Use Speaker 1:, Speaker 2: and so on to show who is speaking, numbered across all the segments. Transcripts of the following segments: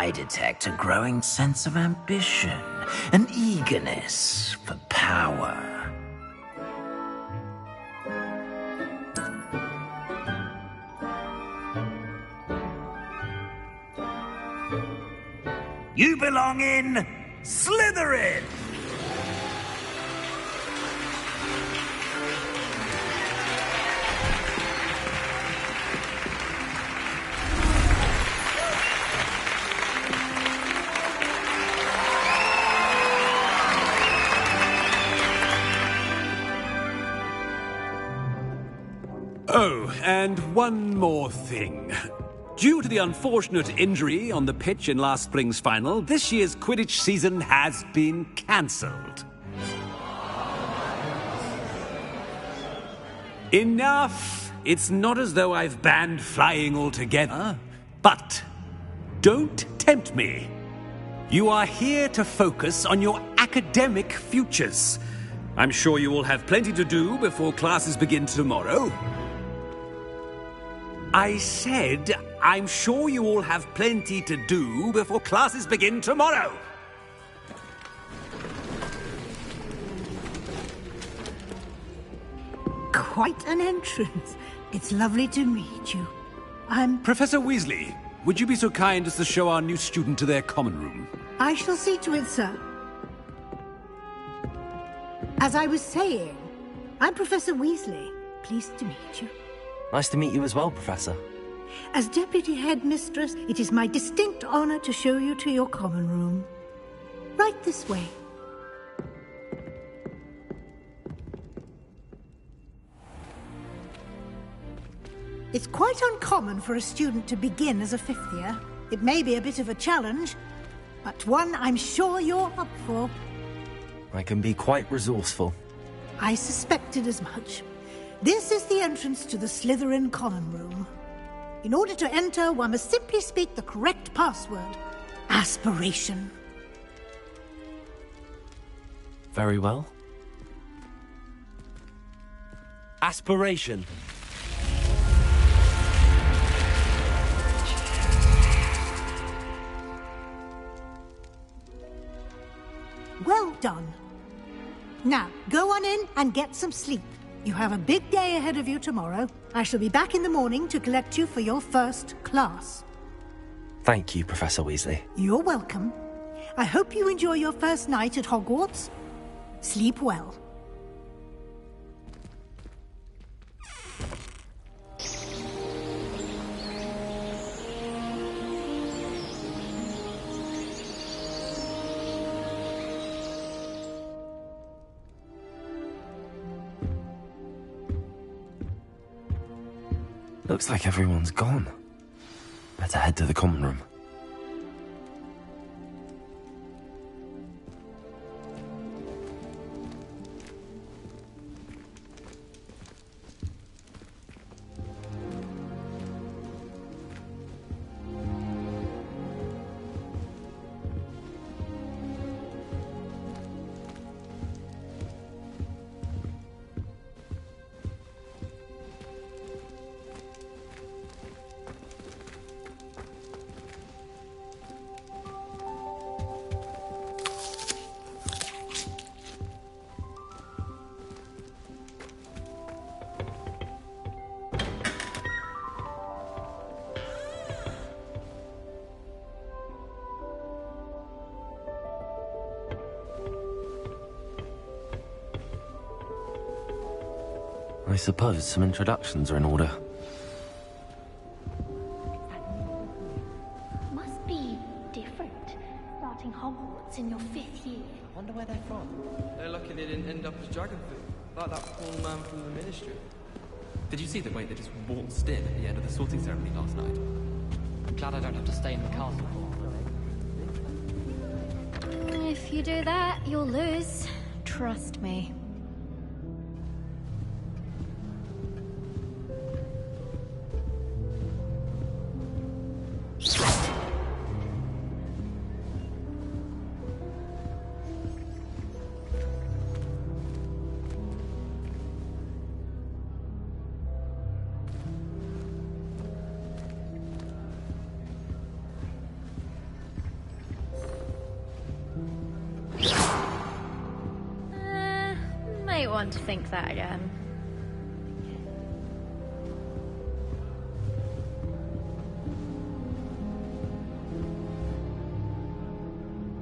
Speaker 1: I detect a growing sense of ambition, an eagerness for power. You belong in Slytherin!
Speaker 2: Oh, and one more thing. Due to the unfortunate injury on the pitch in last spring's final, this year's Quidditch season has been cancelled. Enough! It's not as though I've banned flying altogether. But don't tempt me. You are here to focus on your academic futures. I'm sure you will have plenty to do before classes begin tomorrow. I said, I'm sure you all have plenty to do before classes begin tomorrow.
Speaker 3: Quite an entrance. It's lovely to meet you.
Speaker 2: Professor Weasley, would you be so kind as to show our new student to their common room?
Speaker 3: I shall see to it, sir. As I was saying, I'm Professor Weasley. Pleased to meet you.
Speaker 4: Nice to meet you as well, Professor.
Speaker 3: As Deputy Headmistress, it is my distinct honor to show you to your common room. Right this way. It's quite uncommon for a student to begin as a fifth year. It may be a bit of a challenge, but one I'm sure you're up for.
Speaker 4: I can be quite resourceful.
Speaker 3: I suspected as much. This is the entrance to the Slytherin common room. In order to enter, one must simply speak the correct password. Aspiration.
Speaker 4: Very well. Aspiration.
Speaker 3: Well done. Now, go on in and get some sleep. You have a big day ahead of you tomorrow. I shall be back in the morning to collect you for your first class.
Speaker 4: Thank you, Professor Weasley.
Speaker 3: You're welcome. I hope you enjoy your first night at Hogwarts. Sleep well.
Speaker 4: Looks like everyone's gone. Better head to the common room. I suppose some introductions are in order.
Speaker 5: Must be different, starting Hogwarts in your 5th year.
Speaker 6: I wonder where they're from. They're lucky they didn't end up as dragon food, like that poor man from the Ministry.
Speaker 7: Did you see the way they just waltzed in at the end of the sorting ceremony last night?
Speaker 6: I'm glad I don't have to stay in the castle.
Speaker 5: If you do that, you'll lose. Trust me. don't want to think that again.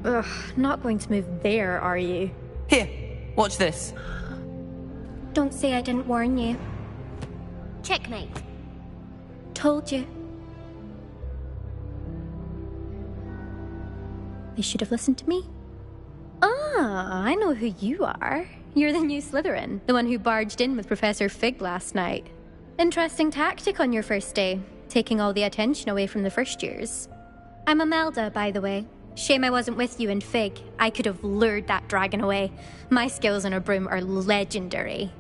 Speaker 5: Ugh, not going to move there, are you?
Speaker 8: Here, watch this.
Speaker 5: Don't say I didn't warn you.
Speaker 9: Checkmate.
Speaker 5: Told you. They should have listened to me. Ah, I know who you are. You're the new Slytherin, the one who barged in with Professor Fig last night. Interesting tactic on your first day, taking all the attention away from the first years. I'm Imelda, by the way. Shame I wasn't with you in Fig. I could have lured that dragon away. My skills on a broom are legendary.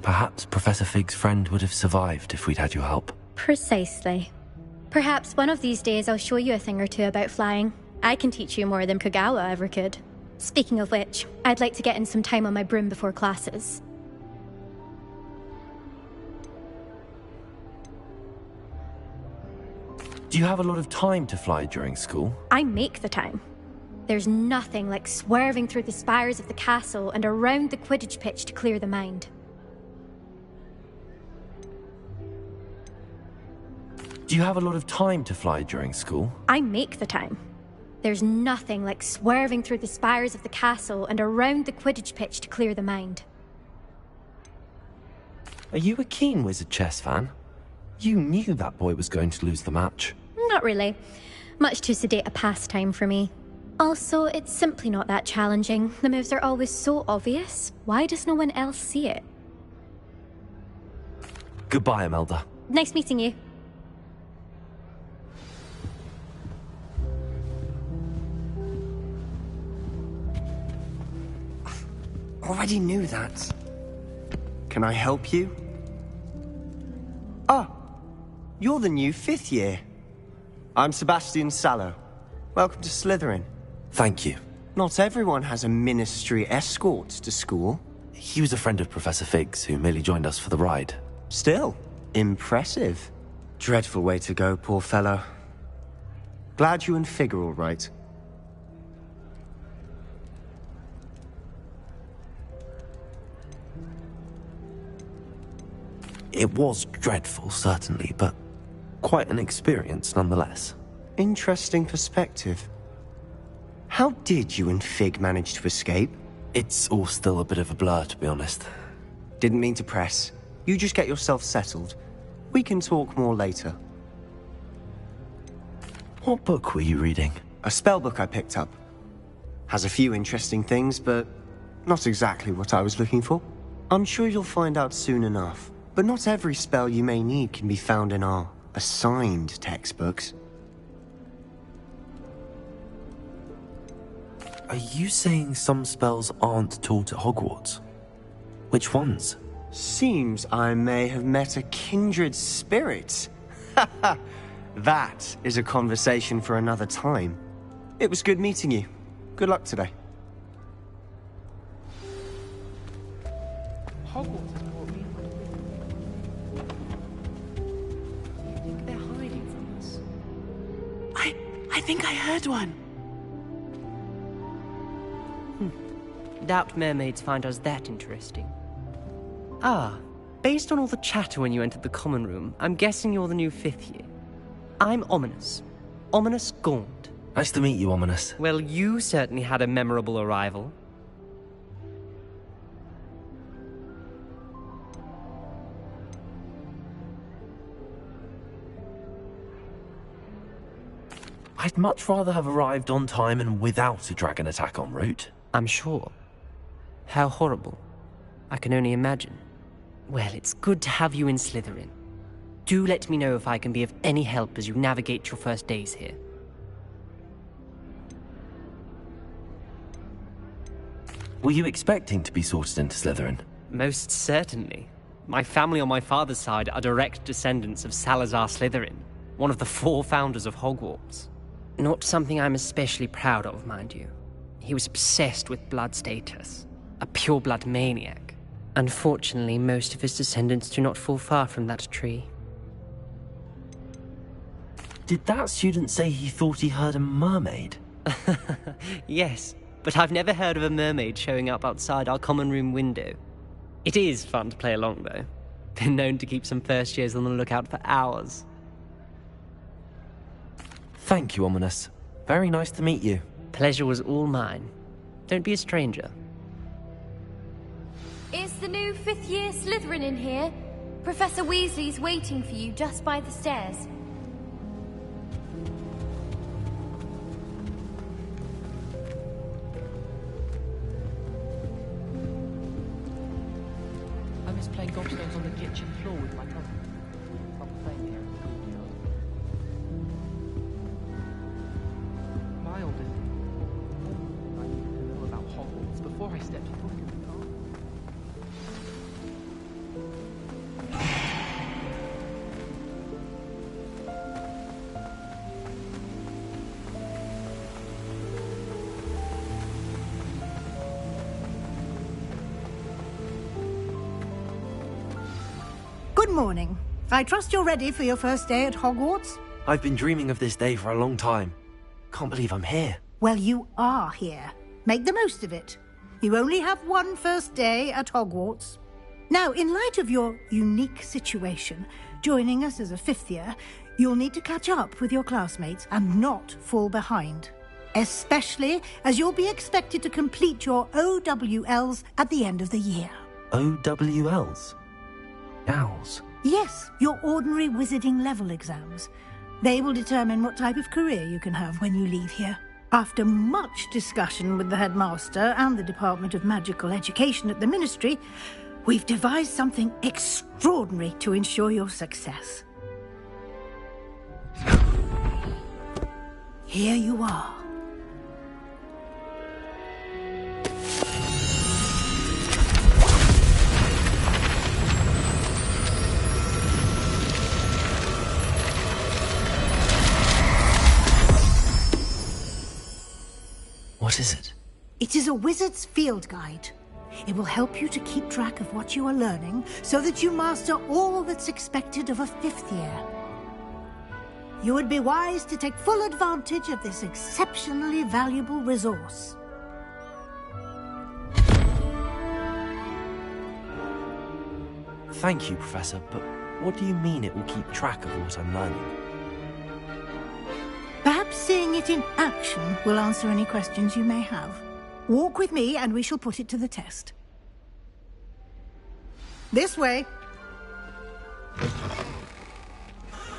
Speaker 4: Perhaps Professor Fig's friend would have survived if we'd had your help.
Speaker 5: Precisely. Perhaps one of these days I'll show you a thing or two about flying. I can teach you more than Kogawa ever could. Speaking of which, I'd like to get in some time on my broom before classes.
Speaker 4: Do you have a lot of time to fly during school?
Speaker 5: I make the time. There's nothing like swerving through the spires of the castle and around the Quidditch pitch to clear the mind.
Speaker 4: Do you have a lot of time to fly during school?
Speaker 5: I make the time. There's nothing like swerving through the spires of the castle and around the Quidditch pitch to clear the mind.
Speaker 4: Are you a keen Wizard chess fan? You knew that boy was going to lose the match.
Speaker 5: Not really. Much too sedate a pastime for me. Also, it's simply not that challenging. The moves are always so obvious. Why does no one else see it?
Speaker 4: Goodbye, Imelda.
Speaker 5: Nice meeting you.
Speaker 10: Already knew that. Can I help you? Ah, you're the new 5th year. I'm Sebastian Sallow. Welcome to Slytherin.
Speaker 4: Thank you.
Speaker 10: Not everyone has a ministry escort to school.
Speaker 4: He was a friend of Professor Fig's who merely joined us for the ride.
Speaker 10: Still, impressive. Dreadful way to go, poor fellow. Glad you and Fig are all right.
Speaker 4: It was dreadful, certainly, but quite an experience nonetheless.
Speaker 10: Interesting perspective. How did you and Fig manage to escape?
Speaker 4: It's all still a bit of a blur, to be honest.
Speaker 10: Didn't mean to press. You just get yourself settled. We can talk more later.
Speaker 4: What book were you reading?
Speaker 10: A spell book I picked up. Has a few interesting things, but not exactly what I was looking for. I'm sure you'll find out soon enough. But not every spell you may need can be found in our assigned textbooks.
Speaker 4: Are you saying some spells aren't taught at Hogwarts? Which ones?
Speaker 10: Seems I may have met a kindred spirit. That is a conversation for another time. It was good meeting you. Good luck today.
Speaker 6: Hogwarts has brought me. You think they're hiding from us?
Speaker 11: I think I heard one.
Speaker 8: Doubt mermaids find us that interesting. Ah, based on all the chatter when you entered the common room, I'm guessing you're the new 5th year. I'm Ominous. Ominous Gaunt.
Speaker 4: Nice to meet you, Ominous.
Speaker 8: Well, you certainly had a memorable arrival.
Speaker 4: I'd much rather have arrived on time and without a dragon attack en route.
Speaker 8: I'm sure. How horrible. I can only imagine. Well, it's good to have you in Slytherin. Do let me know if I can be of any help as you navigate your first days here.
Speaker 4: Were you expecting to be sorted into Slytherin?
Speaker 8: Most certainly. My family on my father's side are direct descendants of Salazar Slytherin, one of the 4 founders of Hogwarts. Not something I'm especially proud of, mind you. He was obsessed with blood status, a pure-blood maniac. Unfortunately, most of his descendants do not fall far from that tree.
Speaker 4: Did that student say he thought he heard a mermaid?
Speaker 8: Yes, but I've never heard of a mermaid showing up outside our common room window. It is fun to play along, though. Been known to keep some first years on the lookout for hours.
Speaker 4: Thank you, Ominous. Very nice to meet you.
Speaker 8: Pleasure was all mine. Don't be a stranger.
Speaker 9: Is the new fifth-year Slytherin in here? Professor Weasley's waiting for you just by the stairs.
Speaker 7: I miss playing gobstones on the kitchen floor with my cousin. I'll be playing here. My oldest. I needed to know about Hogwarts before I stepped foot in the car.
Speaker 3: Good morning. I trust you're ready for your first day at Hogwarts?
Speaker 4: I've been dreaming of this day for a long time. Can't believe I'm here.
Speaker 3: Well, you are here. Make the most of it. You only have one first day at Hogwarts. Now, in light of your unique situation, joining us as a fifth year, you'll need to catch up with your classmates and not fall behind. Especially as you'll be expected to complete your OWLs at the end of the year.
Speaker 4: OWLs? Owls?
Speaker 3: Yes, your ordinary wizarding level exams. They will determine what type of career you can have when you leave here. After much discussion with the headmaster and the Department of Magical Education at the Ministry, we've devised something extraordinary to ensure your success. Here you are.
Speaker 4: What is it?
Speaker 3: It is a wizard's field guide. It will help you to keep track of what you are learning so that you master all that's expected of a fifth year. You would be wise to take full advantage of this exceptionally valuable resource.
Speaker 4: Thank you, Professor, but what do you mean it will keep track of what I'm learning?
Speaker 3: Perhaps seeing it in action will answer any questions you may have. Walk with me and we shall put it to the test. This way.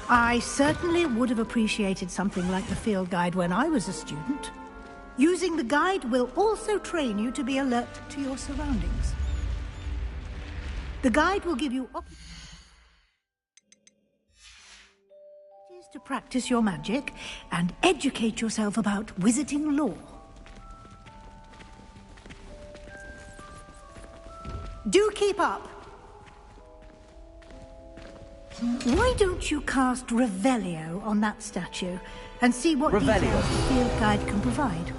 Speaker 3: I certainly would have appreciated something like the field guide when I was a student. Using the guide will also train you to be alert to your surroundings. The guide will give you opportunities to practice your magic and educate yourself about wizarding lore. Do keep up. Why don't you cast Revelio on that statue and see what details the field guide can provide?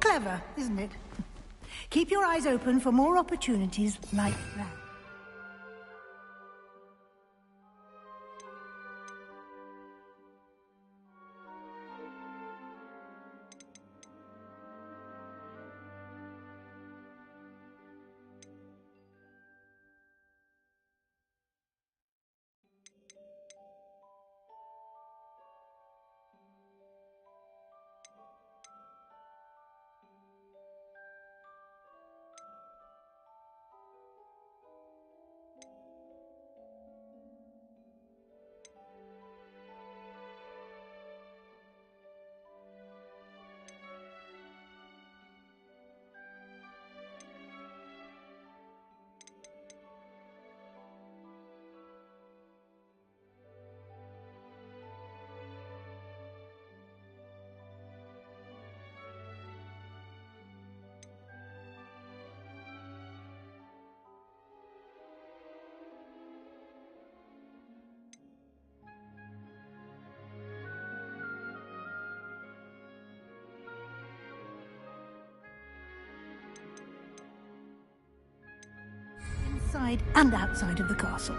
Speaker 3: Clever, isn't it? Keep your eyes open for more opportunities like that. inside and outside of the castle.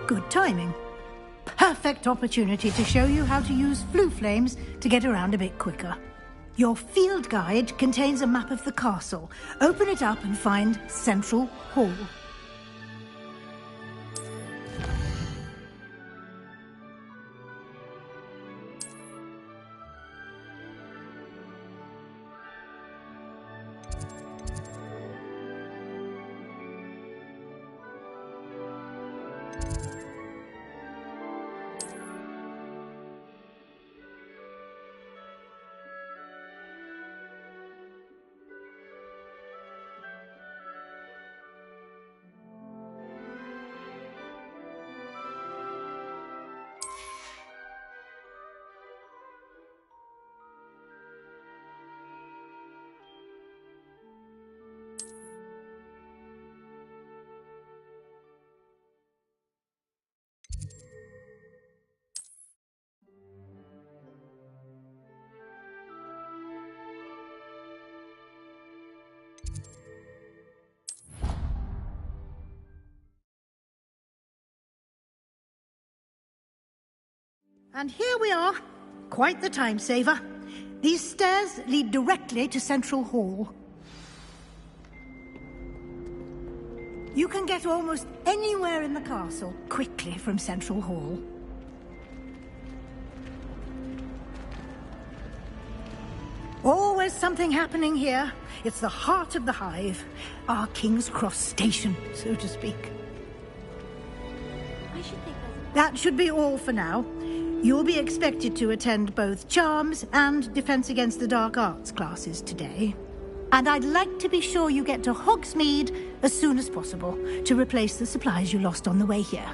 Speaker 3: Good timing. Perfect opportunity to show you how to use flue flames to get around a bit quicker. Your field guide contains a map of the castle. Open it up and find Central Hall. And here we are. Quite the time saver. These stairs lead directly to Central Hall. You can get almost anywhere in the castle quickly from Central Hall. Always something happening here. It's the heart of the hive. Our King's Cross station, so to speak. That should be all for now. You'll be expected to attend both Charms and Defense Against the Dark Arts classes today. And I'd like to be sure you get to Hogsmeade as soon as possible to replace the supplies you lost on the way here.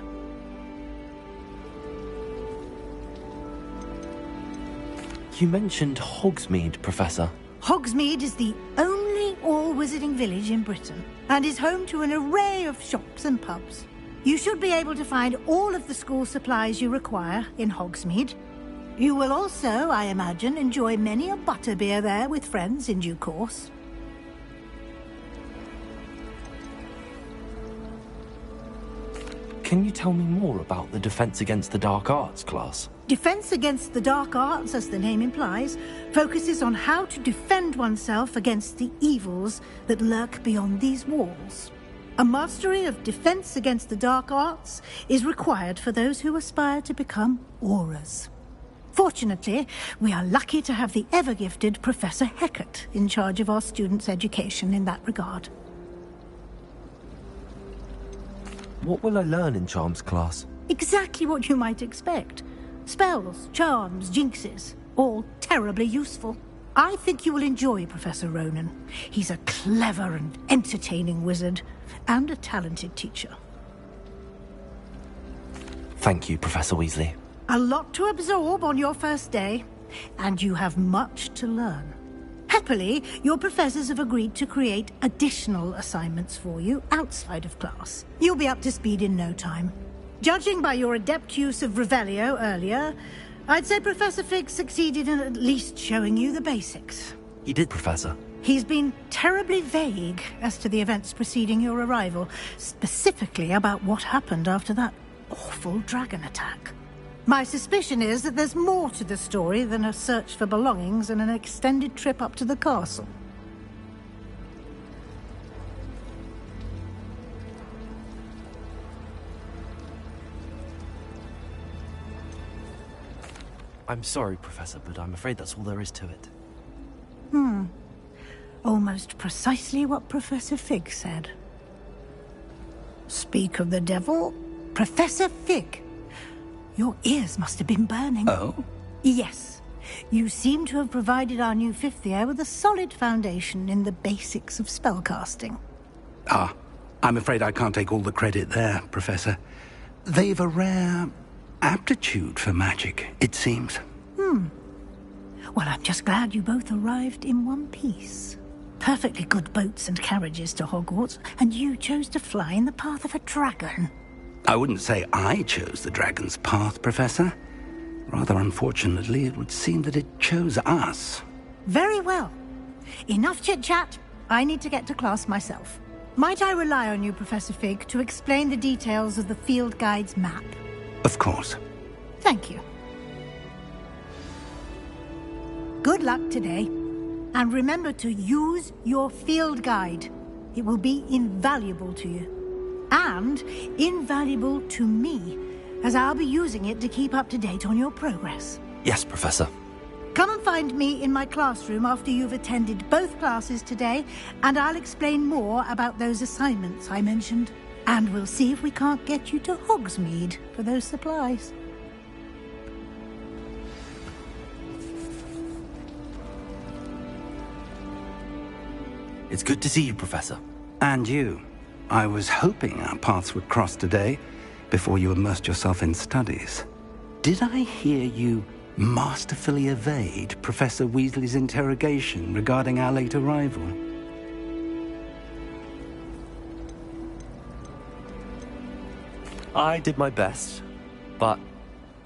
Speaker 4: You mentioned Hogsmeade, Professor.
Speaker 3: Hogsmeade is the only all-wizarding village in Britain and is home to an array of shops and pubs. You should be able to find all of the school supplies you require in Hogsmeade. You will also, I imagine, enjoy many a butterbeer there with friends in due course.
Speaker 4: Can you tell me more about the Defense Against the Dark Arts class?
Speaker 3: Defense Against the Dark Arts, as the name implies, focuses on how to defend oneself against the evils that lurk beyond these walls. A mastery of Defense Against the Dark Arts is required for those who aspire to become Aurors. Fortunately, we are lucky to have the ever-gifted Professor Hecat in charge of our students' education in that regard.
Speaker 4: What will I learn in Charms class?
Speaker 3: Exactly what you might expect. Spells, charms, jinxes, all terribly useful. I think you will enjoy Professor Ronan. He's a clever and entertaining wizard, and a talented teacher.
Speaker 4: Thank you, Professor Weasley.
Speaker 3: A lot to absorb on your first day, and you have much to learn. Happily, your professors have agreed to create additional assignments for you outside of class. You'll be up to speed in no time. Judging by your adept use of Revelio earlier, I'd say Professor Fig succeeded in at least showing you the basics.
Speaker 4: He did, Professor.
Speaker 3: He's been terribly vague as to the events preceding your arrival, specifically about what happened after that awful dragon attack. My suspicion is that there's more to the story than a search for belongings and an extended trip up to the castle.
Speaker 4: I'm sorry, Professor, but I'm afraid that's all there is to it.
Speaker 3: Almost precisely what Professor Fig said. Speak of the devil, Professor Fig. Your ears must have been burning.
Speaker 1: Oh?
Speaker 3: Yes. You seem to have provided our new fifth year with a solid foundation in the basics of spellcasting.
Speaker 1: Ah,
Speaker 12: I'm afraid I can't take all the credit there, Professor. They've a rare aptitude for magic, it seems.
Speaker 3: Well, I'm just glad you both arrived in one piece. Perfectly good boats and carriages to Hogwarts, and you chose to fly in the path of a dragon.
Speaker 12: I wouldn't say I chose the dragon's path, Professor. Rather unfortunately, it would seem that it chose us.
Speaker 3: Very well. Enough chit-chat. I need to get to class myself. Might I rely on you, Professor Fig, to explain the details of the field guide's map?
Speaker 12: Of course.
Speaker 3: Thank you. Good luck today. And remember to use your field guide. It will be invaluable to you. And invaluable to me, as I'll be using it to keep up to date on your progress.
Speaker 4: Yes, Professor.
Speaker 3: Come and find me in my classroom after you've attended both classes today, and I'll explain more about those assignments I mentioned. And we'll see if we can't get you to Hogsmeade for those supplies.
Speaker 4: It's good to see you, Professor.
Speaker 12: And you. I was hoping our paths would cross today, before you immersed yourself in studies. Did I hear you masterfully evade Professor Weasley's interrogation regarding our late arrival?
Speaker 4: I did my best, but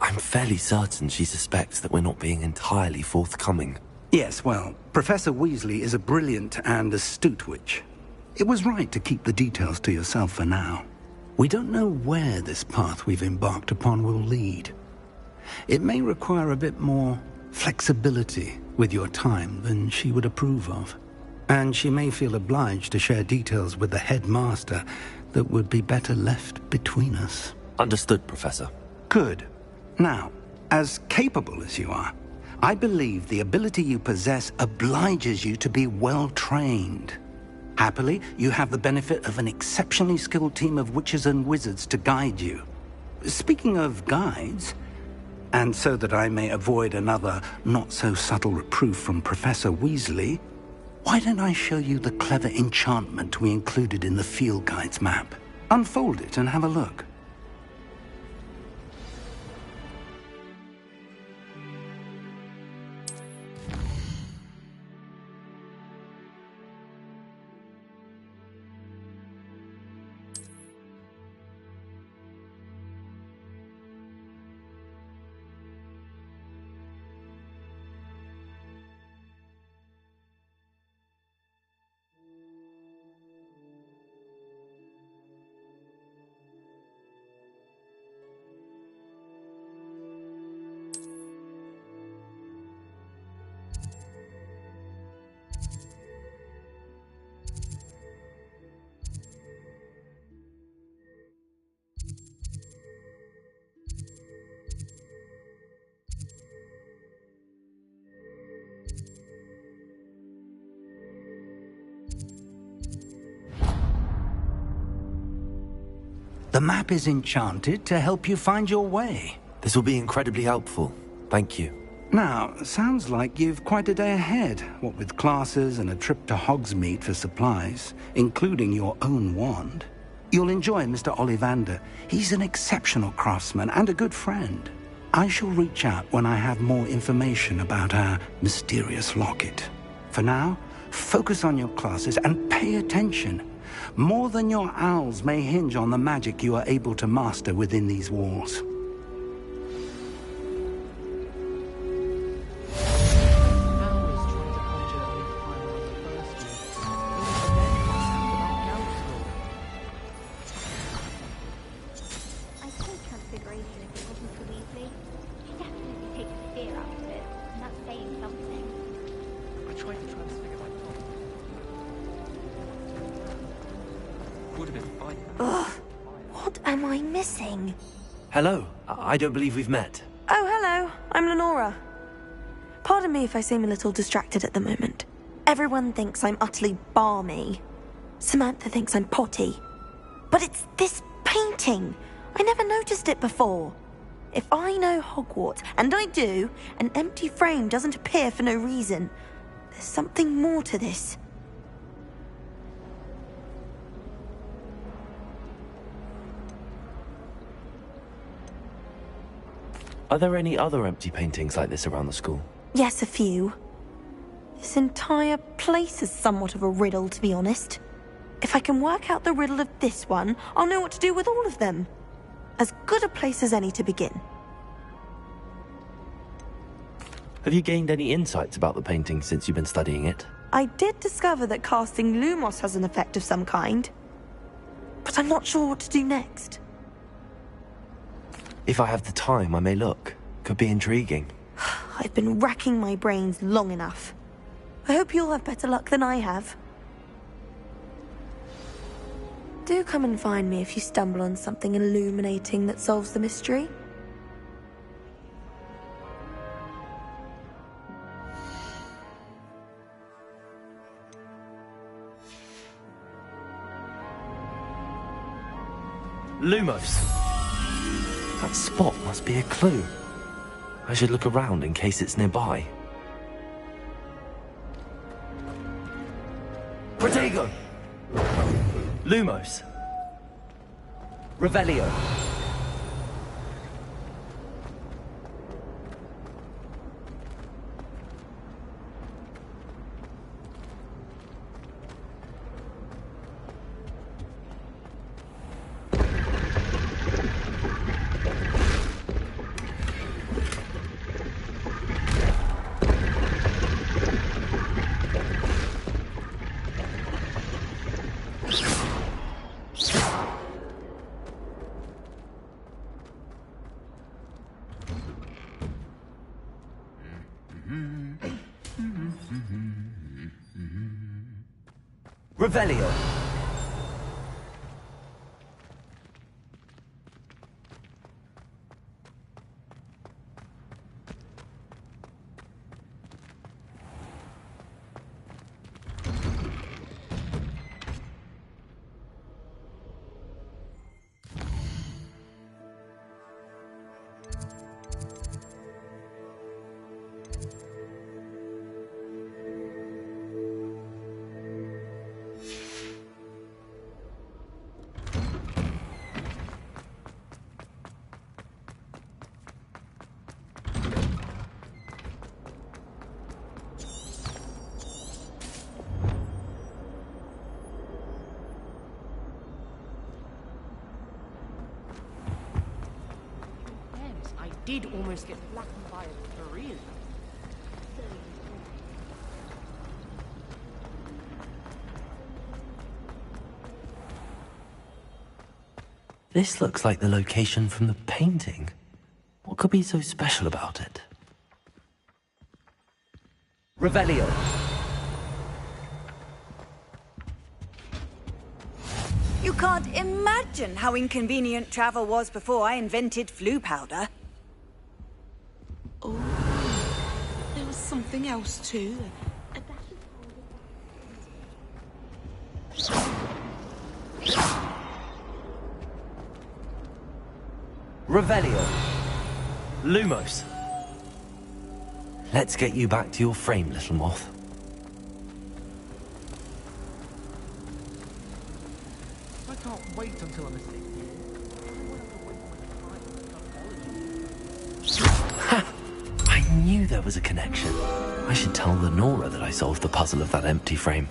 Speaker 4: I'm fairly certain she suspects that we're not being entirely forthcoming.
Speaker 12: Yes, well, Professor Weasley is a brilliant and astute witch. It was right to keep the details to yourself for now. We don't know where this path we've embarked upon will lead. It may require a bit more flexibility with your time than she would approve of. And she may feel obliged to share details with the headmaster that would be better left between us.
Speaker 4: Understood, Professor.
Speaker 12: Good. Now, as capable as you are, I believe the ability you possess obliges you to be well-trained. Happily, you have the benefit of an exceptionally skilled team of witches and wizards to guide you. Speaking of guides, and so that I may avoid another not-so-subtle reproof from Professor Weasley, why don't I show you the clever enchantment we included in the field guide's map? Unfold it and have a look. The map is enchanted to help you find your way.
Speaker 4: This will be incredibly helpful. Thank you.
Speaker 12: Now, sounds like you've quite a day ahead, what with classes and a trip to Hogsmeade for supplies, including your own wand. You'll enjoy Mr. Ollivander. He's an exceptional craftsman and a good friend. I shall reach out when I have more information about our mysterious locket. For now, focus on your classes and pay attention. More than your owls may hinge on the magic you are able to master within these walls.
Speaker 4: Hello. I don't believe we've met.
Speaker 13: Oh, hello. I'm Lenora. Pardon me if I seem a little distracted at the moment. Everyone thinks I'm utterly balmy. Samantha thinks I'm potty. But it's this painting. I never noticed it before. If I know Hogwarts, and I do, an empty frame doesn't appear for no reason. There's something more to this.
Speaker 4: Are there any other empty paintings like this around the school?
Speaker 13: Yes, a few. This entire place is somewhat of a riddle, to be honest. If I can work out the riddle of this one, I'll know what to do with all of them. As good a place as any to begin.
Speaker 4: Have you gained any insights about the painting since you've been studying it?
Speaker 13: I did discover that casting Lumos has an effect of some kind. But I'm not sure what to do next.
Speaker 4: If I have the time, I may look. Could be intriguing.
Speaker 13: I've been racking my brains long enough. I hope you'll have better luck than I have. Do come and find me if you stumble on something illuminating that solves the mystery.
Speaker 4: Lumos! That spot must be a clue. I should look around in case it's nearby. Protego! Lumos! Revelio! Revelio!
Speaker 7: I did almost get flattened by a Korean.
Speaker 4: This looks like the location from the painting. What could be so special about it? Revelio!
Speaker 14: You can't imagine how inconvenient travel was before I invented flu powder.
Speaker 11: Oh, there was something else too.
Speaker 4: Revelio! Lumos! Let's get you back to your frame, little moth.
Speaker 7: I can't wait until I'm a sick
Speaker 4: Ha! I knew there was a connection. I should tell Lenora that I solved the puzzle of that empty frame.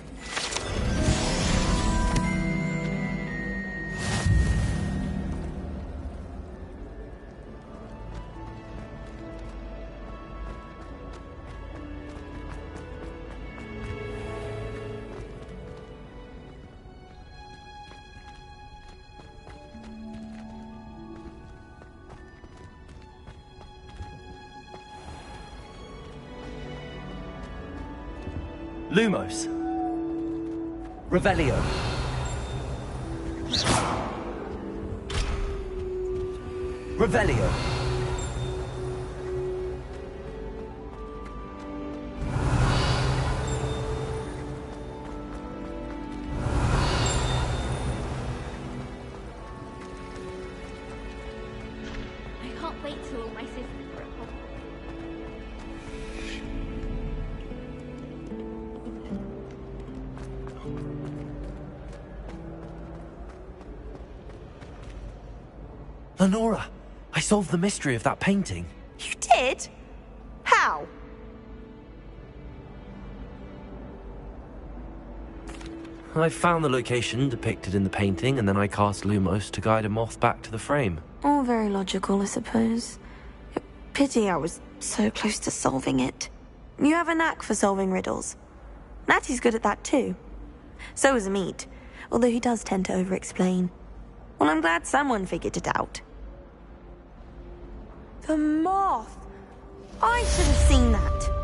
Speaker 4: Lumos! Revelio! Revelio!
Speaker 9: I can't wait till all my sisters are at home.
Speaker 4: Lenora! I solved the mystery of that painting.
Speaker 13: You did? How?
Speaker 4: I found the location depicted in the painting, and then I cast Lumos to guide a moth back to the frame.
Speaker 13: All very logical, I suppose. Pity I was so close to solving it. You have a knack for solving riddles. Natty's good at that too. So is Amit, although he does tend to over-explain. Well, I'm glad someone figured it out. The moth! I should have seen that.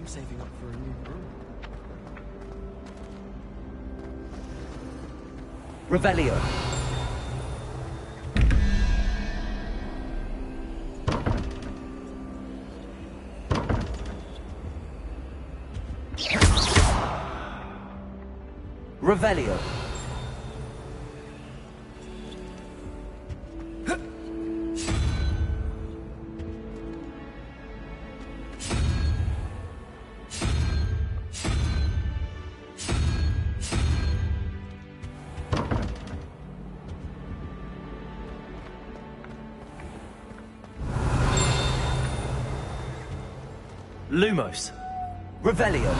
Speaker 6: Saving up for a new room.
Speaker 2: Revelio. Revelio. Lumos. Revelio.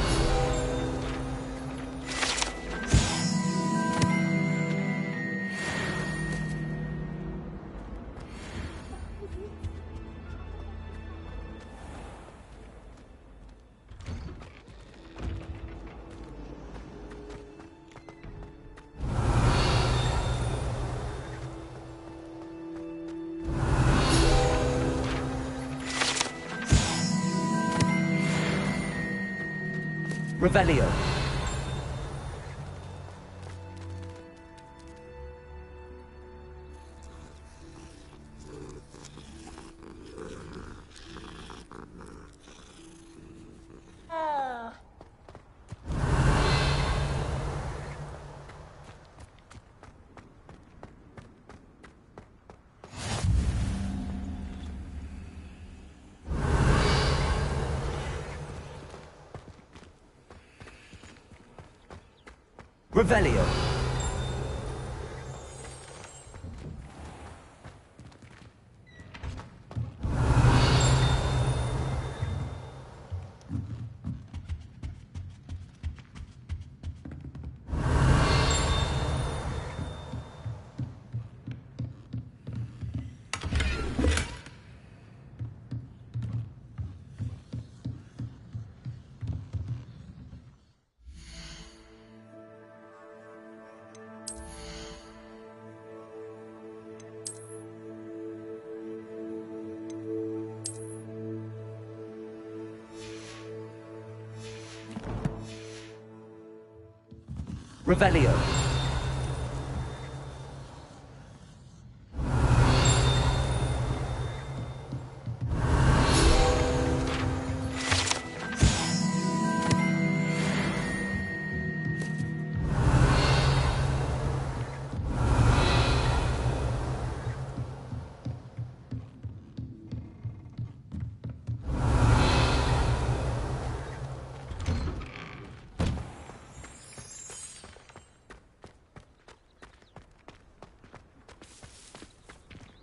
Speaker 2: Revelio.
Speaker 1: Revelio. Revelio.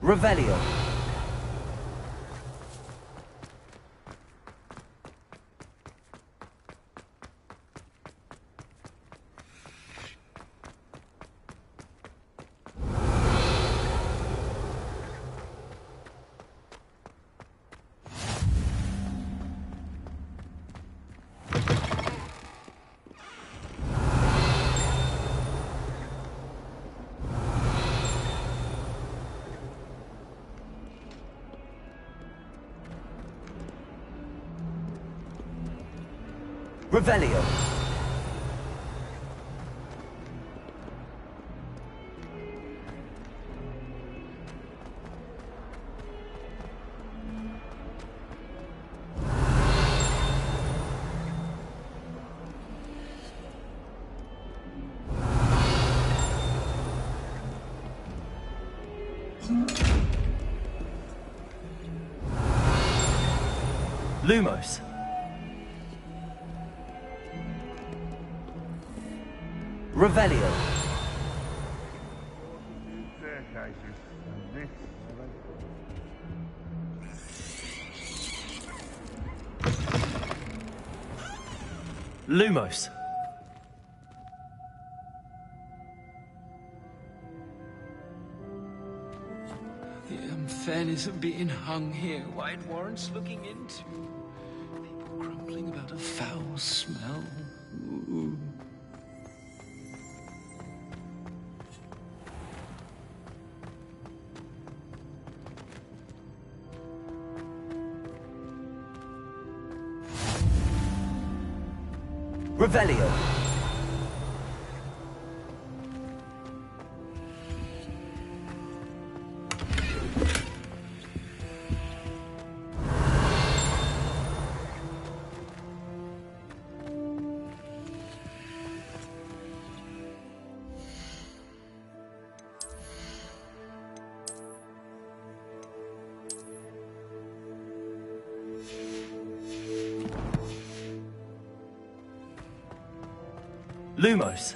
Speaker 1: Revelio. Revelio. Lumos. Revelio. Lumos.
Speaker 6: The unfairness of being hung here, why it warrants looking into. People grumbling about a foul smell. Ooh.
Speaker 1: Revelio. Lumos.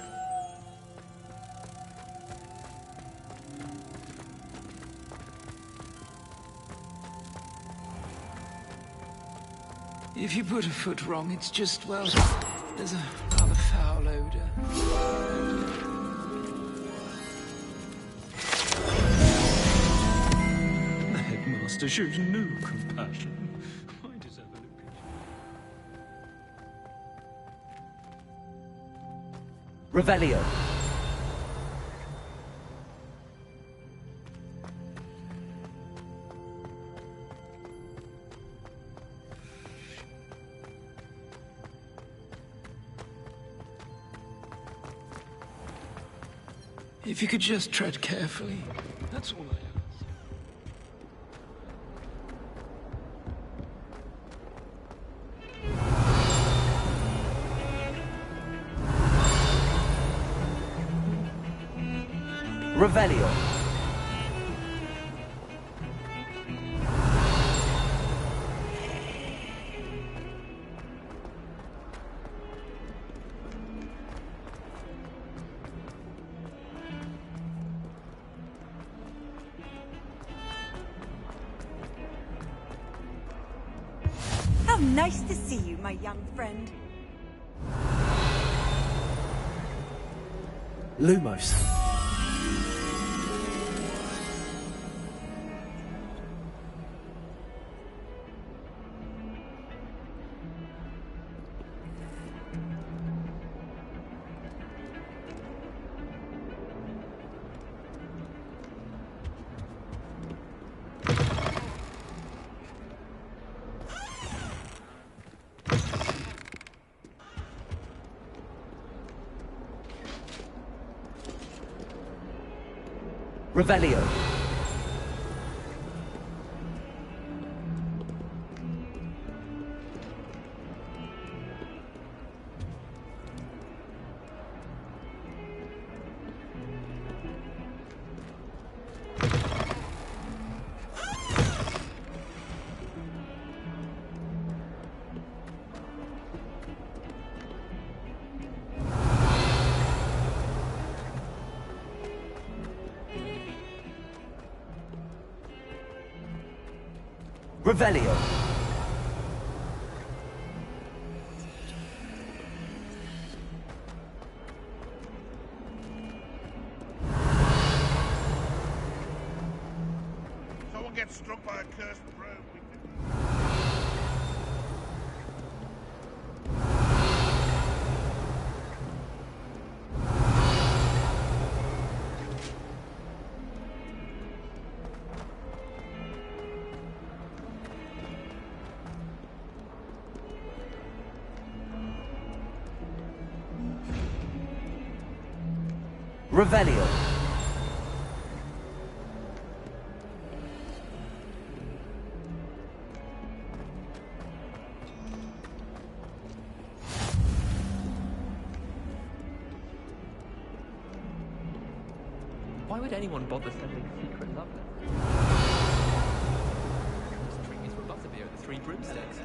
Speaker 6: If you put a foot wrong, it's just, well, there's a rather foul odor. The headmaster shows no compassion. I deserve a look.
Speaker 1: Revelio.
Speaker 6: If you could just tread carefully, that's all I ask.
Speaker 1: Revelio.
Speaker 14: How nice to see you, my young friend.
Speaker 4: Lumos. Revelio. Revelio.
Speaker 15: Someone gets struck by a cursed broom.
Speaker 4: Revelio.
Speaker 7: Why would anyone bother sending secret love letters? Just drink me to a butterbeer at the Three Broomsticks.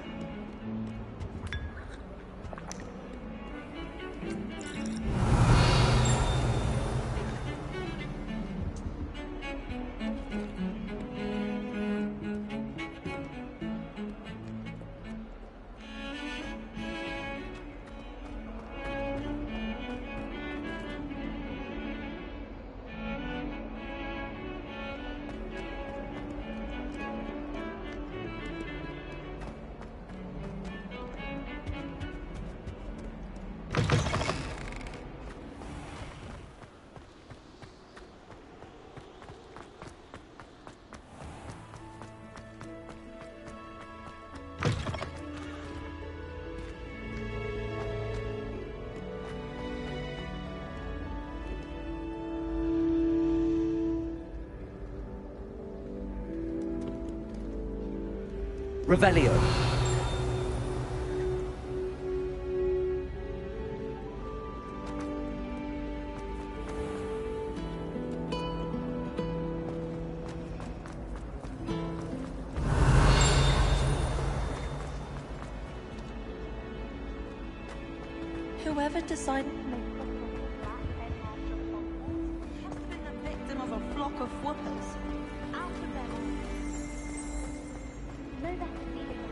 Speaker 4: Revelio.
Speaker 13: Whoever decided to make must have been the victim of a flock of whoopers. Out of their no better feeling.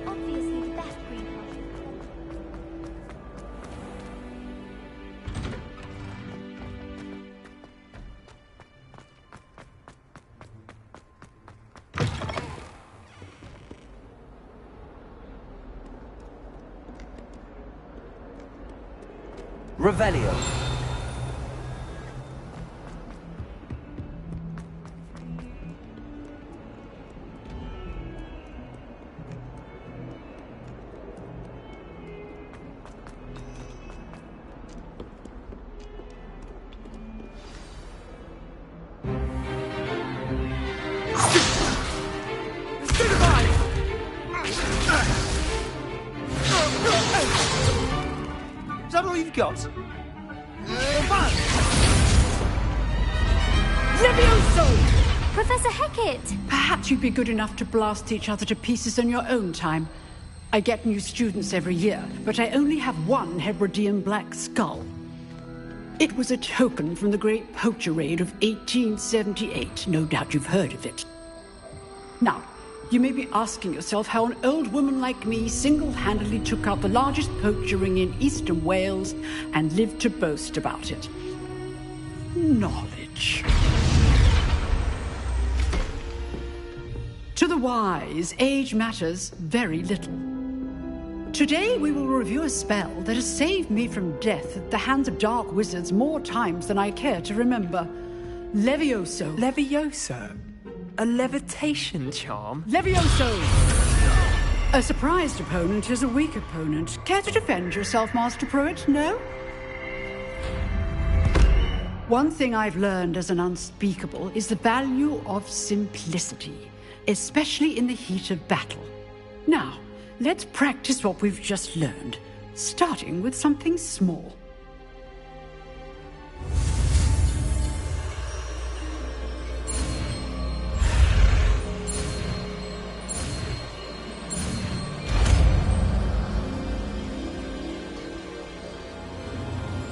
Speaker 9: Obviously the best greenhouse.
Speaker 4: Revelio.
Speaker 16: Is that all you've got?
Speaker 9: Professor Hecat!
Speaker 17: Perhaps you'd be good enough to blast each other to pieces on your own time.
Speaker 16: I get new students every year, but I only have one Hebridean black skull. It was a token from the Great Poacher Raid of 1878. No doubt you've heard of it. Now, you may be asking yourself how an old woman like me single-handedly took out the largest poacher ring in eastern Wales and lived to boast about it. Knowledge. To the wise, age matters very little. Today we will review a spell that has saved me from death at the hands of dark wizards more times than I care to remember. Levioso.
Speaker 17: Levioso? A levitation charm?
Speaker 16: Levioso! A surprised opponent is a weak opponent. Care to defend yourself, Master Pruitt? No? One thing I've learned as an unspeakable is the value of simplicity, especially in the heat of battle. Now, let's practice what we've just learned, starting with something small.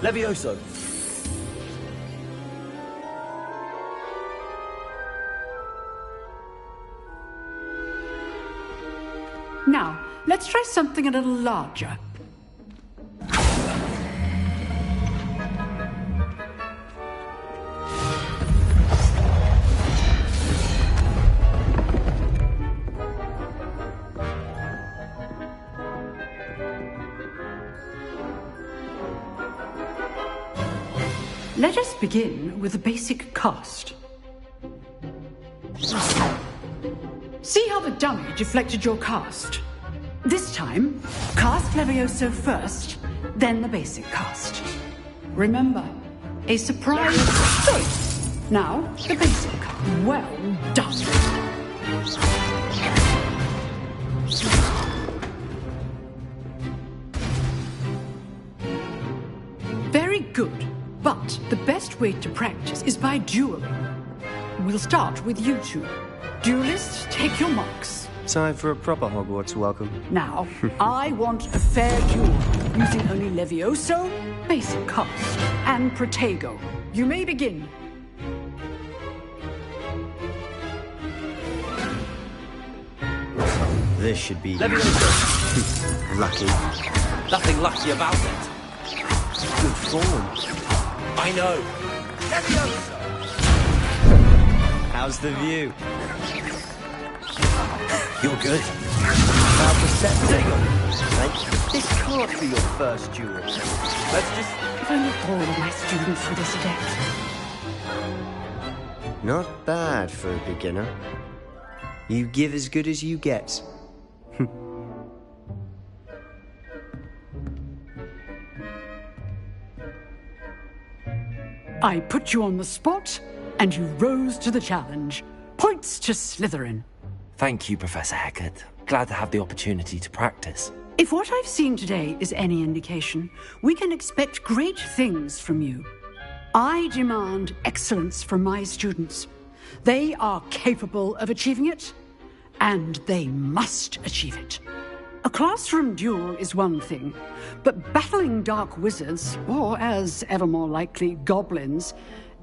Speaker 4: Levioso!
Speaker 16: Now, let's try something a little larger. Let us begin with the basic cast. See how the dummy deflected your cast? This time, cast Levioso first, then the basic cast. Remember, a surprise choice. Now, the basic cast. Well done. Very good. But the best way to practice is by dueling. We'll start with you two. Duelists, take your marks.
Speaker 10: Time for a proper Hogwarts welcome.
Speaker 16: Now, I want a fair duel, using only Levioso, basic cast, and Protego. You may begin.
Speaker 10: This should be...
Speaker 4: Levioso!
Speaker 10: lucky.
Speaker 4: Nothing lucky about it.
Speaker 10: Good form.
Speaker 4: I know.
Speaker 10: How's the view?
Speaker 4: You're good.
Speaker 10: How perceptive. This can't be your first duel. Let's just...
Speaker 16: If only all of my students were this adept.
Speaker 10: Not bad for a beginner. You give as good as you get.
Speaker 16: I put you on the spot, and you rose to the challenge. Points to Slytherin.
Speaker 4: Thank you, Professor Hecat. Glad to have the opportunity to practice.
Speaker 16: If what I've seen today is any indication, we can expect great things from you. I demand excellence from my students. They are capable of achieving it, and they must achieve it. A classroom duel is one thing, but battling dark wizards, or as ever more likely, goblins,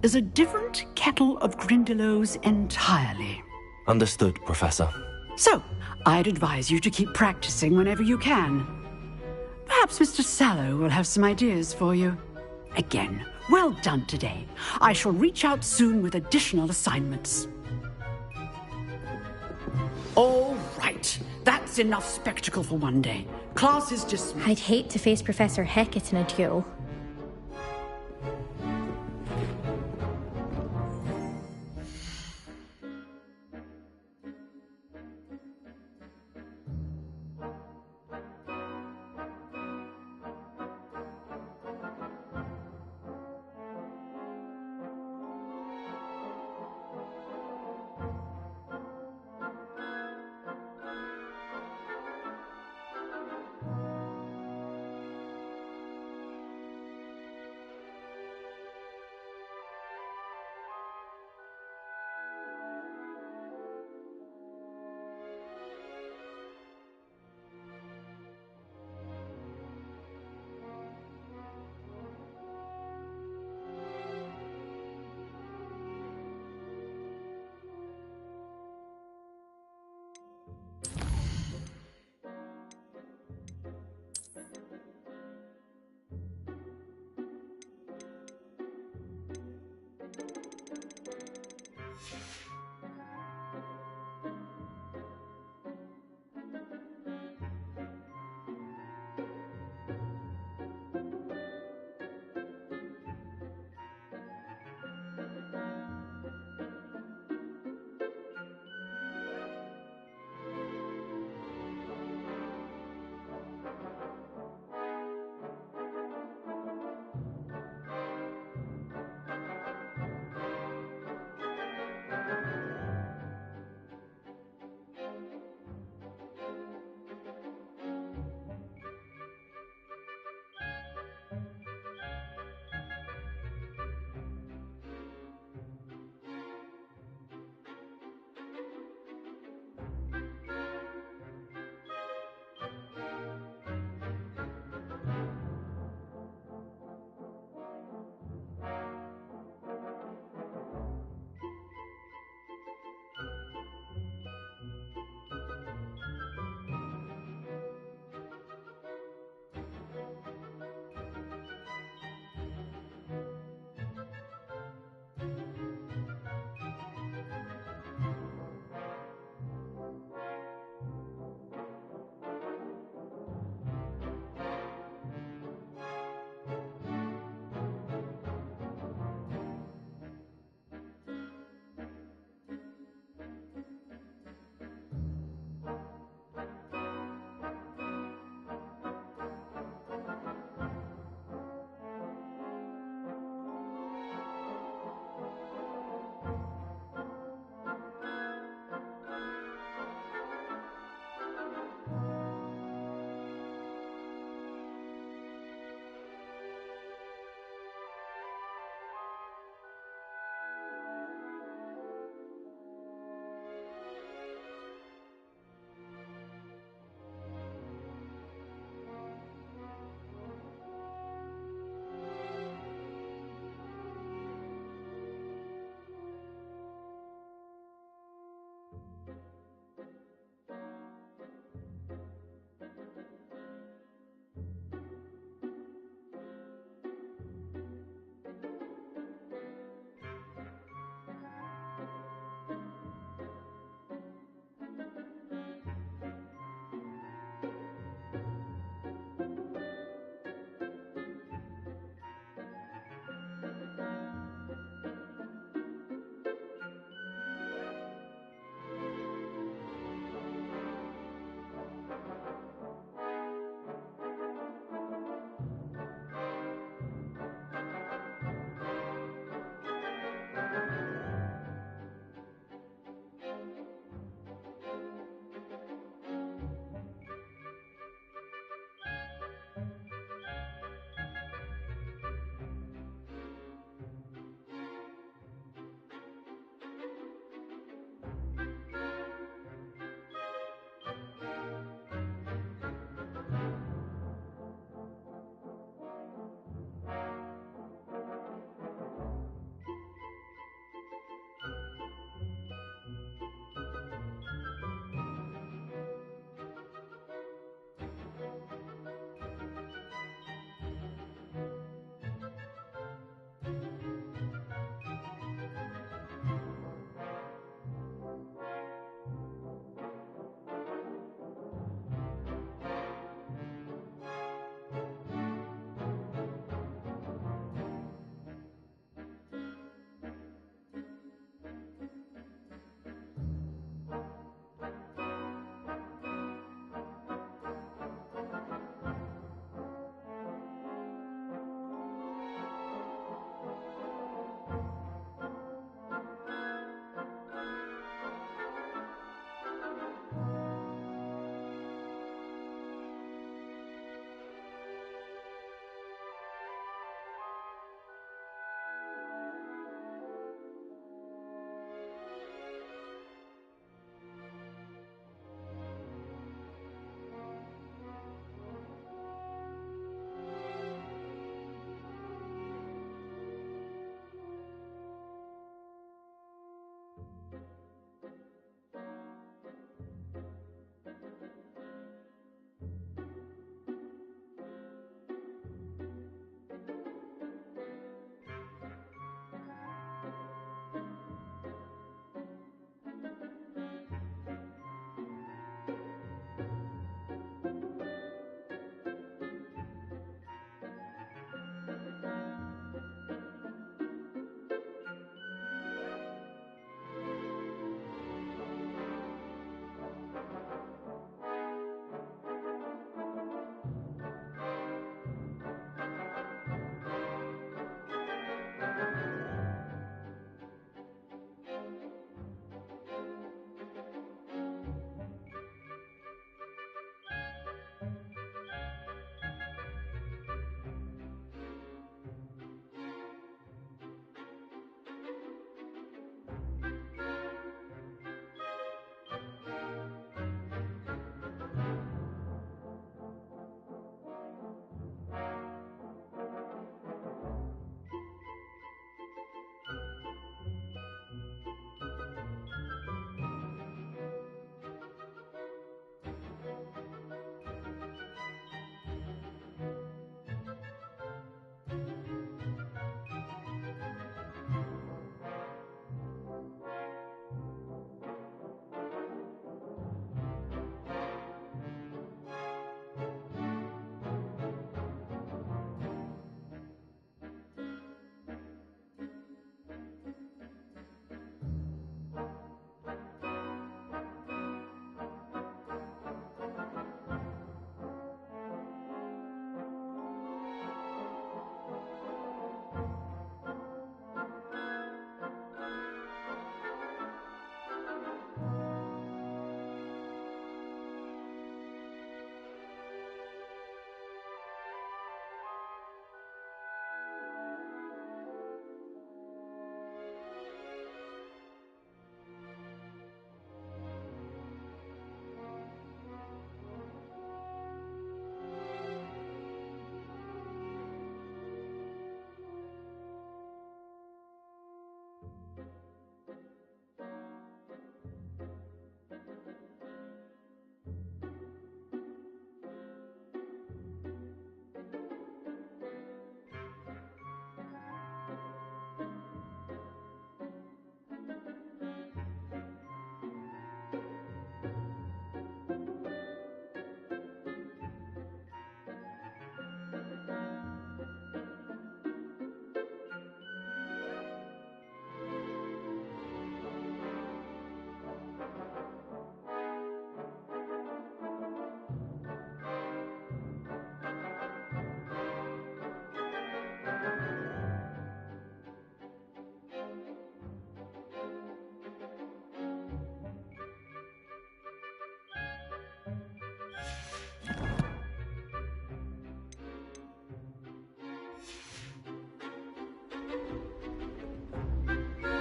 Speaker 16: is a different kettle of Grindylows entirely.
Speaker 4: Understood, Professor.
Speaker 16: So, I'd advise you to keep practicing whenever you can. Perhaps Mr. Sallow will have some ideas for you. Again, well done today. I shall reach out soon with additional assignments. All right. That's enough spectacle for one day. Class is dismissed.
Speaker 5: I'd hate to face Professor Hecat in a duel.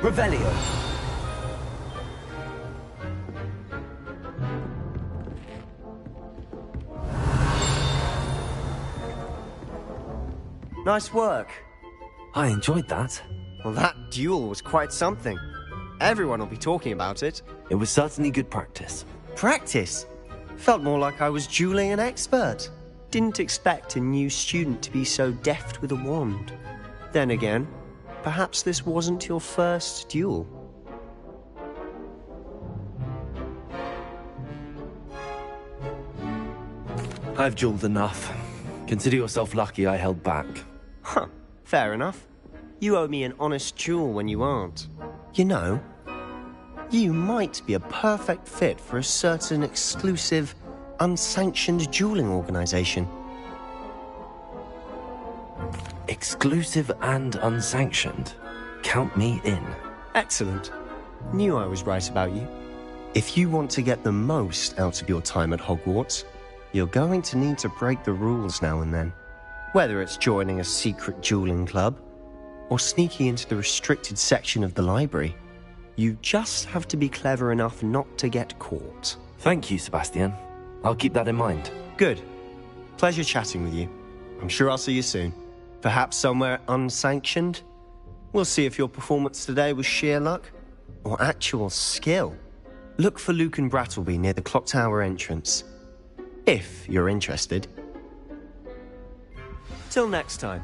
Speaker 4: Revelio.
Speaker 10: Nice work.
Speaker 4: I enjoyed that.
Speaker 10: Well, that duel was quite something. Everyone will be talking about it.
Speaker 4: It was certainly good practice.
Speaker 10: Practice? Felt more like I was dueling an expert. Didn't expect a new student to be so deft with a wand. Then again, perhaps this wasn't your first duel.
Speaker 4: I've dueled enough. Consider yourself lucky I held back.
Speaker 10: Huh, fair enough. You owe me an honest duel when you aren't. You know, you might be a perfect fit for a certain exclusive, unsanctioned dueling organization.
Speaker 4: Exclusive and unsanctioned. Count me in.
Speaker 10: Excellent. Knew I was right about you. If you want to get the most out of your time at Hogwarts, you're going to need to break the rules now and then. Whether it's joining a secret dueling club, or sneaking into the restricted section of the library, you just have to be clever enough not to get caught.
Speaker 4: Thank you, Sebastian. I'll keep that in mind.
Speaker 10: Good. Pleasure chatting with you. I'm sure I'll see you soon. Perhaps somewhere unsanctioned? We'll see if your performance today was sheer luck or actual skill. Look for Luke and Brattleby near the clock tower entrance. If you're interested. Till next time.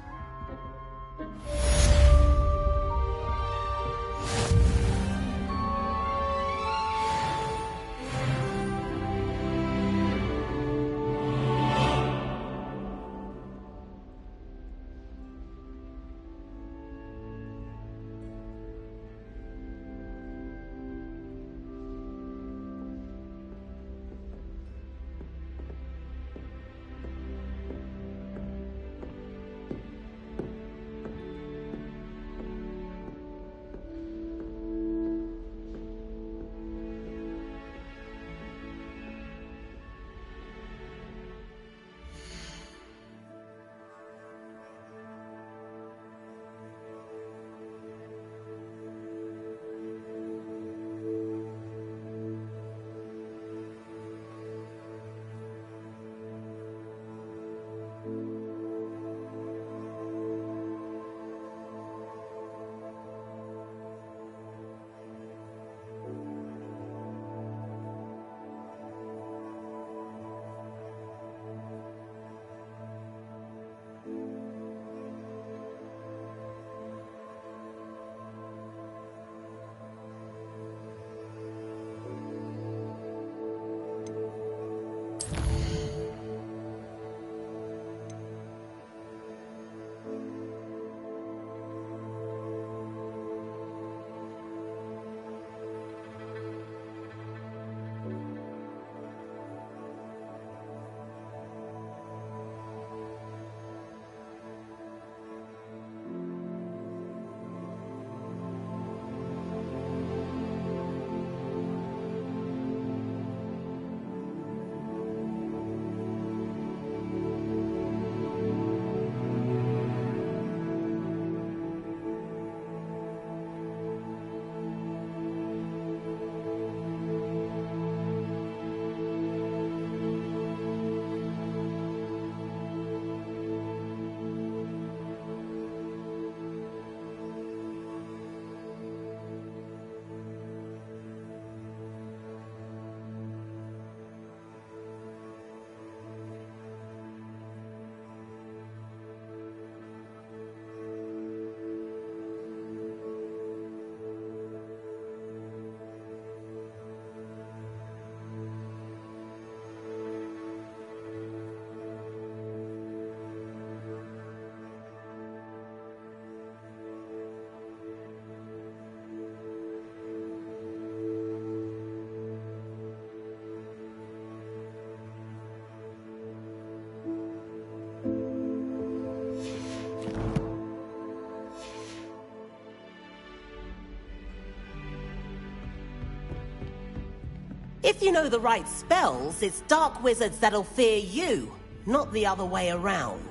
Speaker 18: If you know the right spells, it's dark wizards that'll fear you, not the other way around.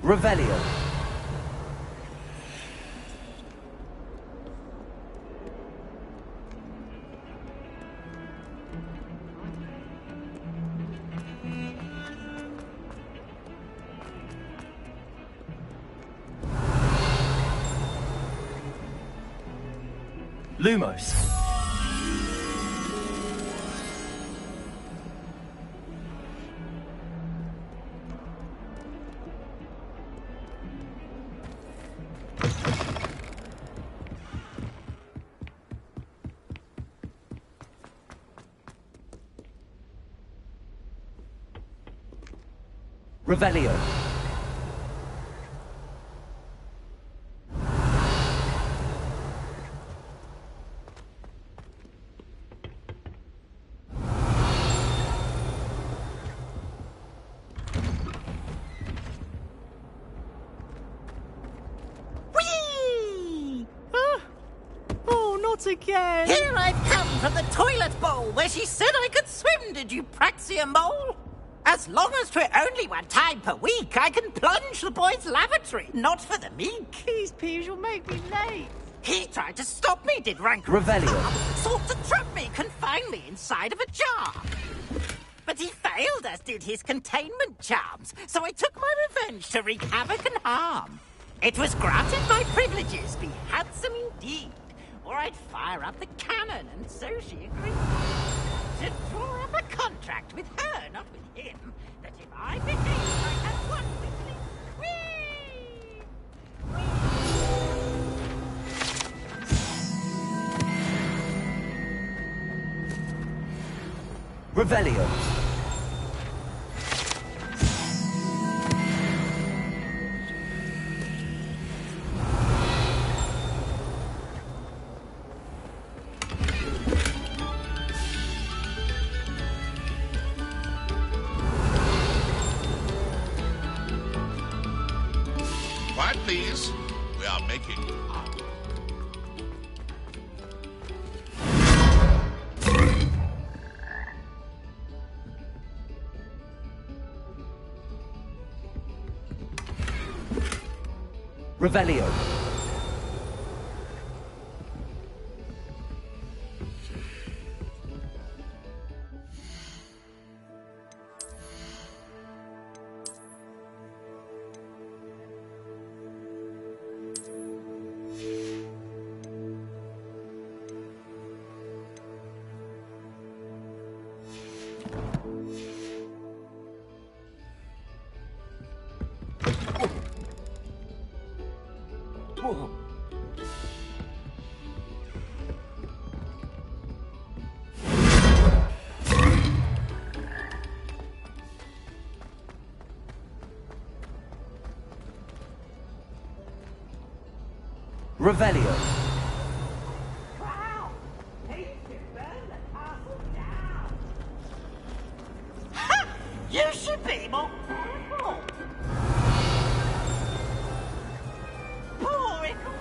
Speaker 4: Revelio. Lumos. Revelio.
Speaker 18: Whee!
Speaker 17: Oh, not again!
Speaker 18: Here I've come from the toilet bowl where she said I could swim, did you praxia mole? As long as 'twere only one time per week, I can plunge the boy's lavatory, not for the meek.
Speaker 17: These peas will make me late.
Speaker 18: He tried to stop me, did Rank.
Speaker 4: Revelio.
Speaker 18: Sought to trap me, confine me inside of a jar. But he failed, as did his containment charms, so I took my revenge to wreak havoc and harm. It was granted my privileges be handsome indeed, or I'd fire up the cannon, and so she agreed. To draw up a contract with her, not with him, that if I behaved like that one weakling,
Speaker 4: Revelio.
Speaker 15: Quiet, please. We are making art.
Speaker 4: Revelio. Whoa. Revelio.
Speaker 18: wow! He should burn the castle down! Ha! You should be more careful! Poor Ickle!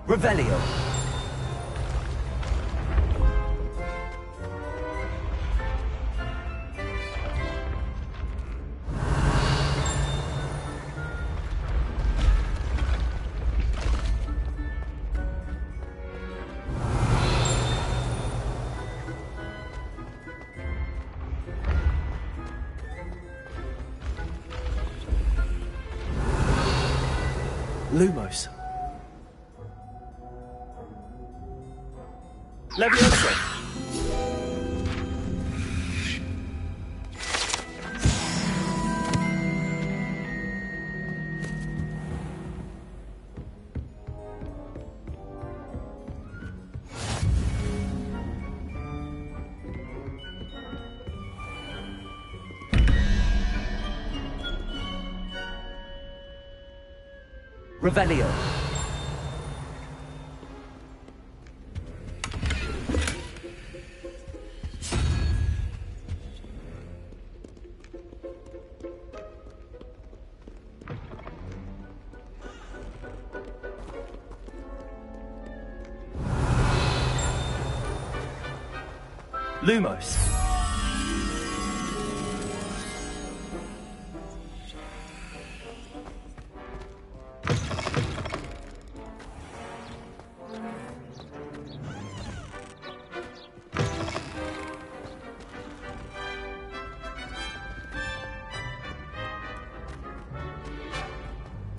Speaker 4: Revelio. Lumos. Levioso. Revelio. Lumos.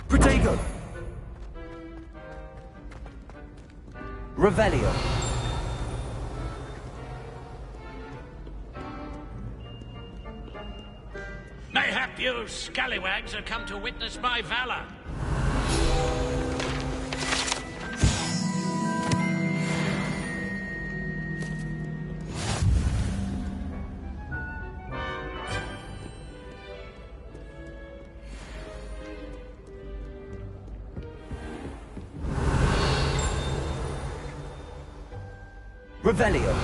Speaker 4: Protego. Revelio.
Speaker 19: Mayhap you scallywags have come to witness my valor.
Speaker 4: Revelio.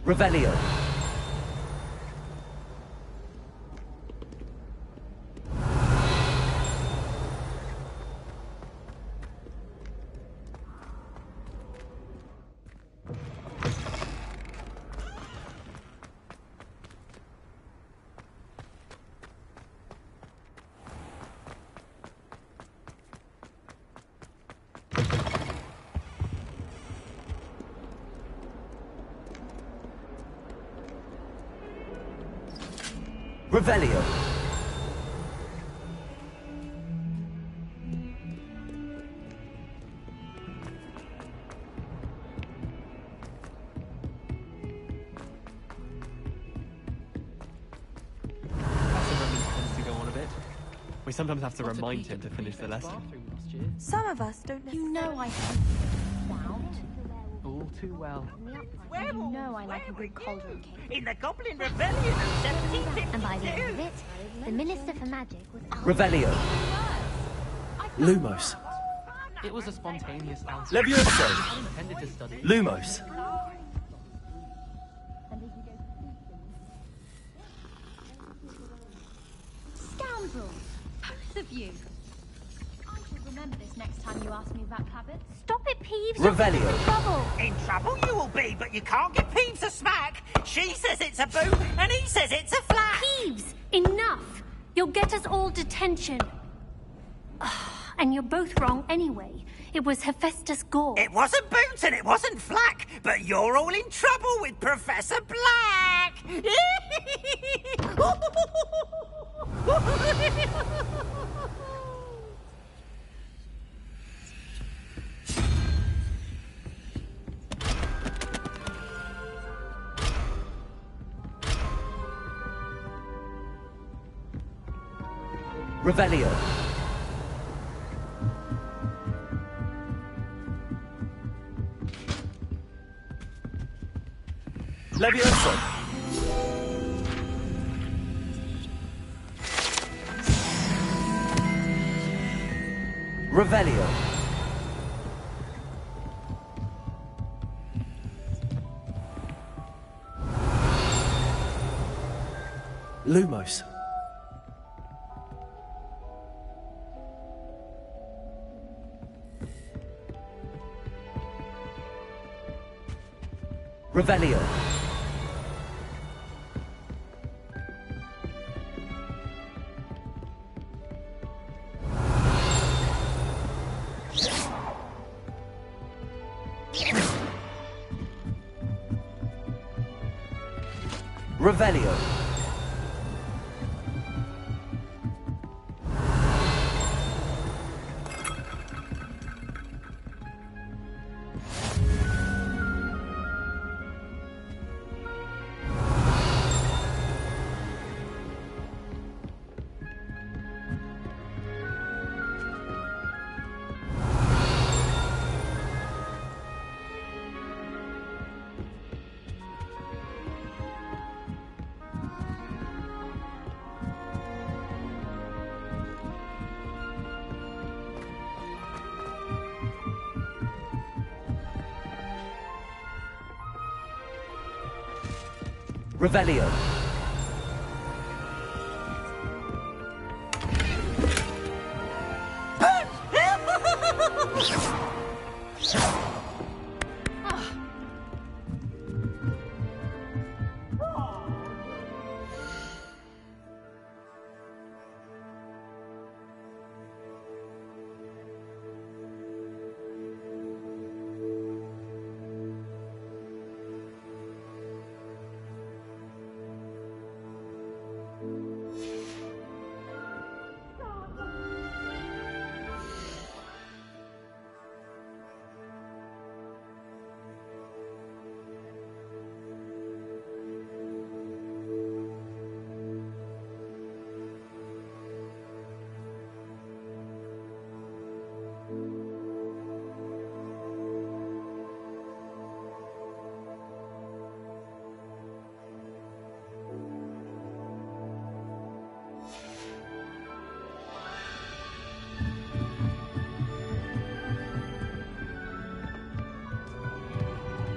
Speaker 4: Revelio. Revelio.
Speaker 7: Tends to go on a bit. We sometimes have to remind him to finish the lesson.
Speaker 13: Some of us don't know.
Speaker 9: You know I hate sound.
Speaker 7: All too well.
Speaker 9: You know I like a good cauldron cake.
Speaker 18: In the Goblin Rebellion of 1752.
Speaker 5: And by the end of it, the Minister for Magic was
Speaker 4: Revelio. Lumos.
Speaker 7: It was a spontaneous answer.
Speaker 4: Levioso.
Speaker 7: I intended to study.
Speaker 4: Lumos.
Speaker 5: Scoundrels! Both of you! I should remember this next time you ask me about Cabot. Stop it, Peeves!
Speaker 4: Revelio.
Speaker 5: You're in trouble!
Speaker 18: In trouble you will be, but you can't give Peeves a smack. She says it's a boot, and he says it's a flat.
Speaker 20: Peeves, enough! You'll get us all detention. And you're both wrong anyway. It was Hephaestus Gore.
Speaker 18: It wasn't Boots and it wasn't Flack, but you're all in trouble with Professor Black.
Speaker 4: Revelio. Levioso. Revelio. Lumos. Revelio. Revelio. Revelio.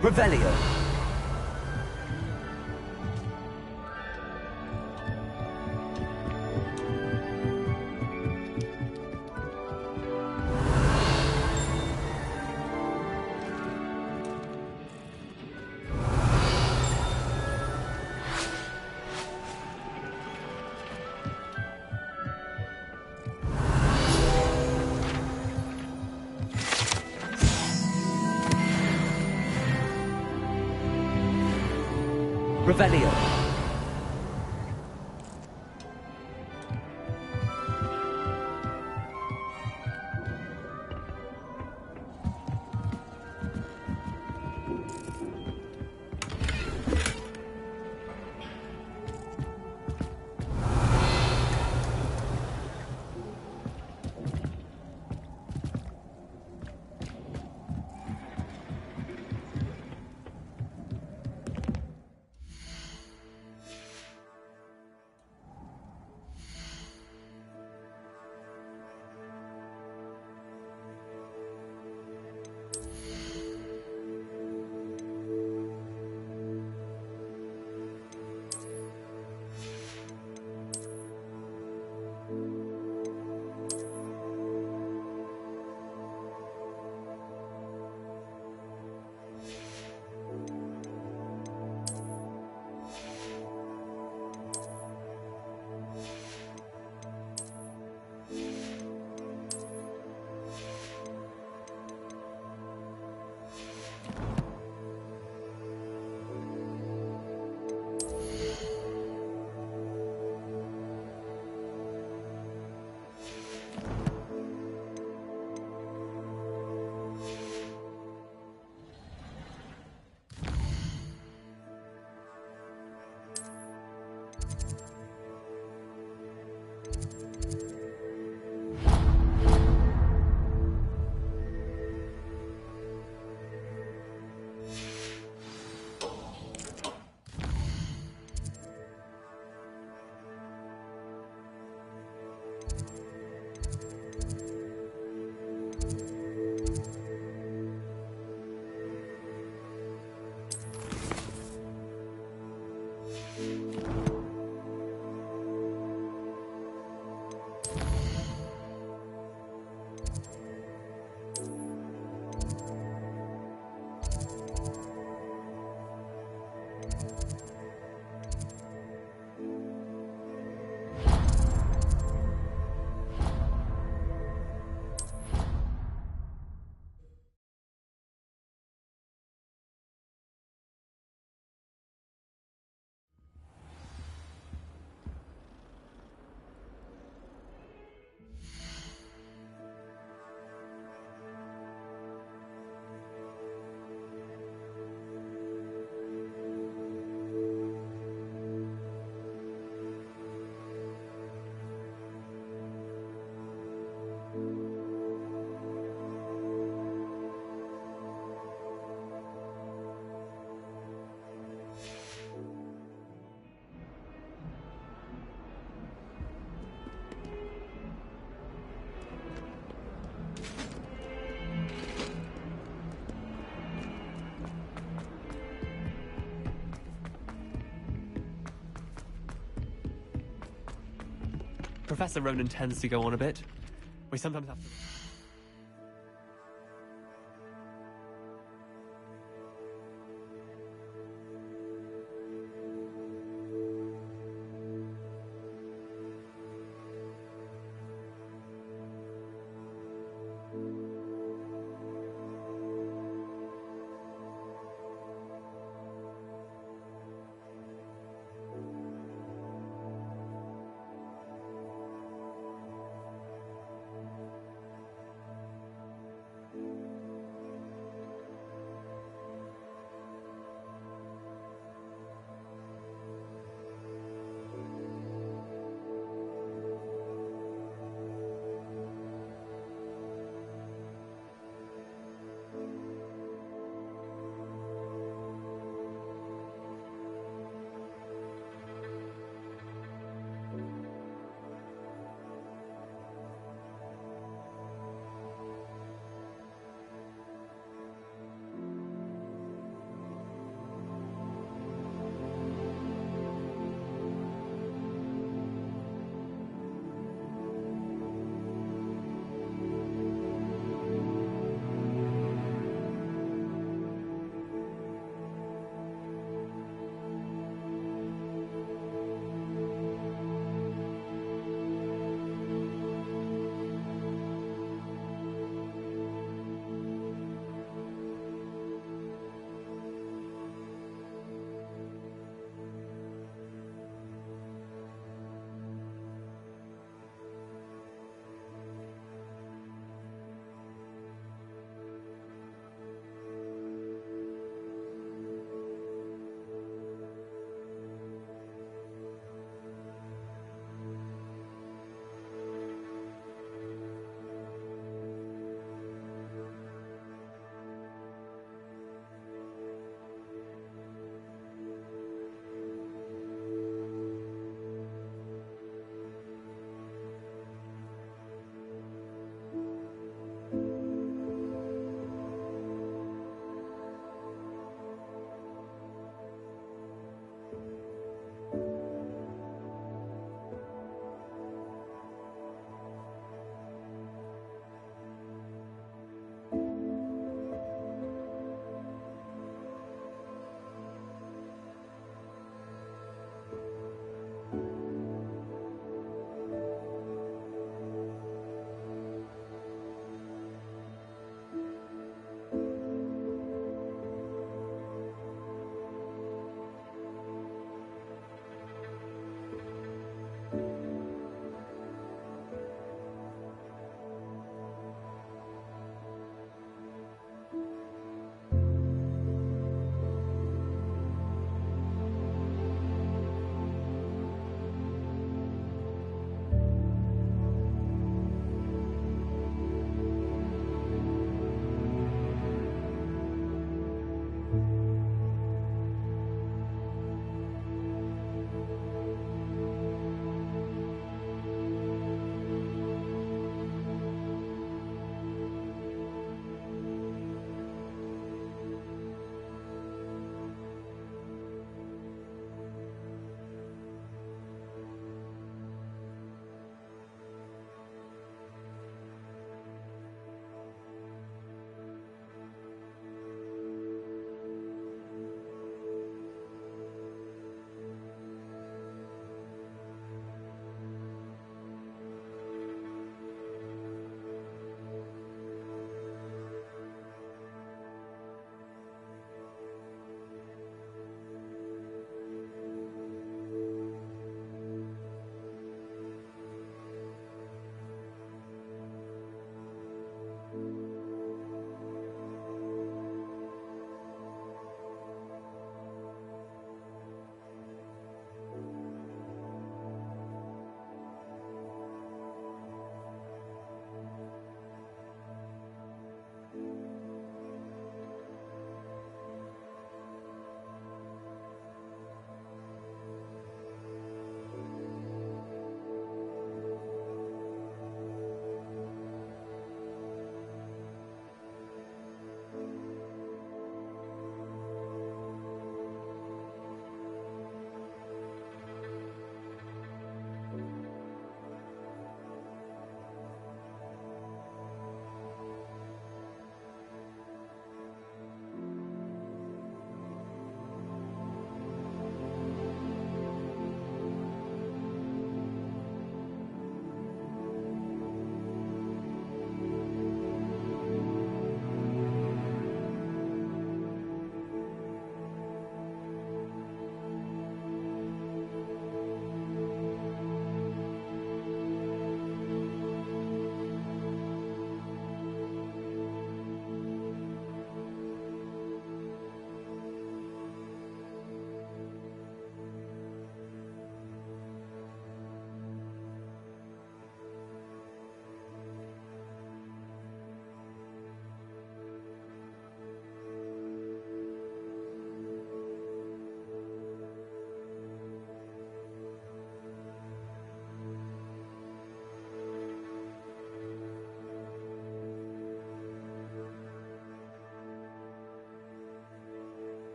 Speaker 4: Revelio. Revelio.
Speaker 21: Professor Ronan tends to go on a bit. We sometimes have to...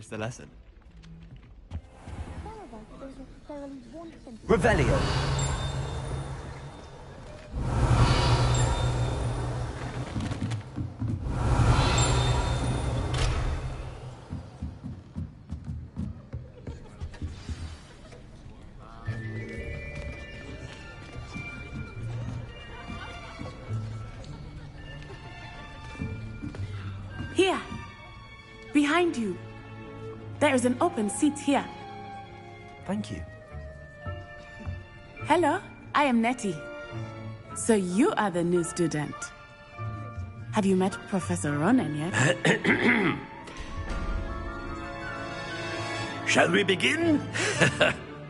Speaker 21: finish the lesson.
Speaker 4: Revelio.
Speaker 8: Here. Behind you. There is an open seat here.
Speaker 4: Thank you.
Speaker 8: Hello, I am Nettie. So you are the new student. Have you met Professor Ronan yet?
Speaker 22: Shall we begin?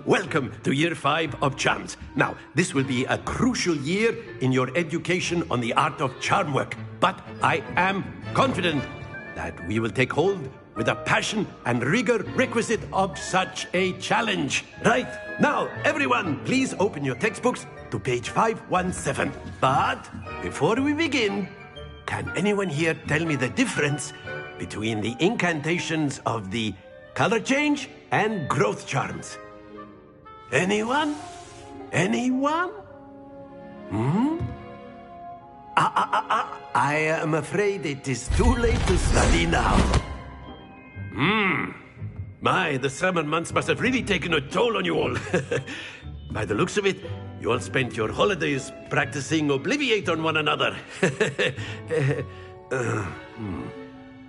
Speaker 22: Welcome to Year 5 of Charms. Now, this will be a crucial year in your education on the art of charm work. But I am confident that we will take hold with the passion and rigor requisite of such a challenge. Right, now, everyone, please open your textbooks to page 517. But before we begin, can anyone here tell me the difference between the incantations of the color change and growth charms? Anyone? Anyone? I am afraid it is too late to study now. My, the summer months must have really taken a toll on you all. By the looks of it, you all spent your holidays practicing Obliviate on one another.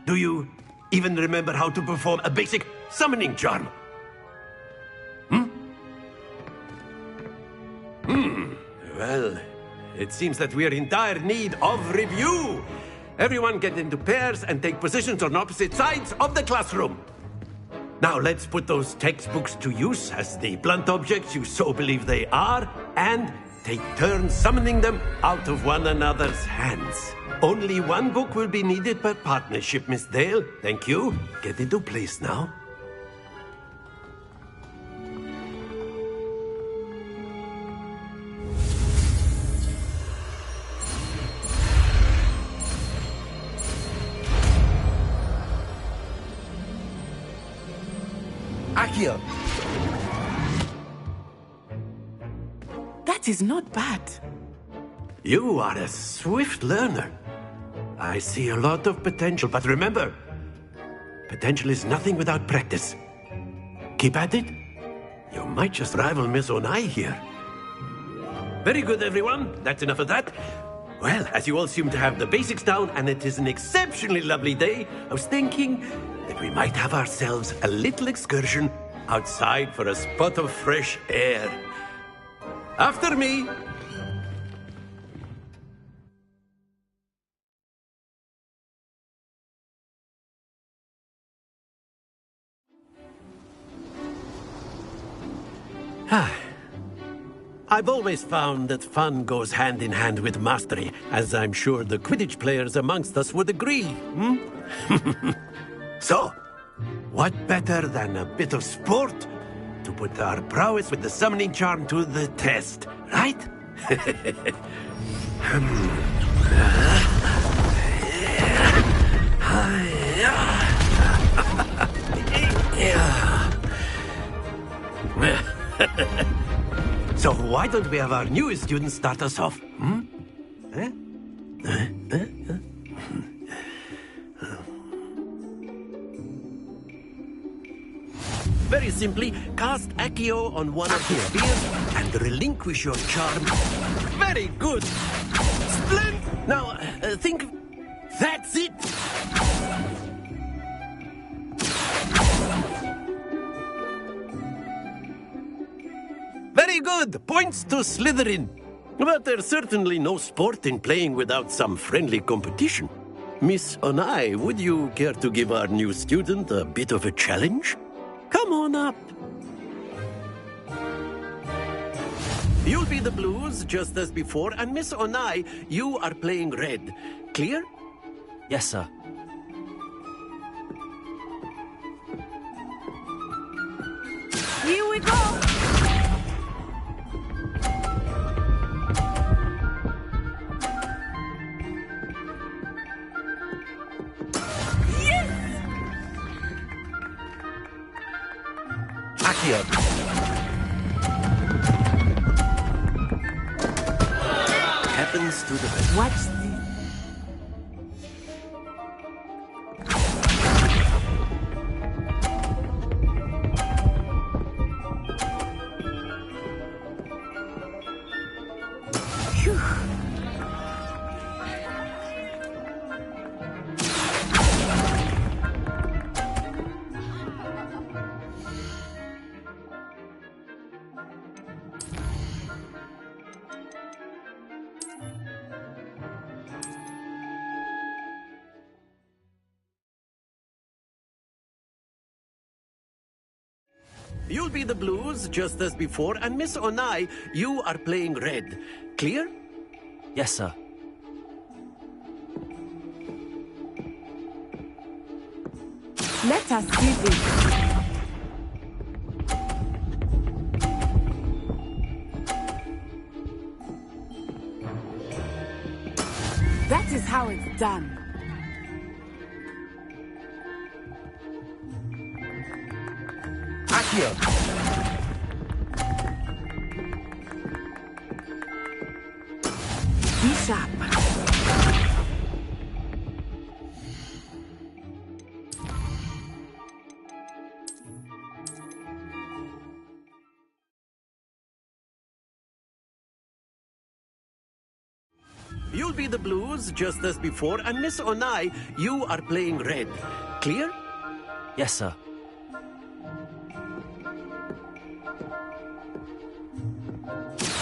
Speaker 22: Do you even remember how to perform a basic summoning charm? Well, it seems that we are in dire need of review. Everyone get into pairs and take positions on opposite sides of the classroom. Now let's put those textbooks to use as the blunt objects you so believe they are, and take turns summoning them out of one another's hands. Only one book will be needed per partnership, Miss Dale. Thank you. Get into place now.
Speaker 4: Accio.
Speaker 8: That is not bad.
Speaker 22: You are a swift learner. I see a lot of potential, but remember, potential is nothing without practice. Keep at it. You might just rival Miss Onai here. Very good, everyone. That's enough of that. Well, as you all seem to have the basics down, and it is an exceptionally lovely day, I was thinking that we might have ourselves a little excursion outside for a spot of fresh air. After me. I've always found that fun goes hand in hand with mastery, as I'm sure the Quidditch players amongst us would agree. So, what better than a bit of sport to put our prowess with the summoning charm to the test, right? So why don't we have our newest student start us off? Very simply, cast Accio on one of his spears and relinquish your charm. Very good! Splendid! Now, think... That's it! Very good! Points to Slytherin. But there's certainly no sport in playing without some friendly competition. Miss Onai, would you care to give our new student a bit of a challenge? Come on up. You'll be the blues, just as before, and Miss Onai, you are playing red. Clear?
Speaker 4: Yes, sir.
Speaker 8: Here we go!
Speaker 22: Accio. Happens to the best.
Speaker 8: Watch this.
Speaker 22: You'll be the blues, just as before, and Miss Onai, you are playing red. Clear?
Speaker 4: Yes, sir.
Speaker 8: Let us see this. That is how it's done.
Speaker 22: Accio.
Speaker 8: Be sharp.
Speaker 22: You'll be the blues, just as before, and Miss Onai, you are playing red. Clear?
Speaker 4: Yes, sir.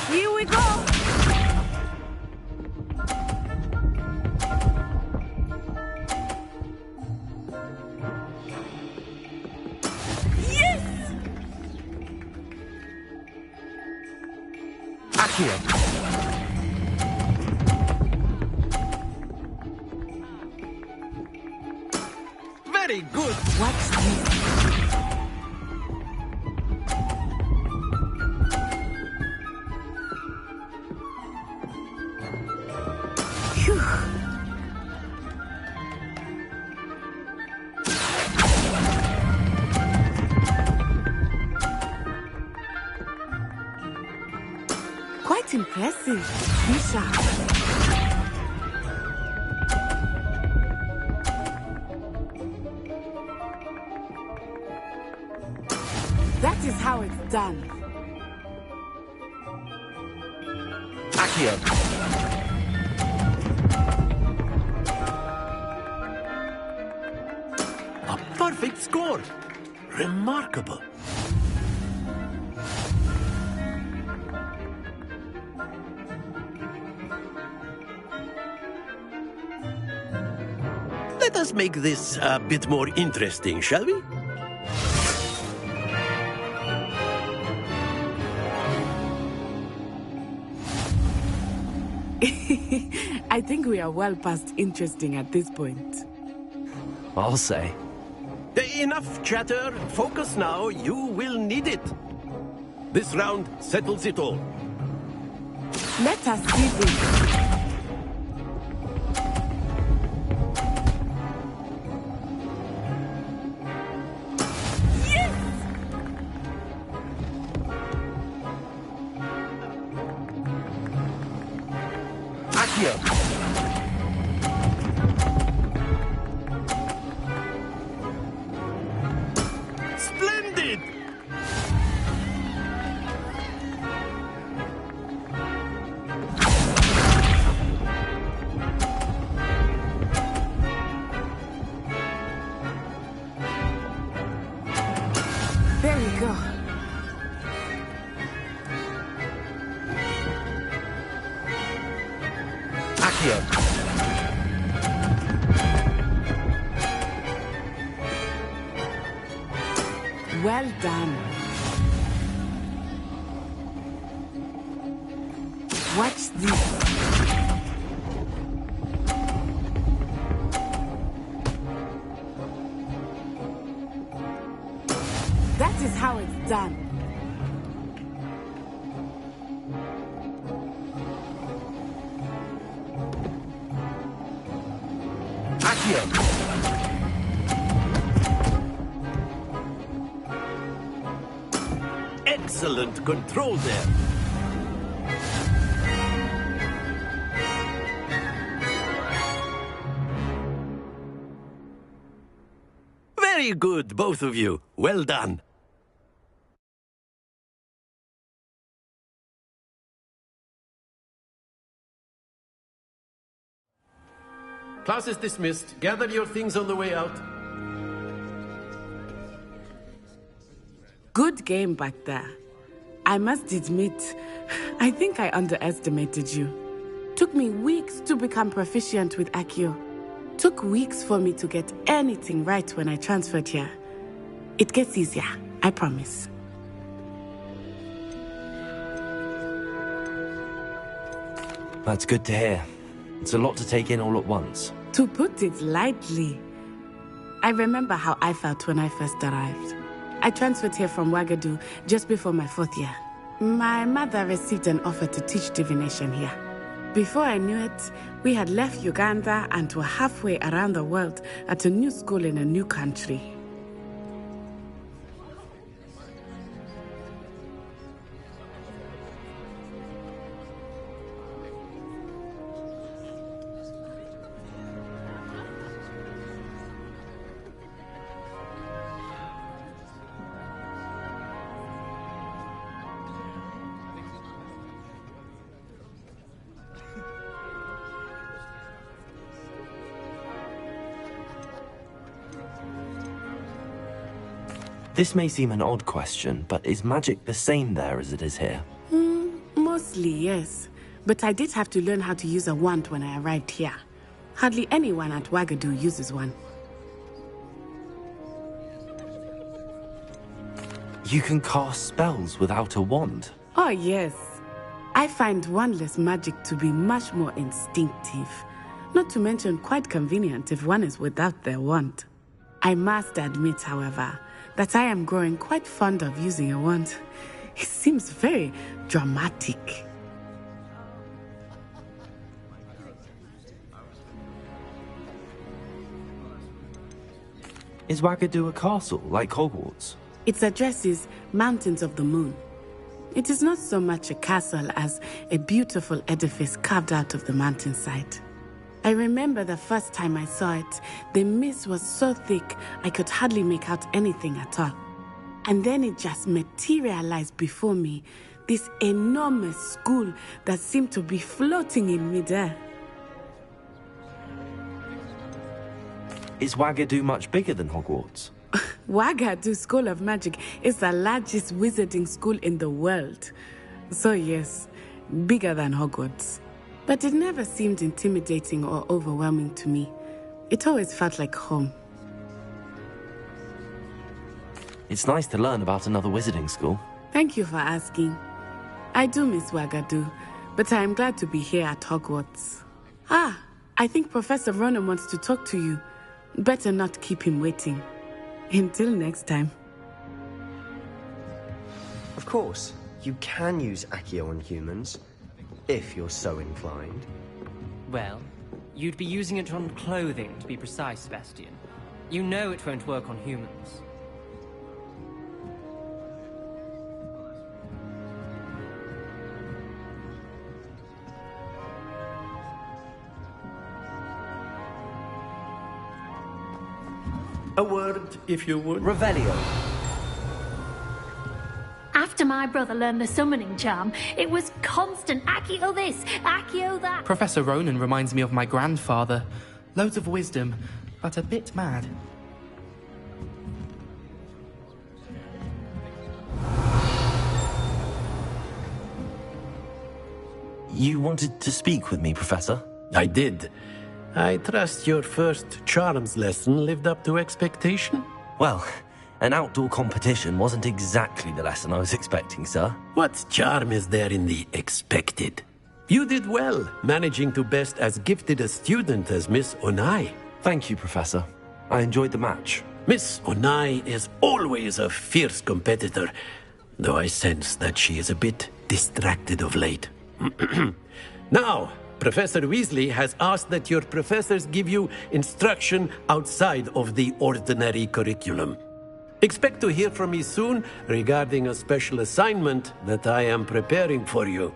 Speaker 8: Here we go! Yes!
Speaker 22: Accio. Very good.
Speaker 8: Watch this. Quite impressive. Be sharp. That is how it's done.
Speaker 22: Accio. A perfect score. Remarkable. Let us make this a bit more interesting, shall we?
Speaker 8: I think we are well past interesting at this point.
Speaker 4: I'll say.
Speaker 22: Enough chatter. Focus now. You will need it. This round settles it all.
Speaker 8: Let us see this.
Speaker 22: Splendid!
Speaker 8: There we go.
Speaker 22: Accio.
Speaker 8: Well done. Watch this. That is how it's done.
Speaker 22: Accio. excellent control there. Very good, both of you. Well done. Class is dismissed. Gather your things on the way out.
Speaker 8: Good game back there. I must admit, I think I underestimated you. Took me weeks to become proficient with Accio. Took weeks for me to get anything right when I transferred here. It gets easier, I promise.
Speaker 4: That's good to hear. It's a lot to take in all at once.
Speaker 8: To put it lightly, I remember how I felt when I first arrived. I transferred here from Ouagadougou just before my 4th year. My mother received an offer to teach divination here. Before I knew it, we had left Uganda and were halfway around the world at a new school in a new country.
Speaker 4: This may seem an odd question, but is magic the same there as it is here?
Speaker 8: Mostly, yes. But I did have to learn how to use a wand when I arrived here. Hardly anyone at Ouagadougou uses one.
Speaker 4: You can cast spells without a wand?
Speaker 8: Oh, yes. I find wandless magic to be much more instinctive. Not to mention quite convenient if one is without their wand. I must admit, however, that I am growing quite fond of using a wand. It seems very dramatic.
Speaker 4: Is Ouagadougou a castle, like Hogwarts?
Speaker 8: Its address is Mountains of the Moon. It is not so much a castle as a beautiful edifice carved out of the mountainside. I remember the first time I saw it, the mist was so thick I could hardly make out anything at all. And then it just materialized before me, this enormous school that seemed to be floating in midair.
Speaker 4: Is Ouagadougou much bigger than Hogwarts?
Speaker 8: Ouagadougou School of Magic is the largest wizarding school in the world. So yes, bigger than Hogwarts. But it never seemed intimidating or overwhelming to me. It always felt like home.
Speaker 4: It's nice to learn about another wizarding school.
Speaker 8: Thank you for asking. I do miss Ouagadougou, but I am glad to be here at Hogwarts. Ah, I think Professor Ronan wants to talk to you. Better not keep him waiting. Until next time.
Speaker 10: Of course, you can use Accio on humans, if you're so inclined.
Speaker 7: Well, you'd be using it on clothing, to be precise, Sebastian. You know it won't work on humans.
Speaker 22: A word, if you would.
Speaker 1: Revelio.
Speaker 20: After my brother learned the summoning charm, it was constant Accio this, Accio that.
Speaker 7: Professor Ronan reminds me of my grandfather. Loads of wisdom, but a bit mad.
Speaker 4: You wanted to speak with me, Professor?
Speaker 22: I did. I trust your first charms lesson lived up to expectation?
Speaker 4: Well, an outdoor competition wasn't exactly the lesson I was expecting, sir.
Speaker 22: What charm is there in the expected? You did well, managing to best as gifted a student as Miss Onai.
Speaker 4: Thank you, Professor. I enjoyed the match.
Speaker 22: Miss Onai is always a fierce competitor, though I sense that she is a bit distracted of late. Now, Professor Weasley has asked that your professors give you instruction outside of the ordinary curriculum. Expect to hear from me soon regarding a special assignment that I am preparing for you.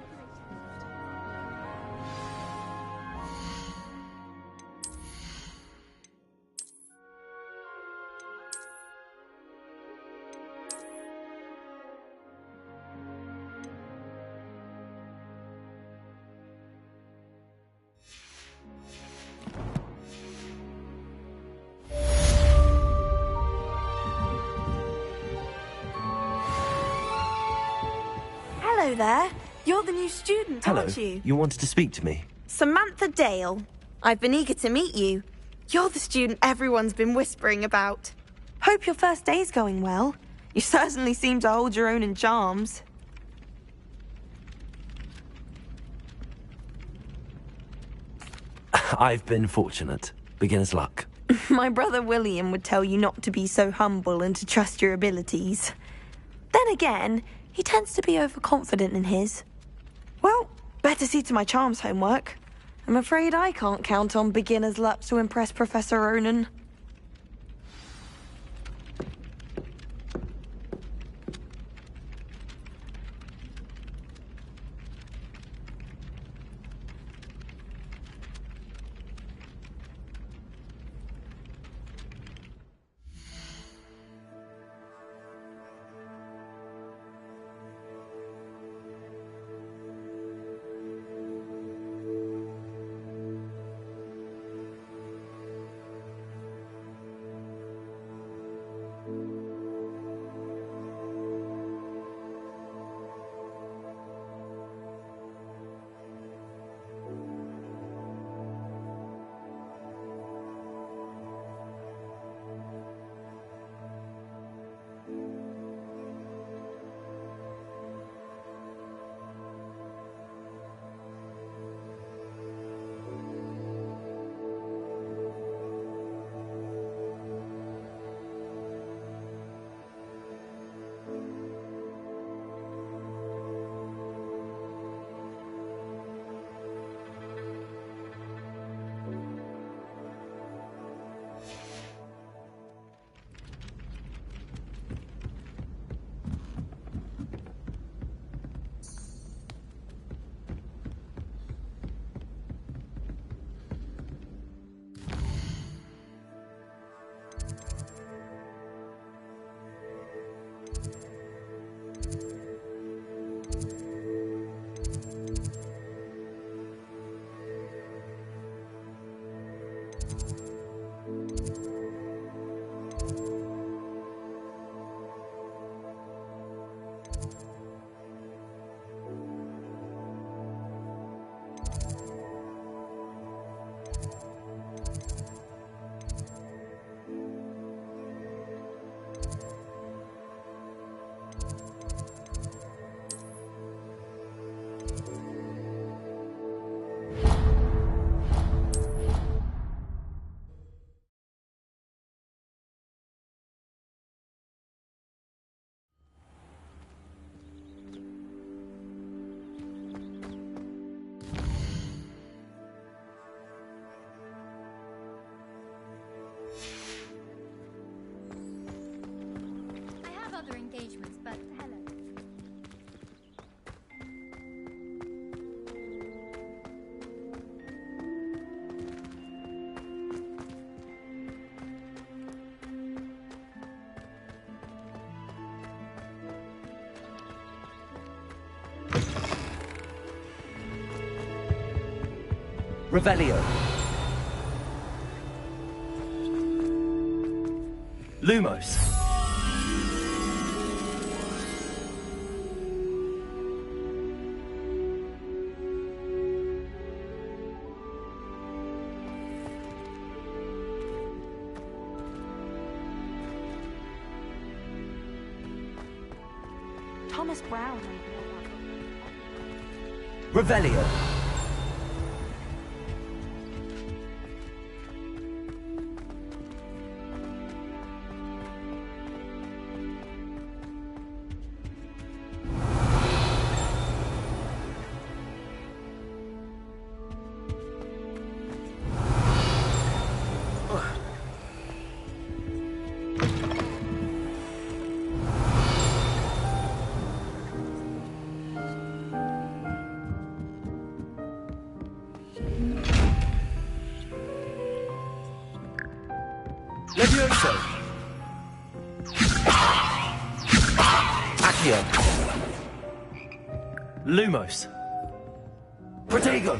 Speaker 13: Hello there. You're the new student,
Speaker 4: Hello.
Speaker 13: aren't you?
Speaker 4: You wanted to speak to me?
Speaker 13: Samantha Dale. I've been eager to meet you. You're the student everyone's been whispering about. Hope your first day's going well. You certainly seem to hold your own in charms.
Speaker 4: I've been fortunate. Beginner's luck.
Speaker 13: My brother William would tell you not to be so humble and to trust your abilities. Then again, he tends to be overconfident in his. Well, better see to my charms homework. I'm afraid I can't count on beginner's luck to impress Professor Ronan.
Speaker 5: Other engagements, but hello.
Speaker 4: Revelio. Lumos.
Speaker 13: Thomas Brown.
Speaker 4: Revelio. Levioso! Accio! Lumos! Protego!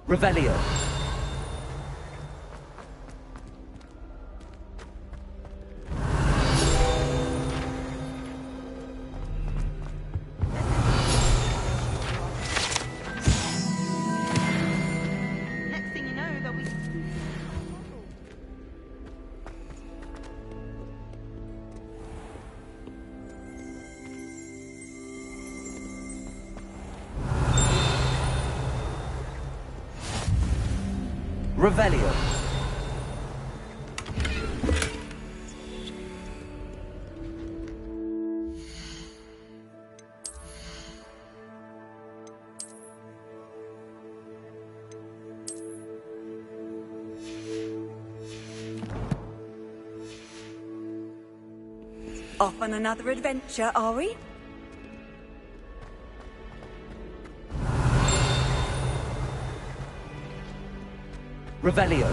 Speaker 4: Revelio!
Speaker 11: Next thing you know, there'll be...
Speaker 4: Revelio!
Speaker 14: Off on another adventure, are we?
Speaker 4: Revelio!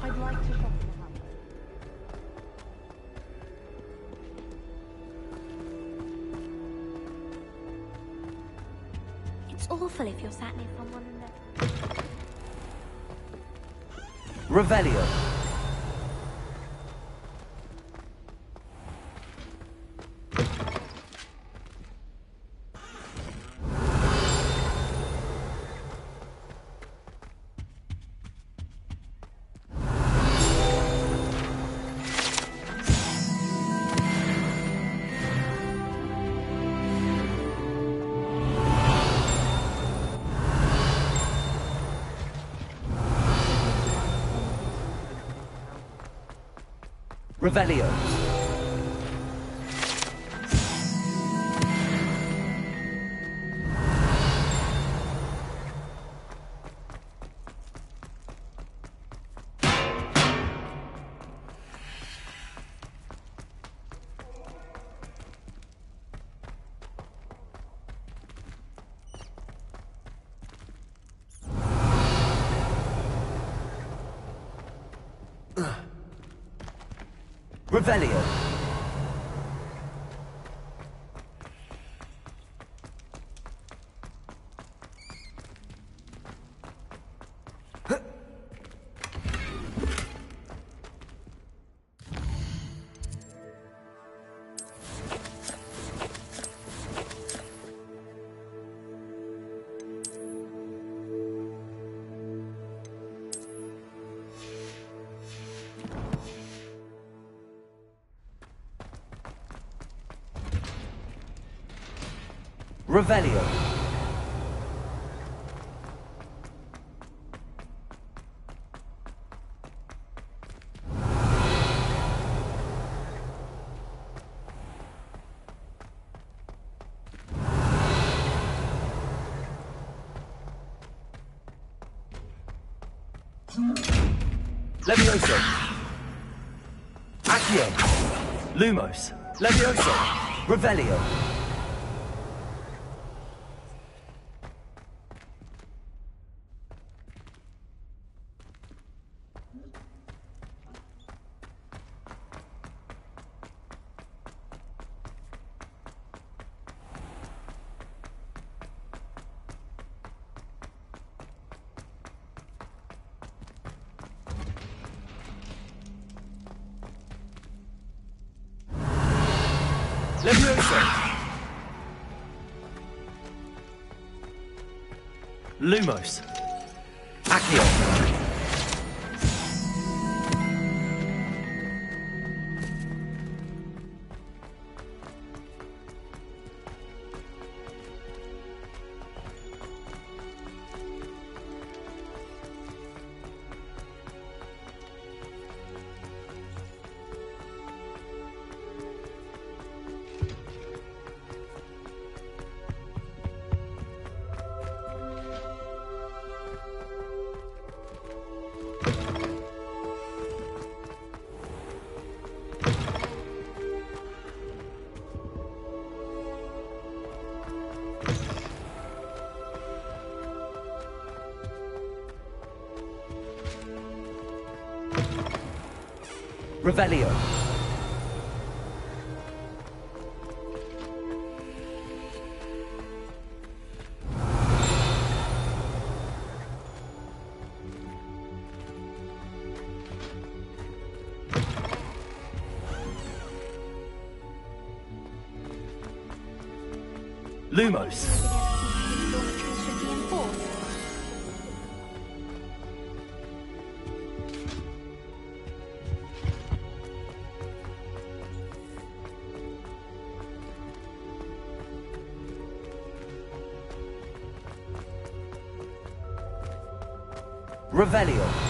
Speaker 17: I'd like to shop in the house.
Speaker 20: It's awful if you're sat near someone and they're...
Speaker 4: Revelio! Revelio! Revelio! Revelio! Levioso! Accio! Lumos! Levioso! Revelio! Levioso! Lumos! Accio!
Speaker 3: Revelio. Lumos. Revelio.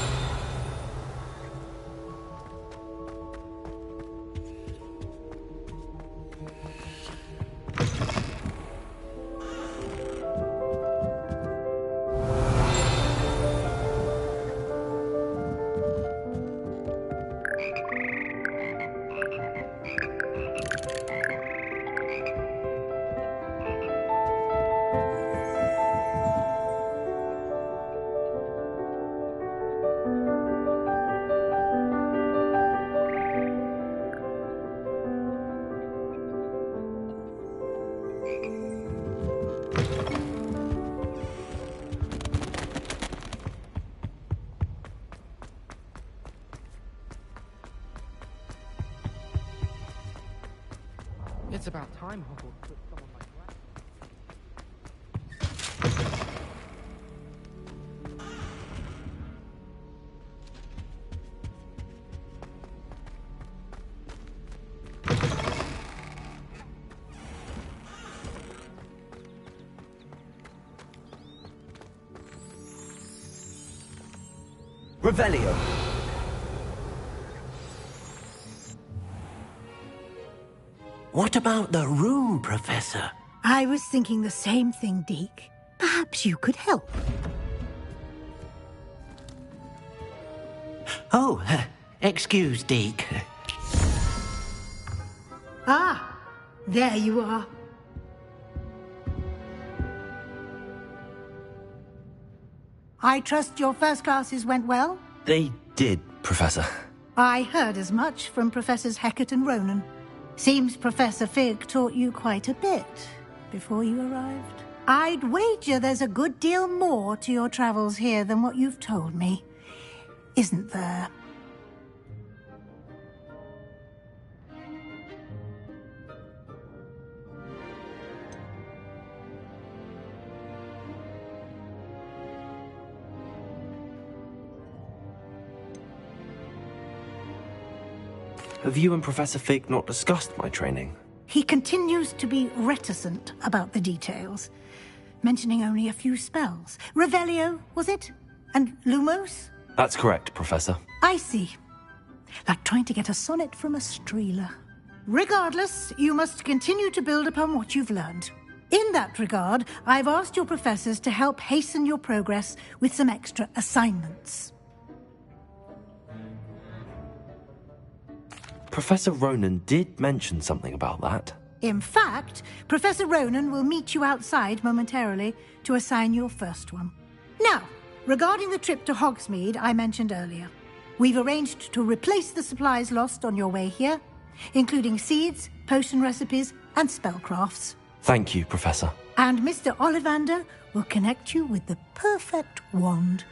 Speaker 12: It's about time Hogwarts put someone like that.
Speaker 3: Revelio.
Speaker 1: What about the room, Professor?
Speaker 23: I was thinking the same thing, Deke. Perhaps you could help.
Speaker 1: Oh, excuse, Deke.
Speaker 23: Ah, there you are. I trust your first classes went well?
Speaker 4: They did, Professor.
Speaker 23: I heard as much from Professors Hecat and Ronan. Seems Professor Fig taught you quite a bit before you arrived. I'd wager there's a good deal more to your travels here than what you've told me. Isn't there?
Speaker 4: Have you and Professor Fig not discussed my training?
Speaker 23: He continues to be reticent about the details, mentioning only a few spells. Revelio, was it? And Lumos?
Speaker 4: That's correct, Professor.
Speaker 23: I see. Like trying to get a sonnet from a streeler. Regardless, you must continue to build upon what you've learned. In that regard, I've asked your professors to help hasten your progress with some extra assignments.
Speaker 4: Professor Ronan did mention something about that.
Speaker 23: In fact, Professor Ronan will meet you outside momentarily to assign your first one. Now, regarding the trip to Hogsmeade I mentioned earlier, we've arranged to replace the supplies lost on your way here, including seeds, potion recipes, and spellcrafts.
Speaker 4: Thank you, Professor.
Speaker 23: And Mr. Ollivander will connect you with the perfect wand.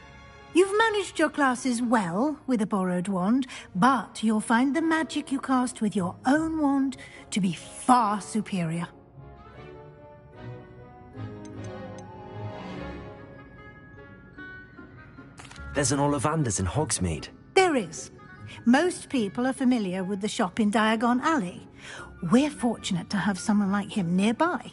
Speaker 23: You've managed your classes well with a borrowed wand, but you'll find the magic you cast with your own wand to be far superior.
Speaker 4: There's an Ollivander's in Hogsmeade.
Speaker 23: There is. Most people are familiar with the shop in Diagon Alley. We're fortunate to have someone like him nearby.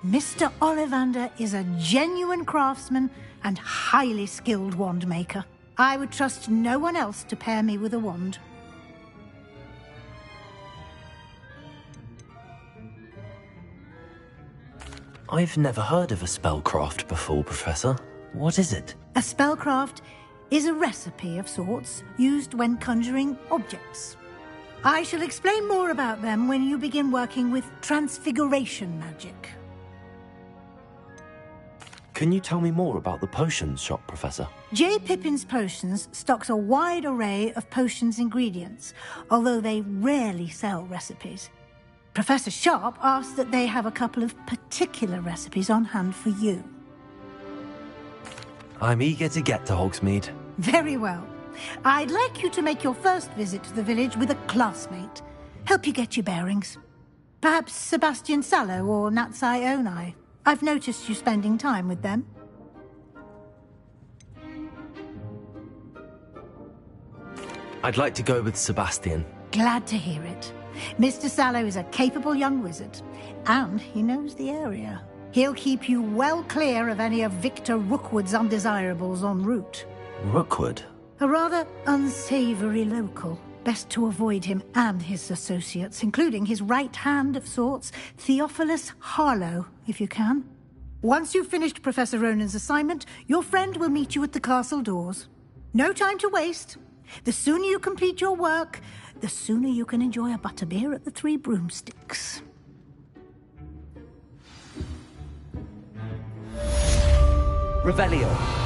Speaker 23: Mr. Ollivander is a genuine craftsman and highly skilled wand maker. I would trust no one else to pair me with a wand.
Speaker 4: I've never heard of a spellcraft before, Professor. What is it?
Speaker 23: A spellcraft is a recipe of sorts used when conjuring objects. I shall explain more about them when you begin working with transfiguration magic.
Speaker 4: Can you tell me more about the potions shop, Professor?
Speaker 23: J. Pippin's Potions stocks a wide array of potions ingredients, although they rarely sell recipes. Professor Sharp asked that they have a couple of particular recipes on hand for you.
Speaker 4: I'm eager to get to Hogsmeade.
Speaker 23: Very well. I'd like you to make your first visit to the village with a classmate. Help you get your bearings. Perhaps Sebastian Sallow or Natsai Onai. I've noticed you spending time with them.
Speaker 4: I'd like to go with Sebastian.
Speaker 23: Glad to hear it. Mr. Sallow is a capable young wizard, and he knows the area. He'll keep you well clear of any of Victor Rookwood's undesirables en route.
Speaker 4: Rookwood?
Speaker 23: A rather unsavory local. Best to avoid him and his associates, including his right hand of sorts, Theophilus Harlow, if you can. Once you've finished Professor Ronan's assignment, your friend will meet you at the castle doors. No time to waste. The sooner you complete your work, the sooner you can enjoy a butterbeer at the Three Broomsticks.
Speaker 3: Revelio.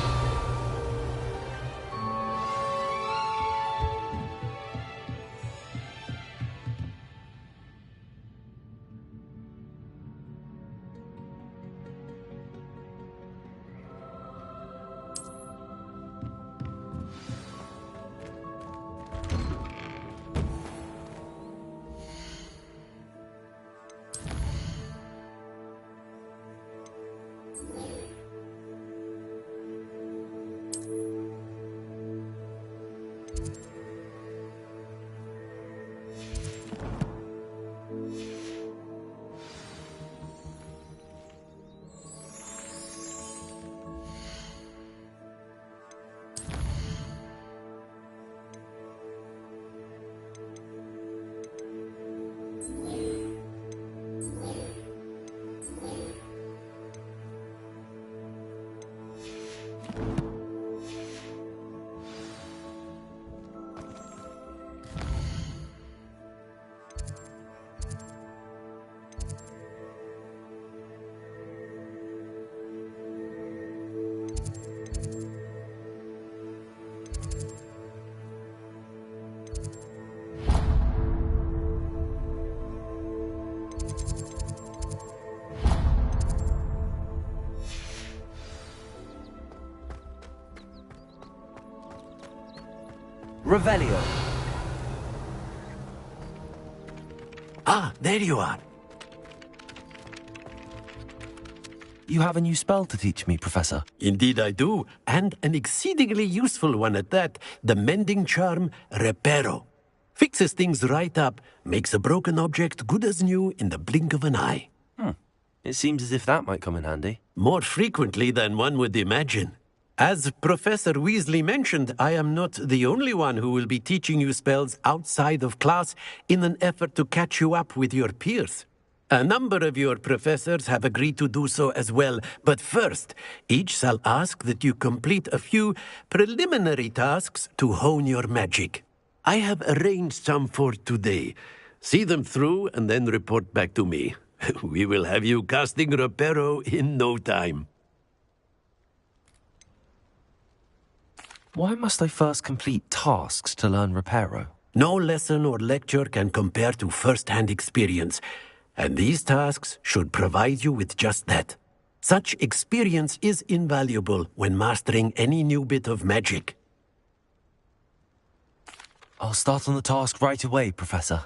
Speaker 3: Revelio.
Speaker 22: Ah, there you are.
Speaker 4: You have a new spell to teach me, Professor.
Speaker 22: Indeed I do, and an exceedingly useful one at that. The mending charm, Reparo. Fixes things right up, makes a broken object good as new in the blink of an eye.
Speaker 4: It seems as if that might come in handy.
Speaker 22: More frequently than one would imagine. As Professor Weasley mentioned, I am not the only one who will be teaching you spells outside of class in an effort to catch you up with your peers. A number of your professors have agreed to do so as well, but first, each shall ask that you complete a few preliminary tasks to hone your magic. I have arranged some for today. See them through and then report back to me. We will have you casting Reparo in no time.
Speaker 4: Why must I first complete tasks to learn Reparo?
Speaker 22: No lesson or lecture can compare to first-hand experience, and these tasks should provide you with just that. Such experience is invaluable when mastering any new bit of magic.
Speaker 4: I'll start on the task right away, Professor.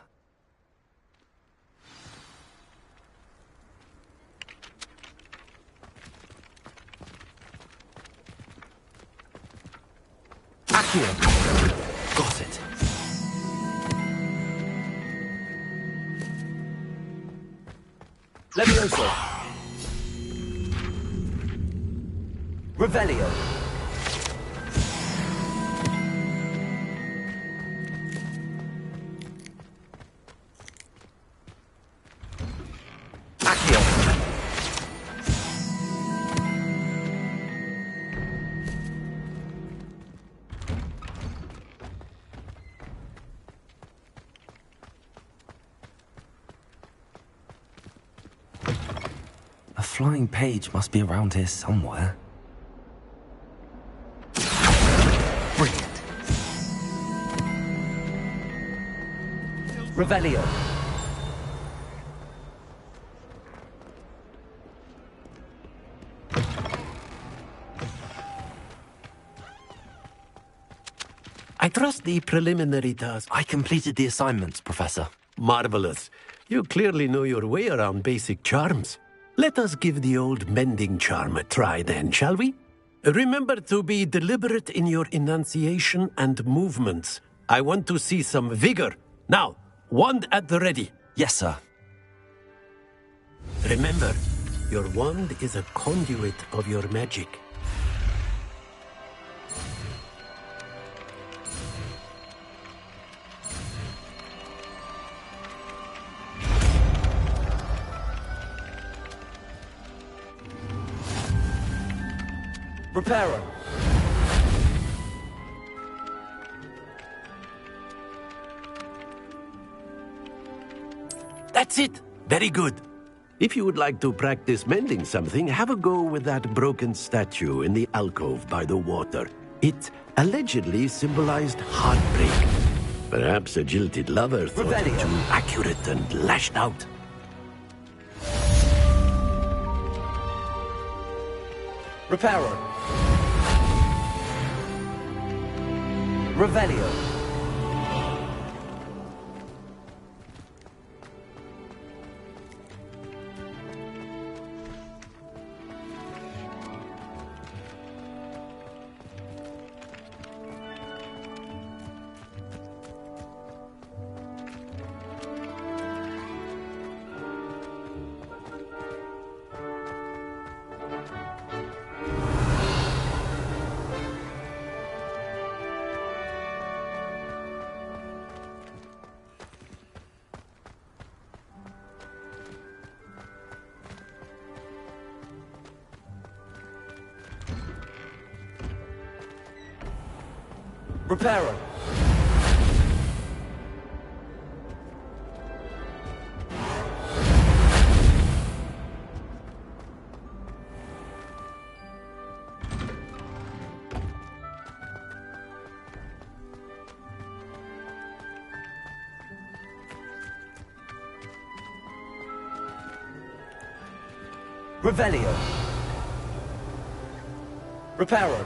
Speaker 4: Accio! Got it.
Speaker 3: Levioso. Revelio. Accio.
Speaker 4: flying page must be around here somewhere.
Speaker 3: Brilliant. Revelio.
Speaker 22: I trust the preliminary task.
Speaker 4: I completed the assignments, Professor.
Speaker 22: Marvelous. You clearly know your way around basic charms. Let us give the old mending charm a try then, shall we? Remember to be deliberate in your enunciation and movements. I want to see some vigor. Now, wand at the ready.
Speaker 4: Yes, sir.
Speaker 22: Remember, your wand is a conduit of your magic.
Speaker 3: Reparo.
Speaker 22: That's it. Very good. If you would like to practice mending something, have a go with that broken statue in the alcove by the water. It allegedly symbolized heartbreak. Perhaps a jilted lover thought it too accurate and lashed out.
Speaker 3: Reparo. Revelio. Reparo. Revelio. Reparo.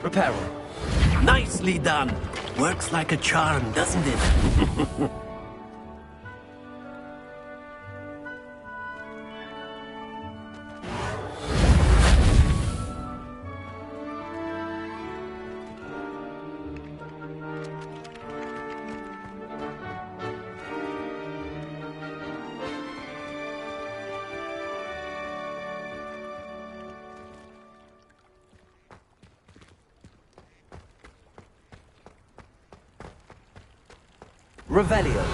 Speaker 3: Reparo.
Speaker 22: Nicely done. Works like a charm, doesn't it?
Speaker 3: Revelio.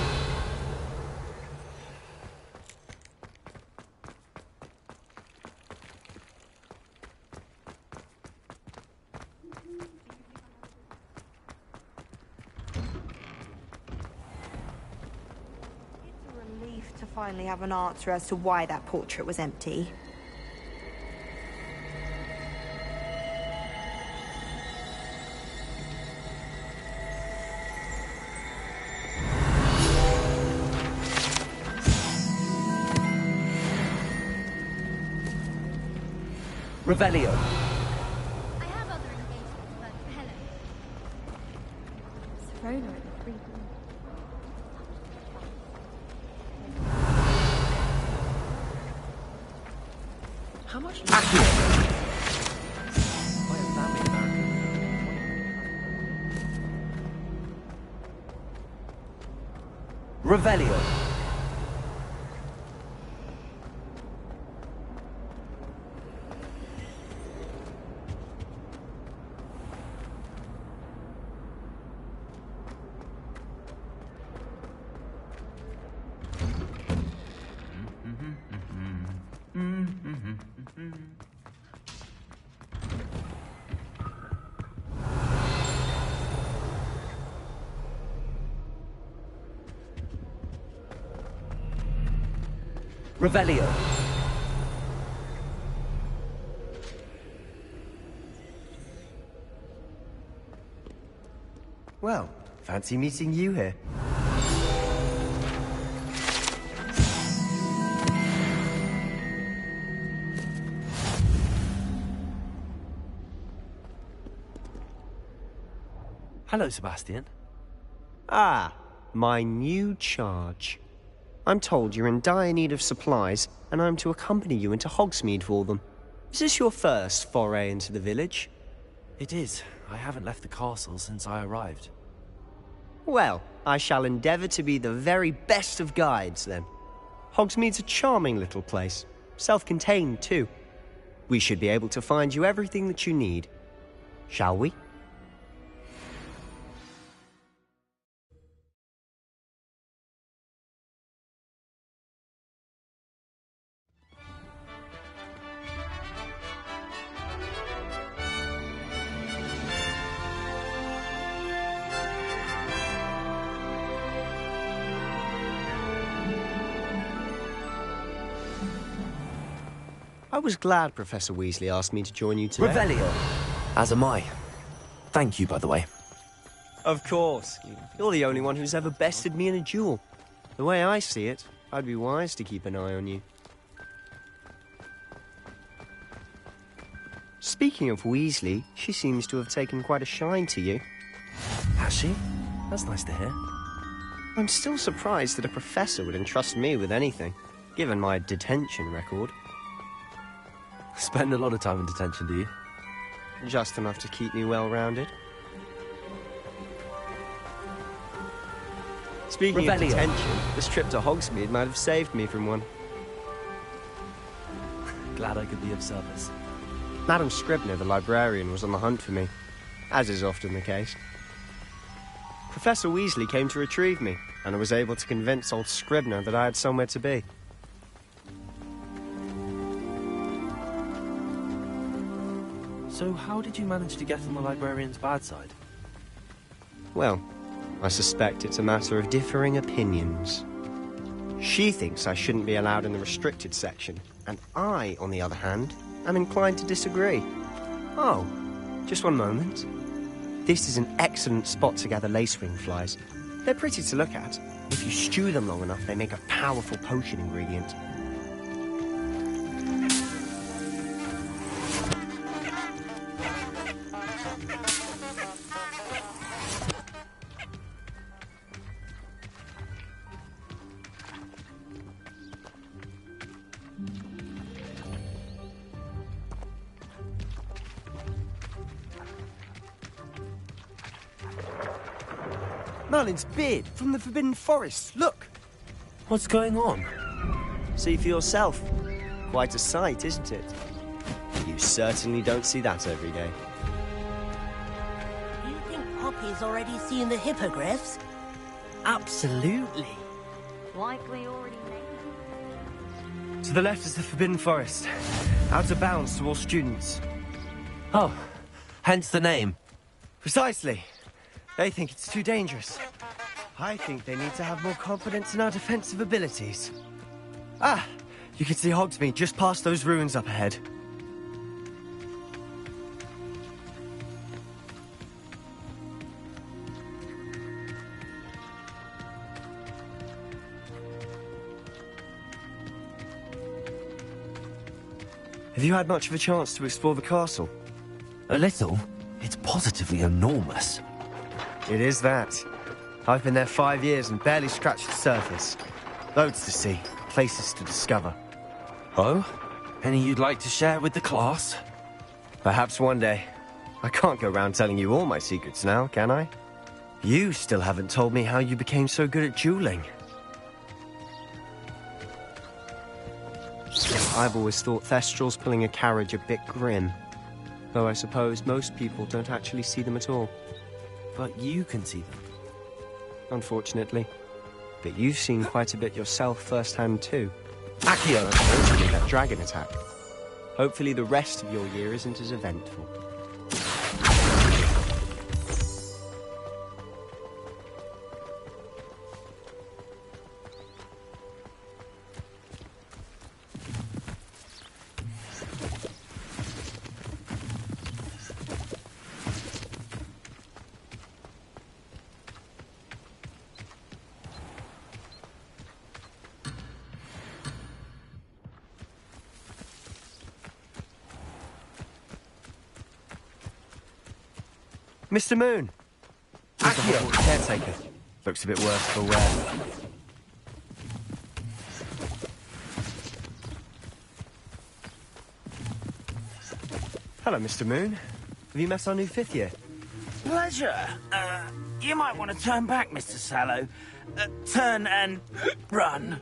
Speaker 13: Relief to finally have an answer as to why that portrait was empty.
Speaker 3: Revelio.
Speaker 9: I have other engagements, but hello. Serona at the free room.
Speaker 21: How much?
Speaker 3: Revelio. Revelio.
Speaker 10: Well, fancy meeting you here.
Speaker 4: Hello, Sebastian.
Speaker 10: Ah, my new charge. I'm told you're in dire need of supplies, and I'm to accompany you into Hogsmeade for them. Is this your first foray into the village?
Speaker 4: It is. I haven't left the castle since I arrived.
Speaker 10: Well, I shall endeavour to be the very best of guides, then. Hogsmeade's a charming little place. Self-contained, too. We should be able to find you everything that you need. Shall we? I was glad Professor Weasley asked me to join you today.
Speaker 3: Revelio.
Speaker 4: As am I. Thank you, by the way.
Speaker 10: Of course. You're the only one who's ever bested me in a duel. The way I see it, I'd be wise to keep an eye on you. Speaking of Weasley, she seems to have taken quite a shine to you.
Speaker 4: Has she? That's nice to hear.
Speaker 10: I'm still surprised that a professor would entrust me with anything, given my detention record.
Speaker 4: Spend a lot of time in detention, do you?
Speaker 10: Just enough to keep me well-rounded. Speaking of detention, this trip to Hogsmeade might have saved me from one.
Speaker 4: Glad I could be of service.
Speaker 10: Madam Scribner, the librarian, was on the hunt for me, as is often the case. Professor Weasley came to retrieve me, and I was able to convince old Scribner that I had somewhere to be.
Speaker 4: So how did you manage to get on the librarian's bad side?
Speaker 10: Well, I suspect it's a matter of differing opinions. She thinks I shouldn't be allowed in the restricted section, and I, on the other hand, am inclined to disagree. Oh, just one moment. This is an excellent spot to gather lacewing flies. They're pretty to look at. If you stew them long enough, they make a powerful potion ingredient. Merlin's beard from the Forbidden Forest. Look!
Speaker 4: What's going on?
Speaker 10: See for yourself. Quite a sight, isn't it? You certainly don't see that every day.
Speaker 2: Do you think Poppy's already seen the hippogriffs? Absolutely.
Speaker 9: Likely already made.
Speaker 10: To the left is the Forbidden Forest. Out of bounds to all students.
Speaker 4: Oh, hence the name.
Speaker 10: Precisely. They think it's too dangerous. I think they need to have more confidence in our defensive abilities. Ah, you can see Hogsmeade just past those ruins up ahead. Have you had much of a chance to explore the castle?
Speaker 4: A little. It's positively enormous.
Speaker 10: It is that. I've been there 5 years and barely scratched the surface. Loads to see, places to discover.
Speaker 4: Oh? Any you'd like to share with the class?
Speaker 10: Perhaps one day. I can't go around telling you all my secrets now, can I? You still haven't told me how you became so good at dueling. I've always thought Thestrals pulling a carriage a bit grim. Though I suppose most people don't actually see them at all.
Speaker 4: But you can see them.
Speaker 10: Unfortunately. But you've seen quite a bit yourself firsthand too.
Speaker 4: Accio!
Speaker 10: Mostly that dragon attack. Hopefully the rest of your year isn't as eventful. Mr. Moon! Accio! Caretaker. Looks a bit worse for wear. Hello, Mr. Moon. Have you met our new 5th year?
Speaker 1: Pleasure. You might want to turn back, Mr. Sallow. Turn and run.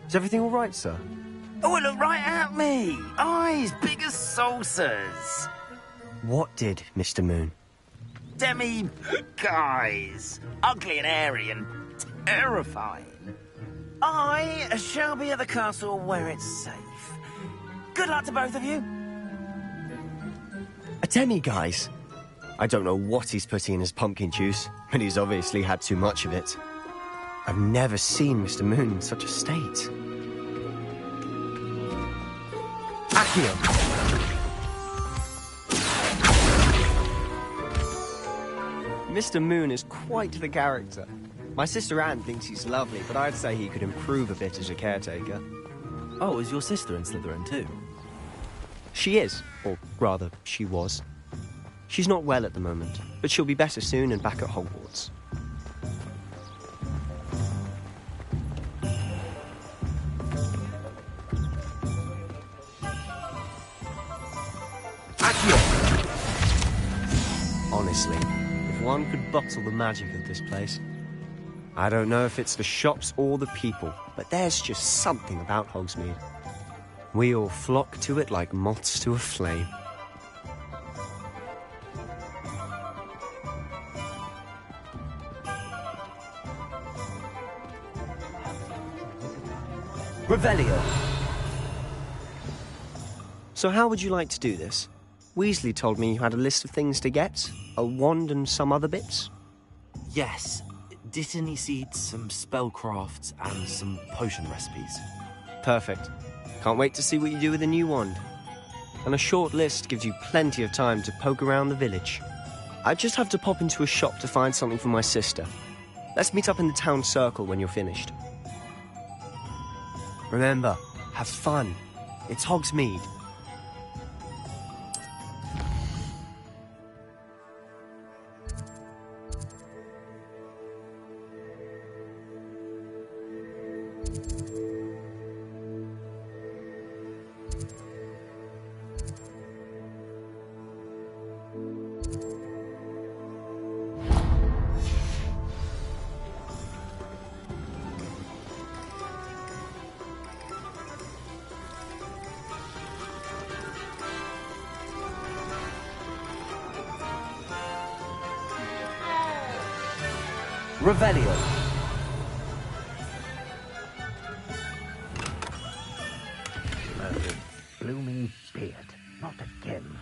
Speaker 10: Is everything all right, sir?
Speaker 1: Oh, look right at me. Eyes big as saucers.
Speaker 10: What did, Mr. Moon?
Speaker 1: Guys. Ugly and airy and terrifying. I shall be at the castle where it's safe. Good luck to both of you.
Speaker 10: A demi-guise? I don't know what he's putting in his pumpkin juice, but he's obviously had too much of it. I've never seen Mr. Moon in such a state. Accio! Mr. Moon is quite the character. My sister Anne thinks he's lovely, but I'd say he could improve a bit as a caretaker.
Speaker 4: Oh, is your sister in Slytherin too?
Speaker 10: She is, or rather, she was. She's not well at the moment, but she'll be better soon and back at Hogwarts. Honestly, if one could bottle the magic of this place. I don't know if it's the shops or the people, but there's just something about Hogsmeade. We all flock to it like moths to a flame.
Speaker 3: Revelio.
Speaker 10: So how would you like to do this? Weasley told me you had a list of things to get, a wand and some other bits.
Speaker 4: Yes. Dittany seeds, some spellcrafts, and some potion recipes.
Speaker 10: Perfect. Can't wait to see what you do with the new wand. And a short list gives you plenty of time to poke around the village. I just have to pop into a shop to find something for my sister. Let's meet up in the town circle when you're finished. Remember, have fun. It's Hogsmeade.
Speaker 3: Revelio.
Speaker 1: Blooming beard. Not again.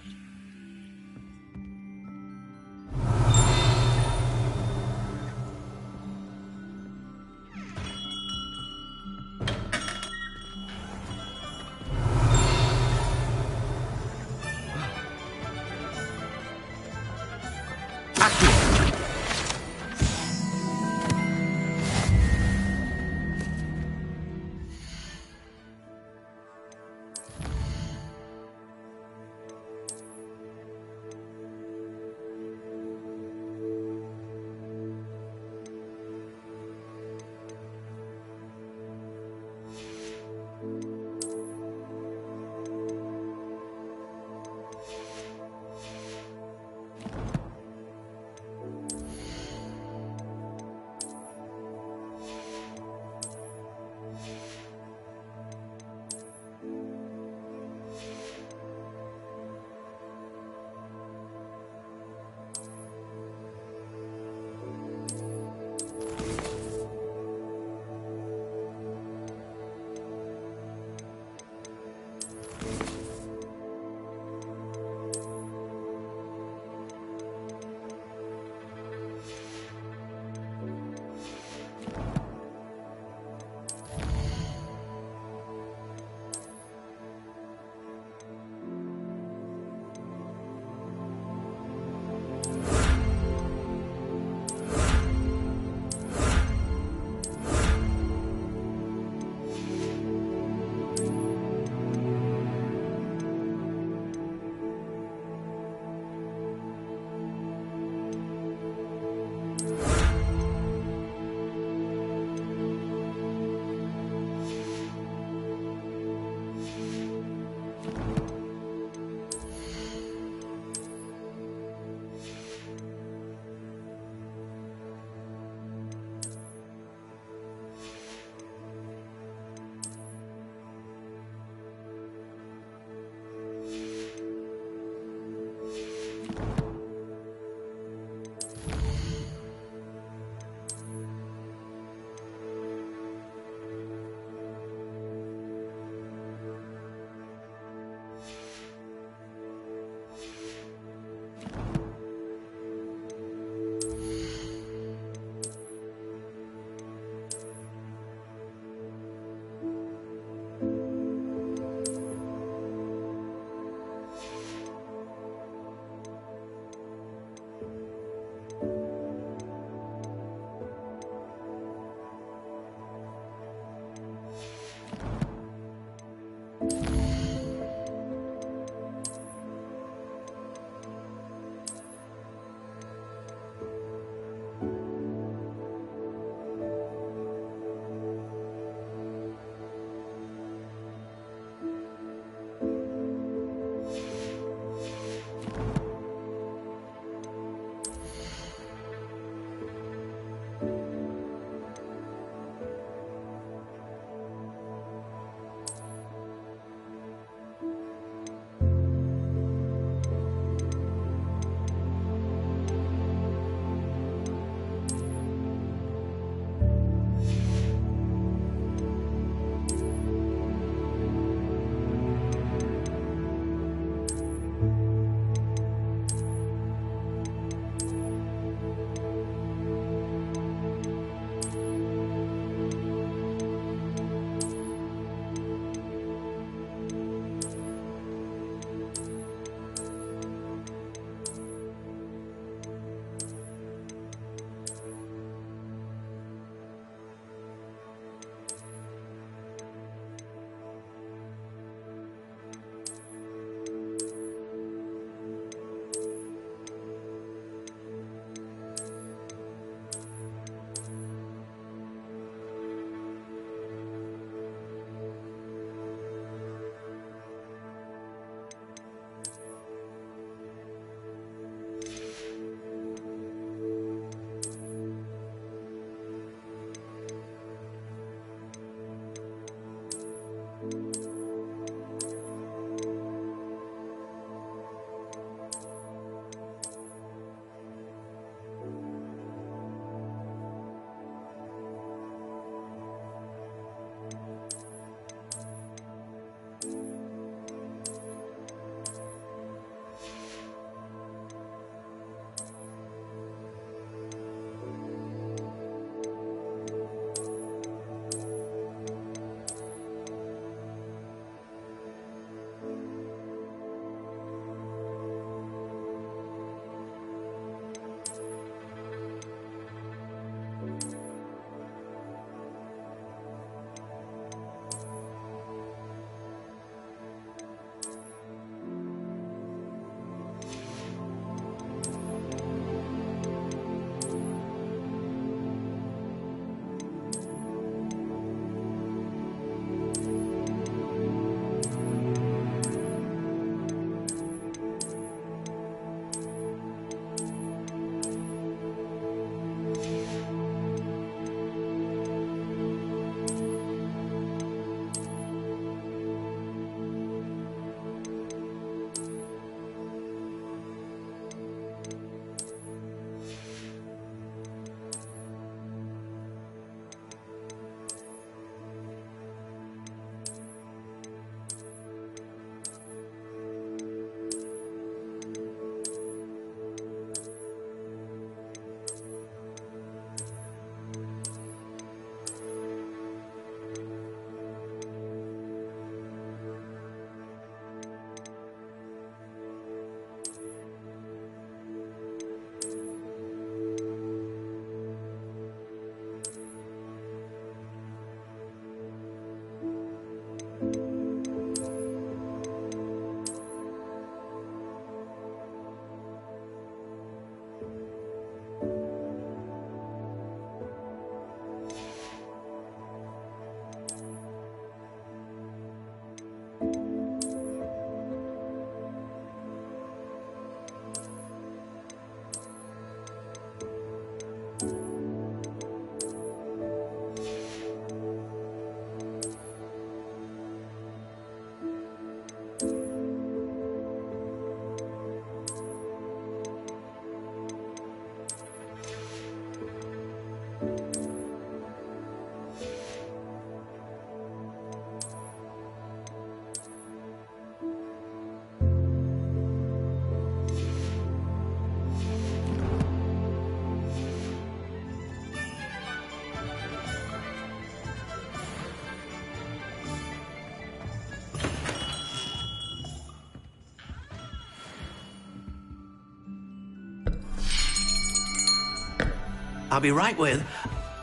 Speaker 22: I'll be right with...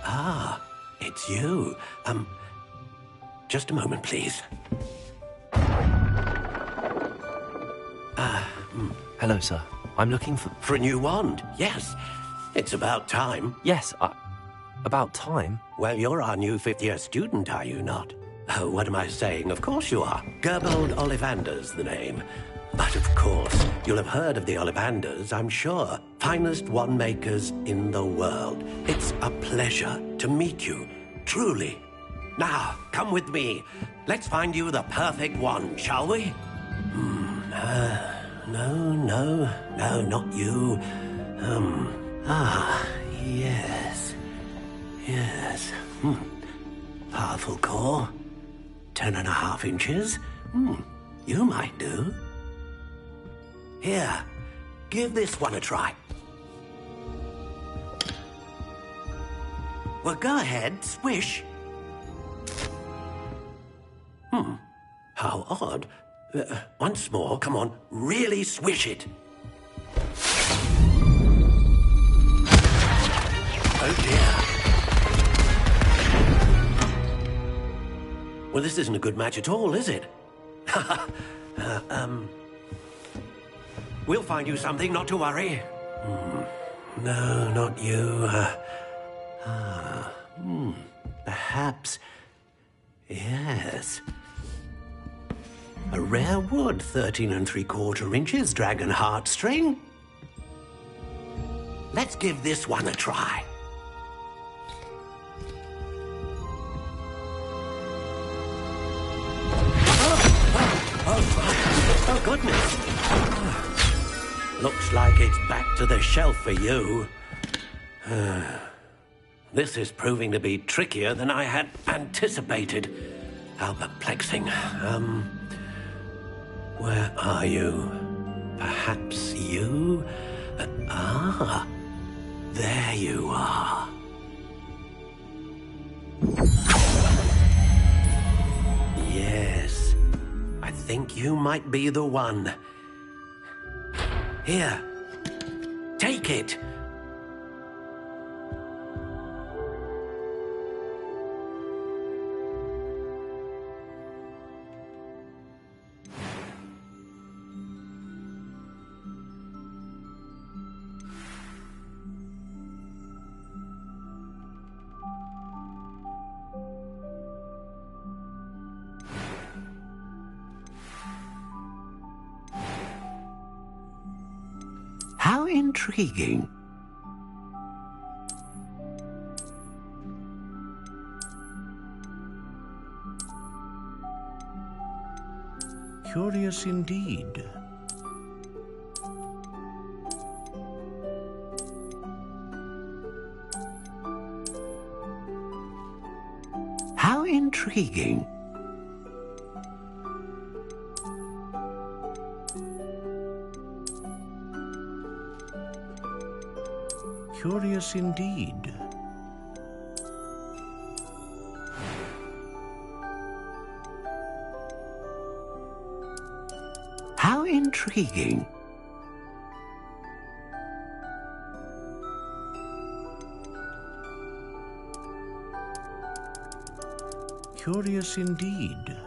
Speaker 22: Ah, it's you. Just a moment, please.
Speaker 4: Hello, sir. I'm looking for...
Speaker 22: For a new wand, yes. It's about time.
Speaker 4: Yes, about time?
Speaker 22: Well, you're our new fifth-year student, are you not? Oh, what am I saying? Of course you are. Gerbold Ollivander's the name. But of course, you'll have heard of the Ollivanders, I'm sure. Finest wand makers in the world. It's a pleasure to meet you, truly. Now, come with me. Let's find you the perfect wand, shall we? No, not you. Yes. Powerful core. 10.5 inches. You might do. Here, give this one a try. Well, go ahead, swish. How odd. Once more, come on, really swish it. Oh dear. Well, this isn't a good match at all, is it? We'll find you something, not to worry. No, not you. Perhaps... Yes. A rare wood, 13 3/4 inches, dragon heartstring. Let's give this one a try. Oh, goodness. Looks like it's back to the shelf for you. This is proving to be trickier than I had anticipated. How perplexing. Where are you? Perhaps you? There you are. Yes, I think you might be the one. Here, take it. How intriguing. Curious indeed. How intriguing. Curious indeed. How intriguing. Curious indeed.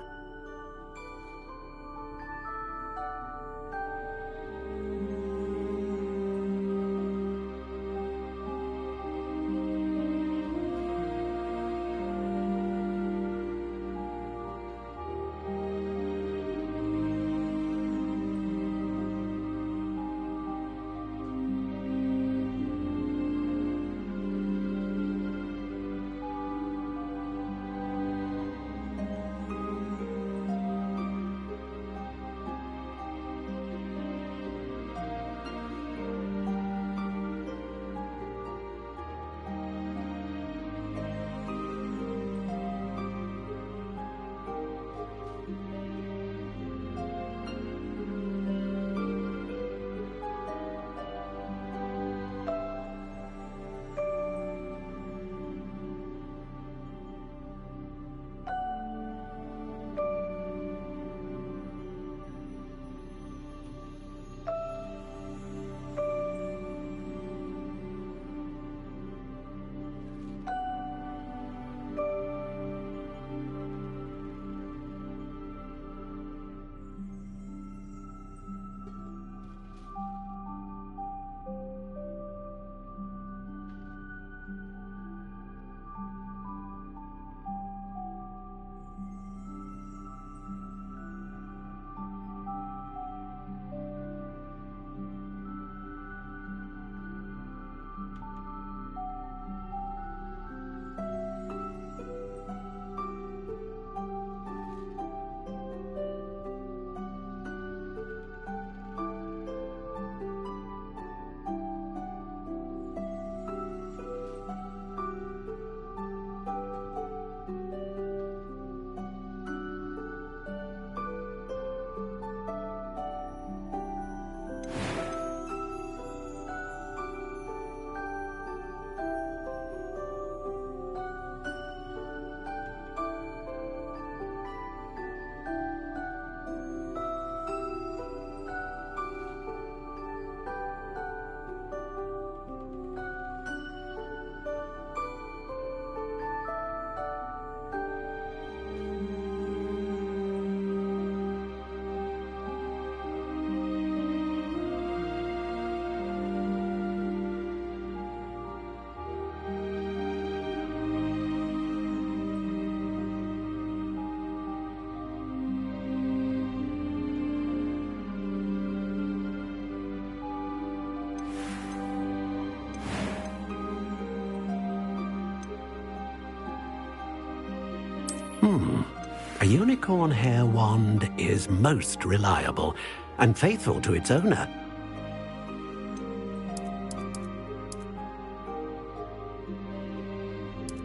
Speaker 22: A unicorn hair wand is most reliable and faithful to its owner.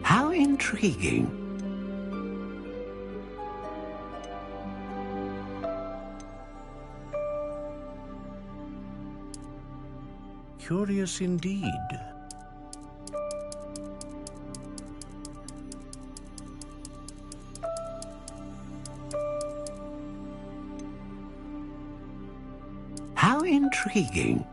Speaker 22: How intriguing.
Speaker 6: Curious indeed.
Speaker 22: How intriguing.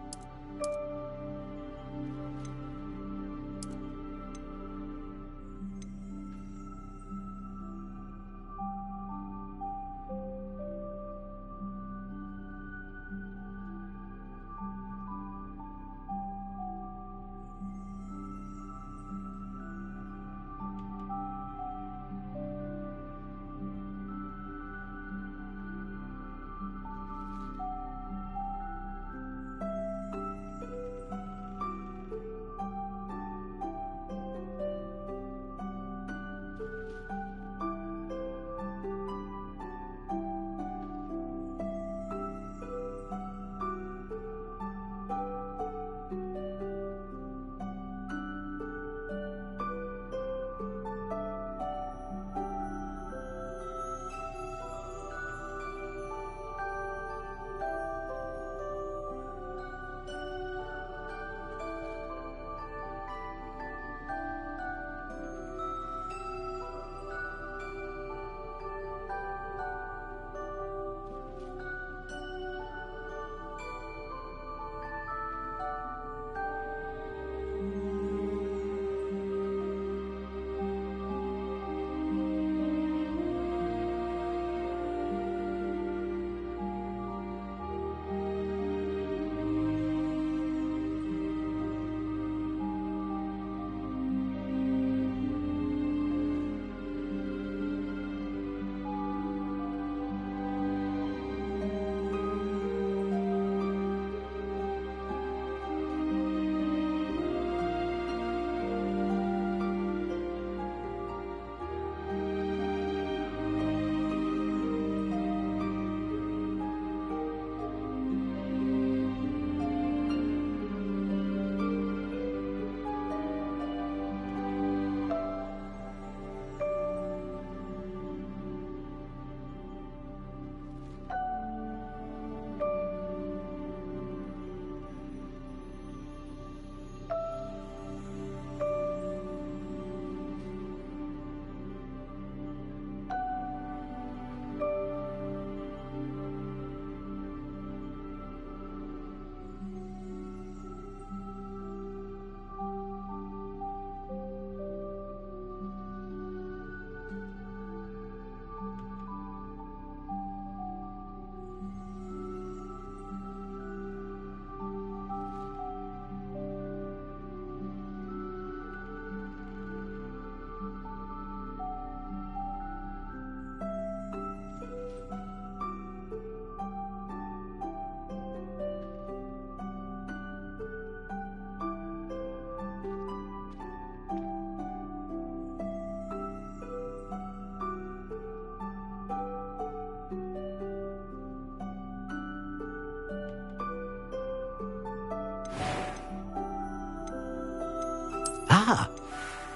Speaker 22: Ah,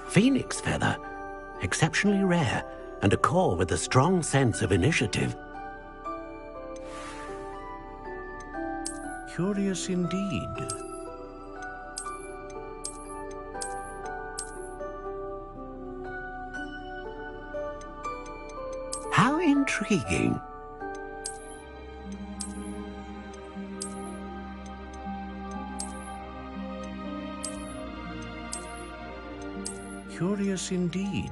Speaker 22: phoenix feather. Exceptionally rare, and a core with a strong sense of initiative.
Speaker 6: Curious indeed.
Speaker 22: How intriguing.
Speaker 6: Curious indeed.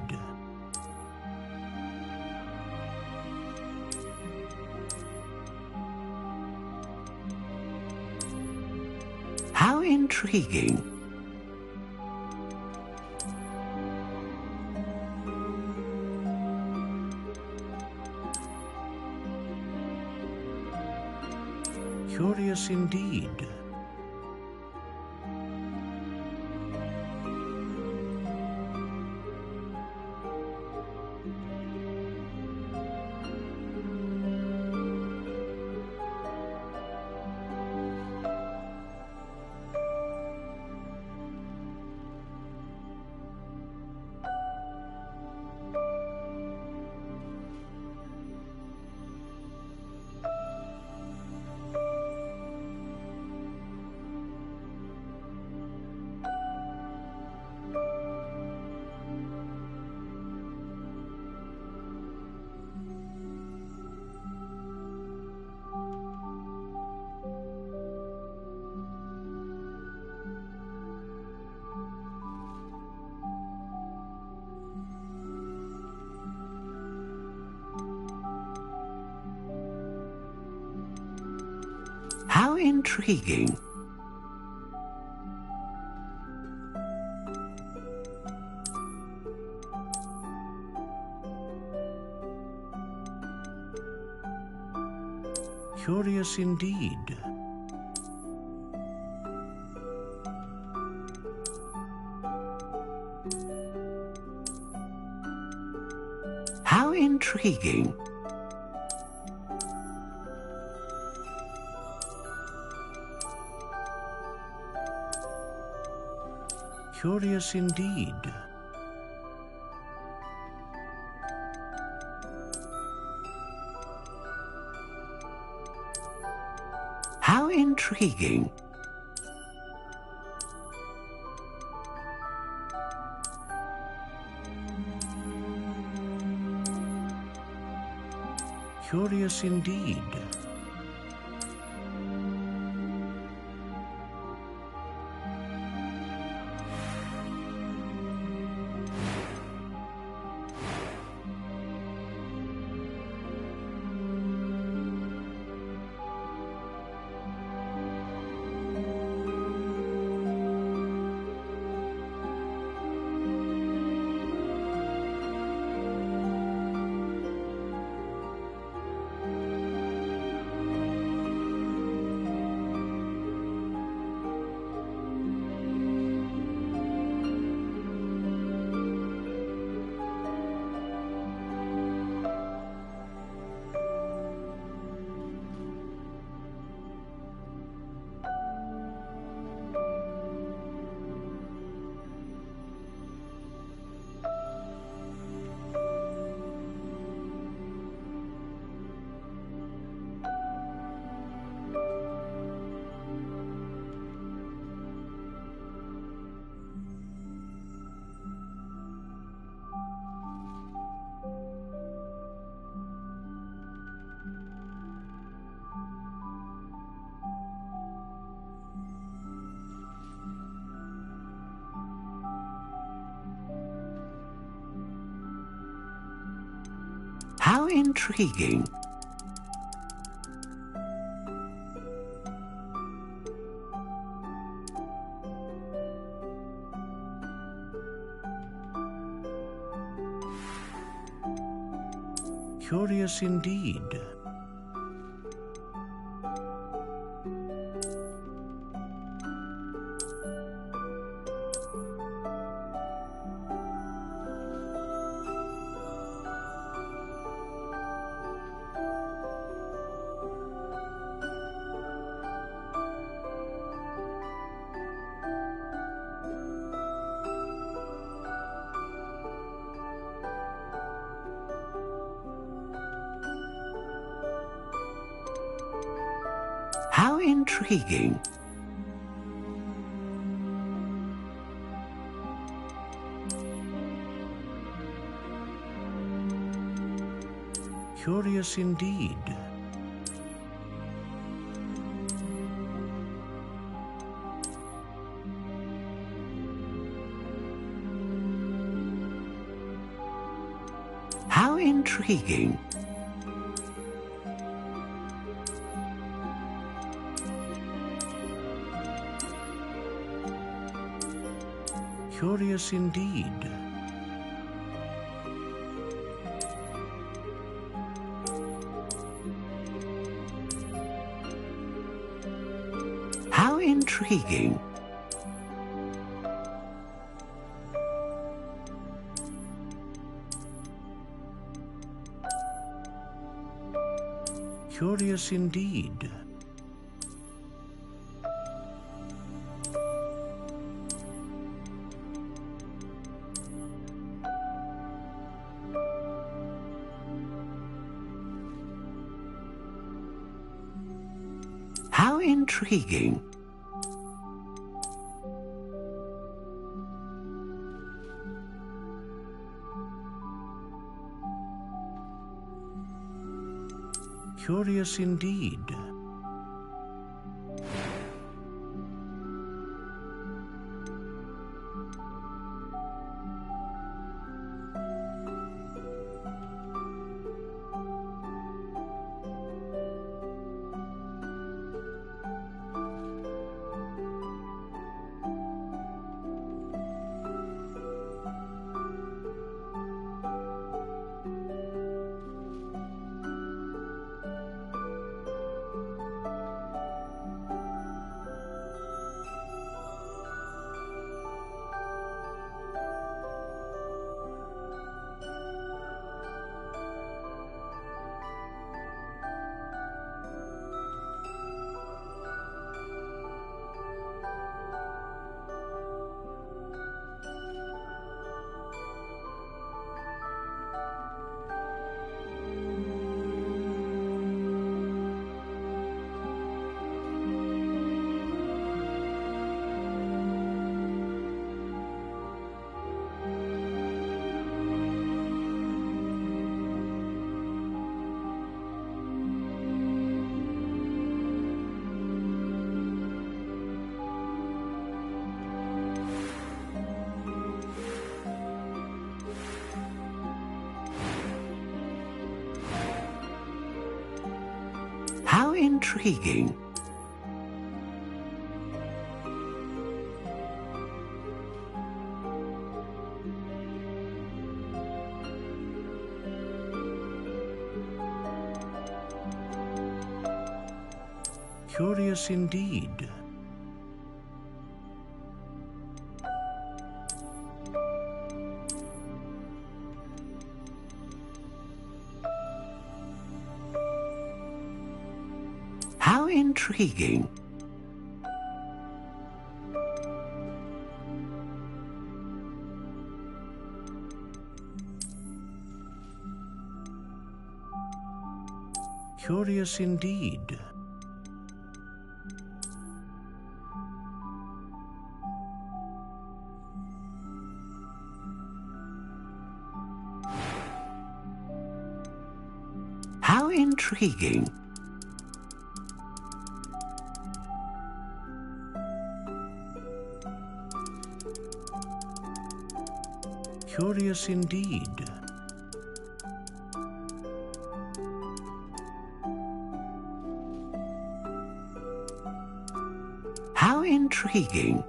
Speaker 22: How intriguing.
Speaker 6: Curious indeed. intriguing. Curious indeed. How intriguing. Curious indeed. How intriguing. Curious indeed. How intriguing. Curious indeed. How intriguing. Curious indeed. How intriguing. Curious indeed. How intriguing. Curious indeed. How intriguing. Curious indeed. intriguing. Curious indeed. How intriguing. Curious indeed. How intriguing. Curious indeed. How intriguing.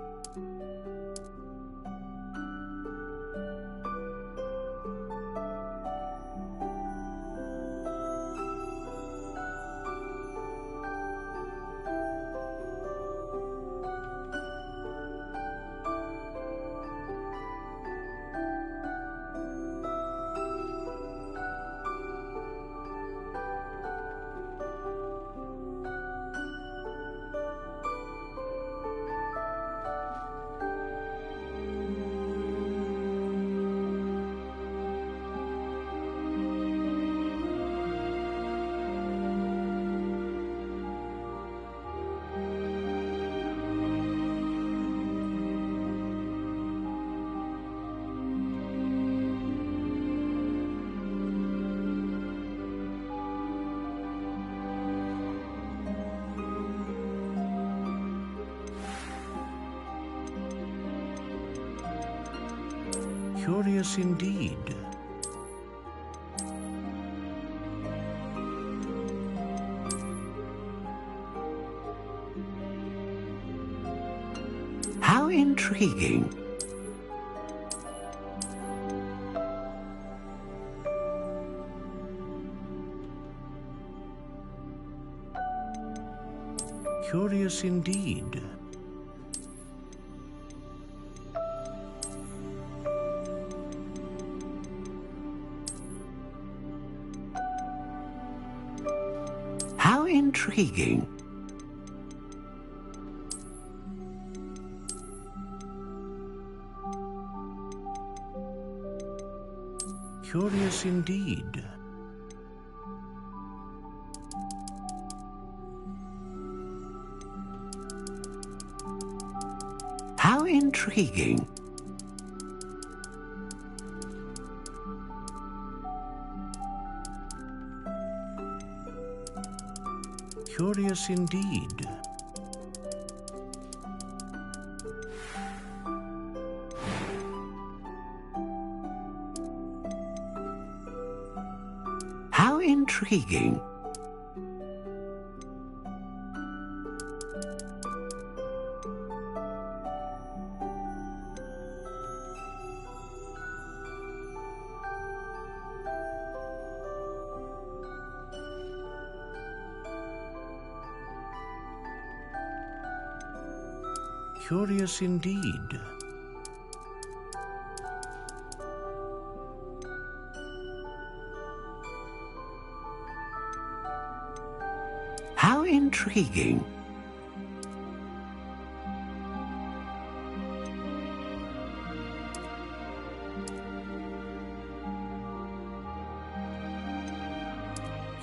Speaker 6: Curious indeed. How intriguing. Curious indeed. How intriguing. Curious indeed. How intriguing. Curious indeed. How intriguing. Curious indeed. How intriguing.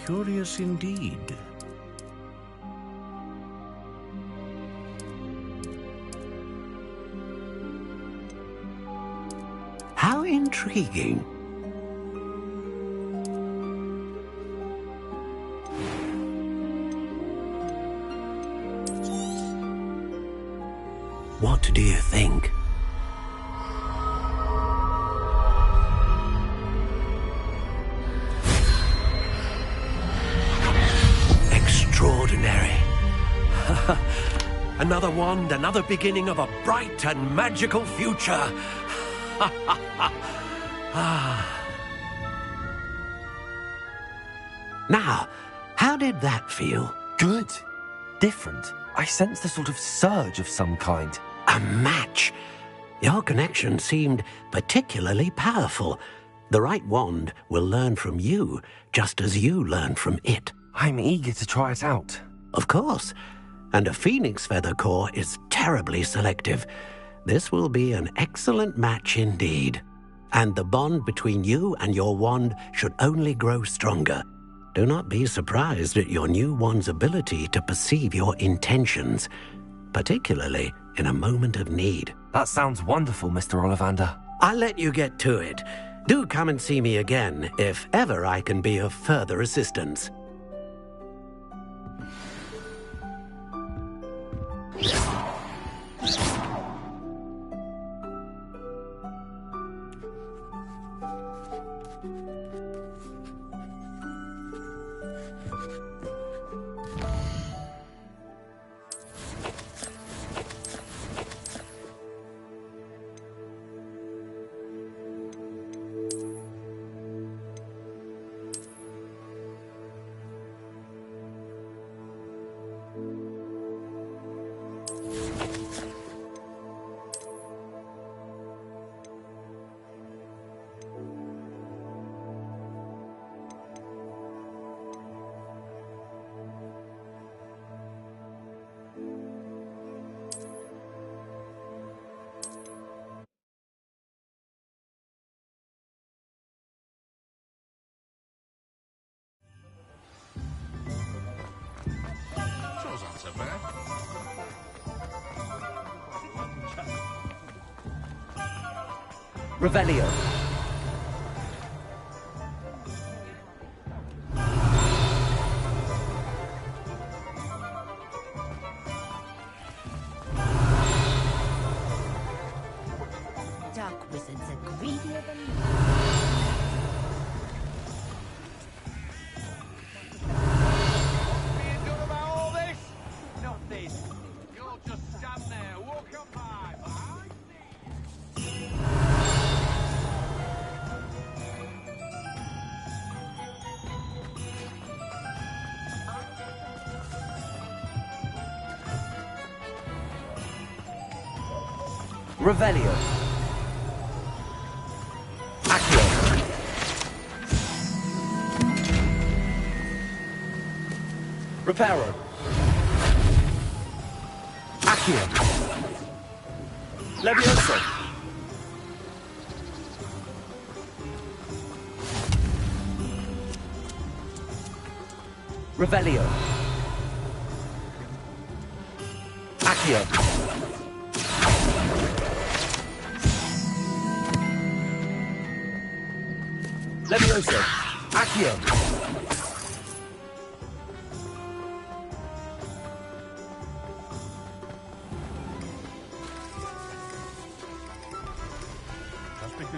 Speaker 6: Curious indeed. How intriguing. What do you think? Extraordinary.
Speaker 22: Another wand, another beginning of a bright and magical future.
Speaker 6: Now, how did that feel?
Speaker 4: Good. Different. I sensed a sort of surge of some kind.
Speaker 6: A match. Your connection seemed particularly powerful. The right wand will learn from you, just as you learn from it.
Speaker 4: I'm eager to try it out.
Speaker 6: Of course. And a phoenix feather core is terribly selective. This will be an excellent match indeed. And the bond between you and your wand should only grow stronger. Do not be surprised at your new wand's ability to perceive your intentions, particularly in a moment of need.
Speaker 4: That sounds wonderful, Mr. Ollivander.
Speaker 6: I'll let you get to it. Do come and see me again if ever I can be of further assistance.
Speaker 3: Revelio.
Speaker 2: Dark wizards are greedier than
Speaker 3: Revelio. Accio. Reparo. Accio. Levioso. Revelio. Accio. Levioso. Accio.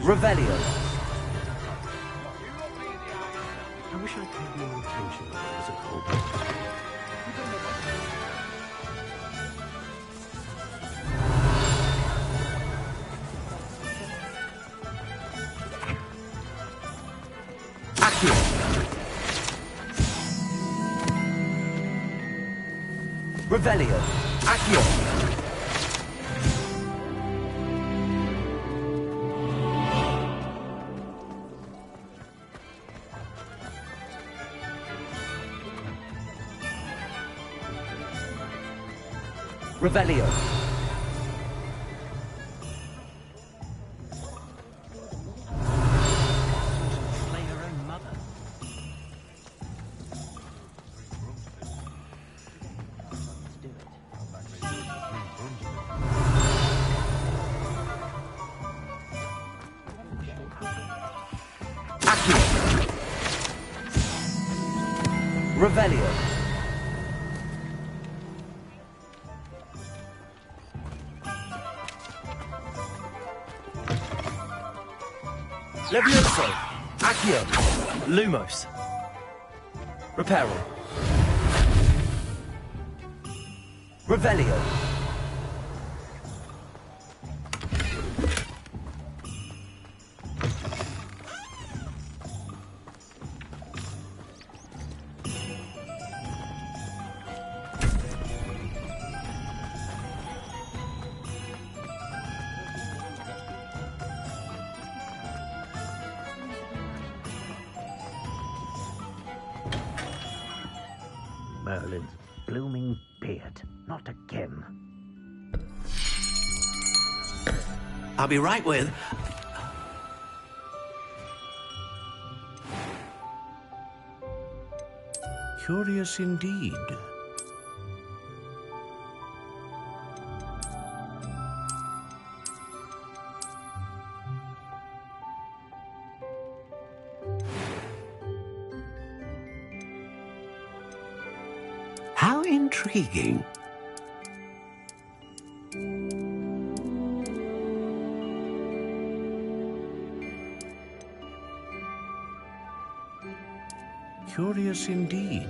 Speaker 3: Revelio.
Speaker 6: I wish I paid more attention when I was at home.
Speaker 3: Revelio. Accio. Revelio. Revelio. Levioso. Accio. Lumos. Reparo. Revelio.
Speaker 6: Merlin's blooming beard. Not again.
Speaker 22: I'll be right with... Curious indeed.
Speaker 6: How intriguing.
Speaker 22: Curious indeed.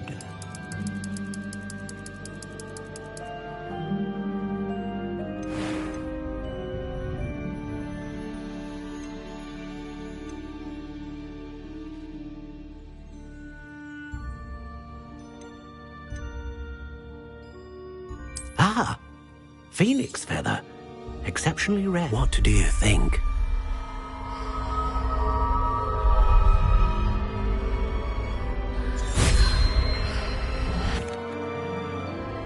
Speaker 6: Ah, phoenix feather. Exceptionally rare. What do you think?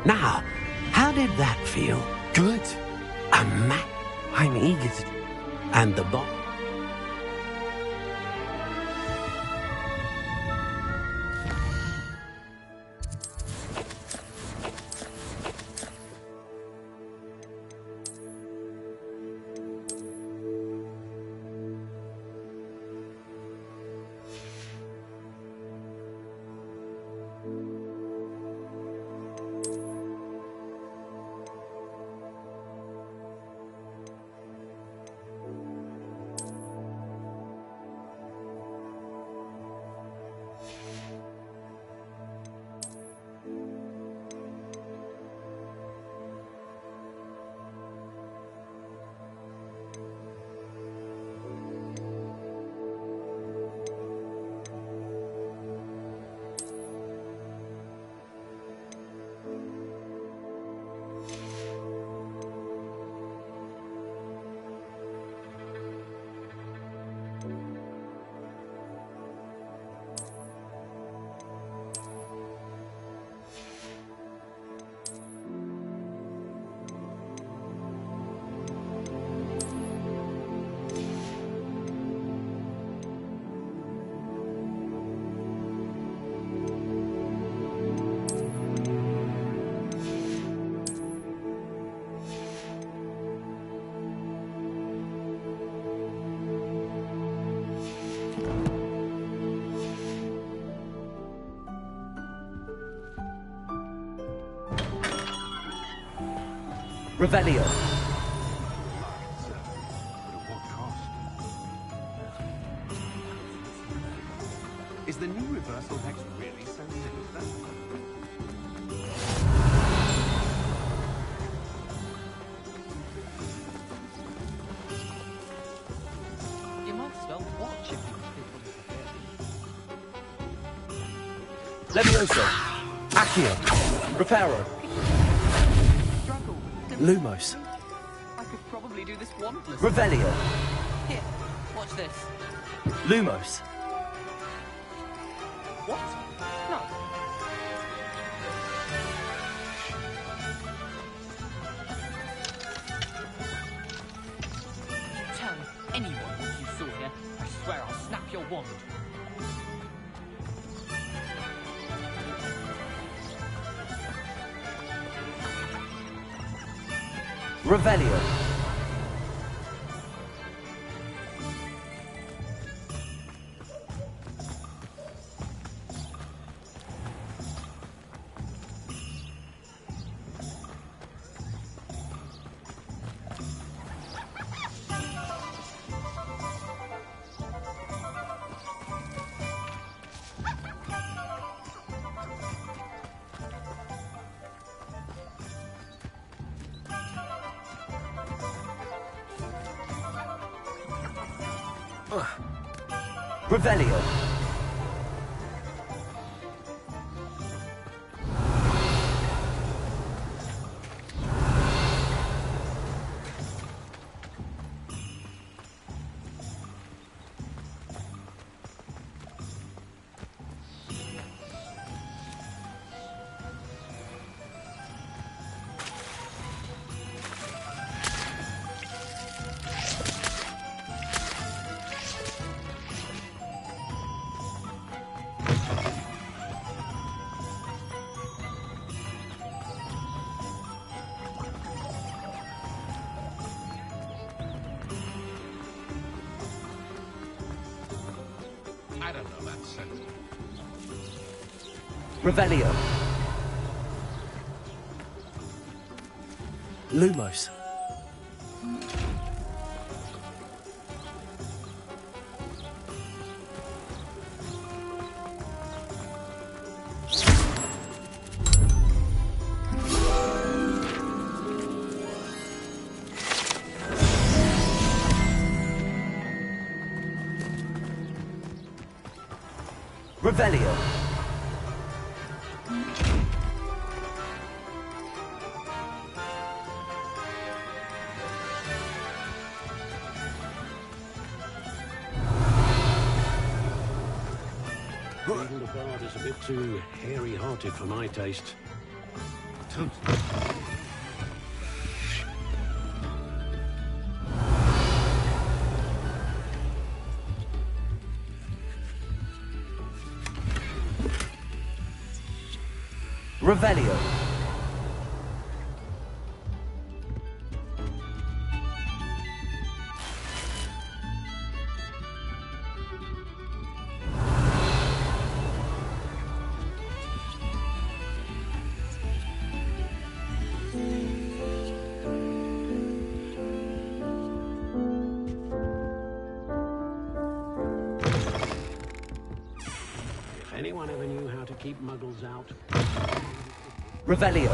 Speaker 6: Now, how did that feel?
Speaker 4: Good. I'm eager to...
Speaker 6: And the box?
Speaker 3: Revelio.
Speaker 22: Is the new reversal hex really so sinister?
Speaker 12: You might as well watch if you
Speaker 3: Levioso. Accio. Reparo. Lumos.
Speaker 12: I could probably do this wantless.
Speaker 3: Revelio.
Speaker 12: Here, watch this.
Speaker 3: Lumos.
Speaker 12: What? No. You tell anyone what you saw here, I swear I'll snap your wand.
Speaker 3: Revelio. Revelio.
Speaker 15: I don't know that sentence.
Speaker 3: Revelio. Lumos. Revelio.
Speaker 16: Even the bard is a bit too hairy-hearted for my taste.
Speaker 3: Revelio.
Speaker 16: If anyone ever knew how to keep muggles out...
Speaker 3: Revelio.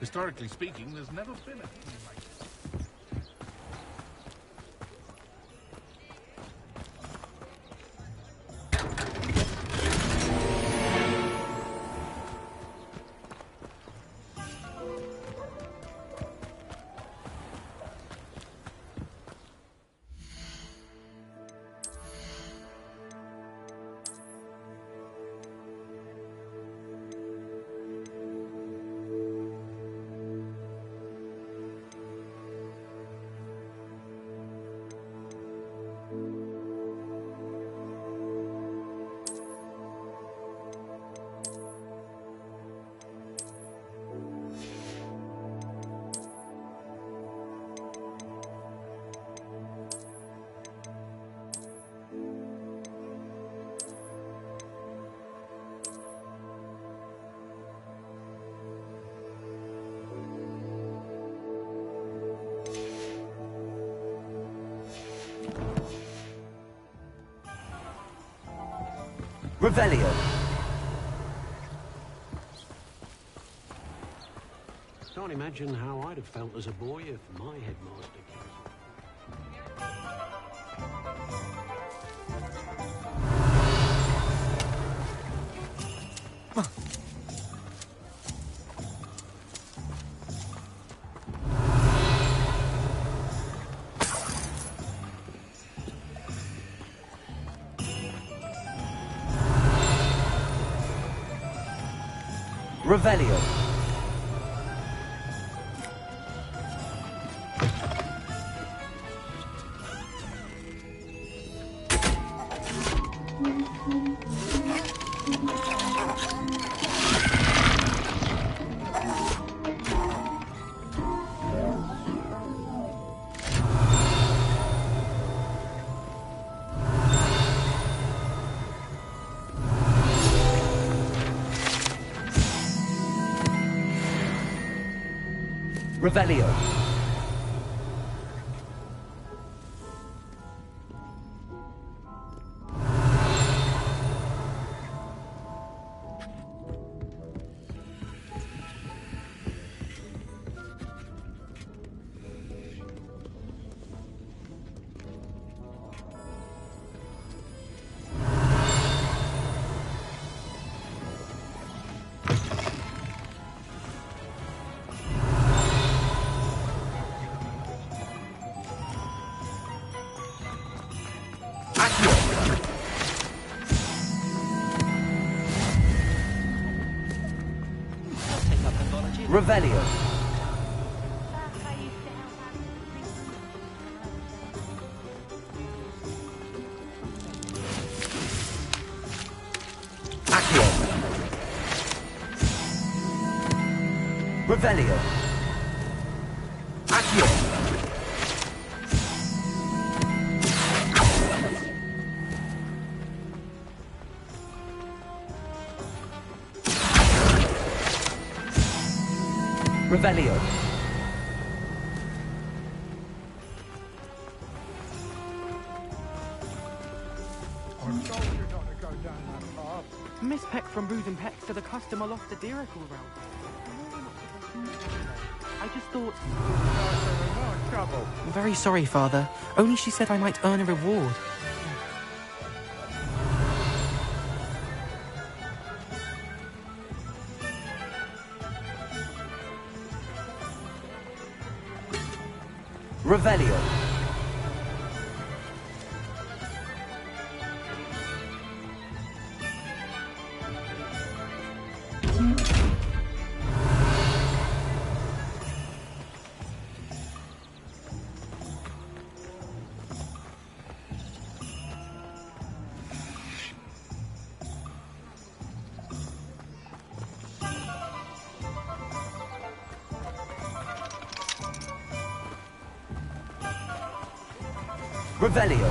Speaker 15: Historically speaking, there's never been a thing like this.
Speaker 3: Revelio.
Speaker 16: Can't imagine how I'd have felt as a boy if my headmaster came.
Speaker 3: Revelio. Revelio. Revelio. Revelio. Accio. Revelio.
Speaker 12: Miss Peck from Brood and Peck said a customer lost a Dirical round. I just thought...
Speaker 8: No trouble.
Speaker 12: I'm very sorry, Father. Only she said I might earn a reward.
Speaker 3: Revelio. Revelio.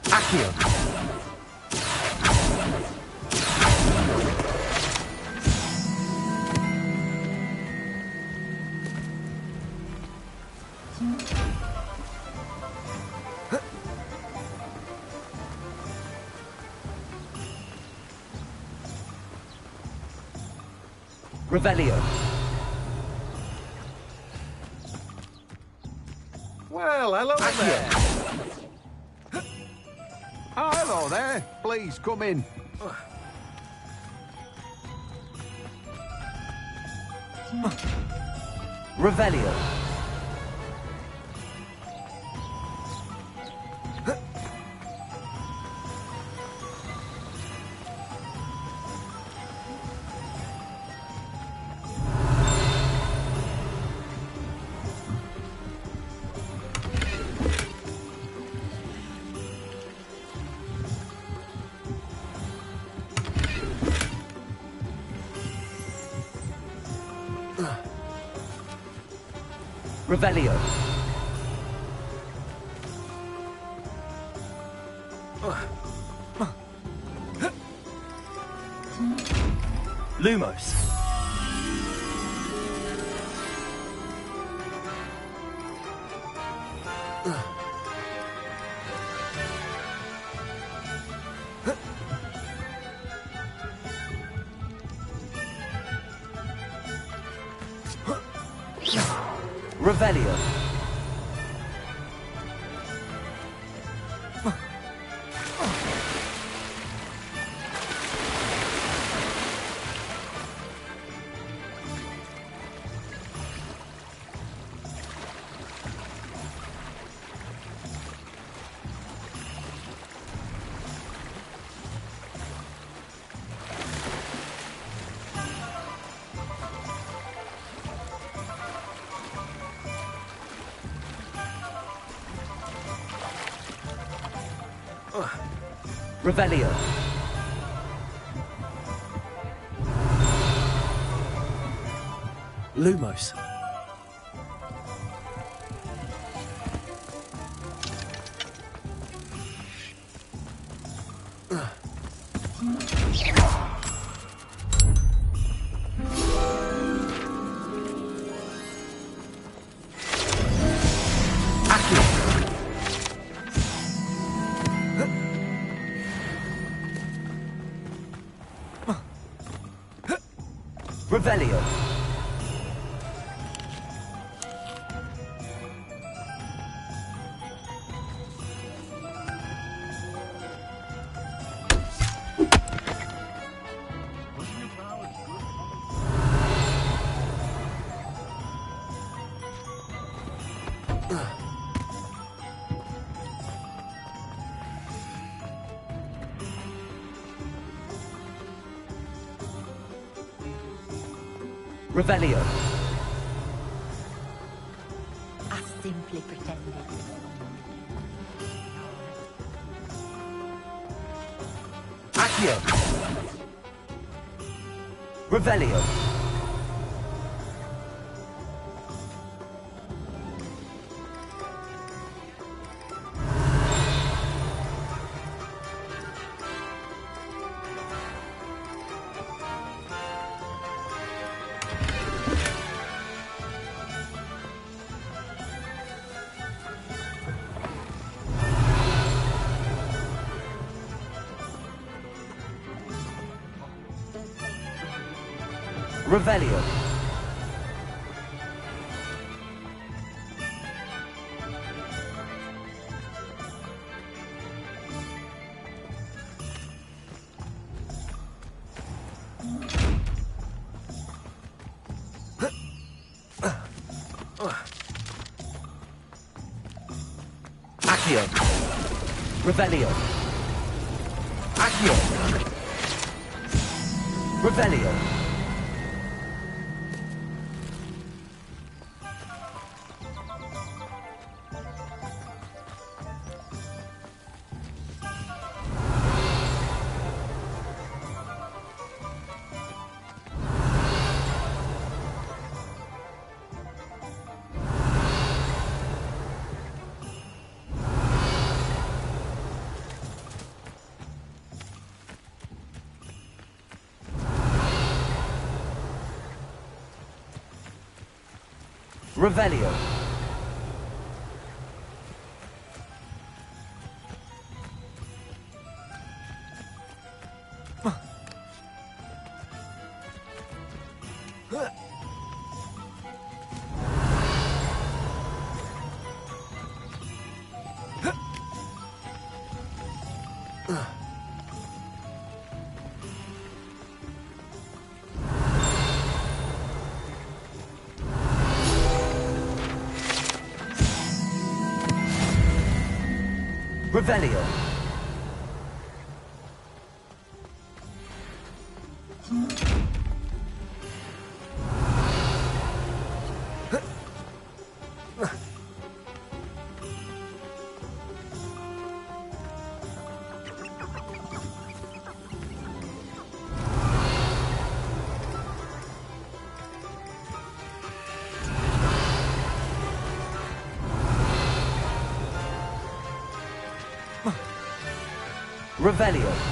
Speaker 3: Accio. Revelio.
Speaker 8: Well, hello there. Oh, hello there. Please come in.
Speaker 3: Revelio. Revelio. Lumos. Revelio. Revelio.
Speaker 4: Lumos.
Speaker 3: Revelio. Revelio.
Speaker 18: I simply pretended.
Speaker 3: Accio. Revelio. Revelio. Accio. Revelio. Accio. Revelio. Revelio. Revelio. Revelio.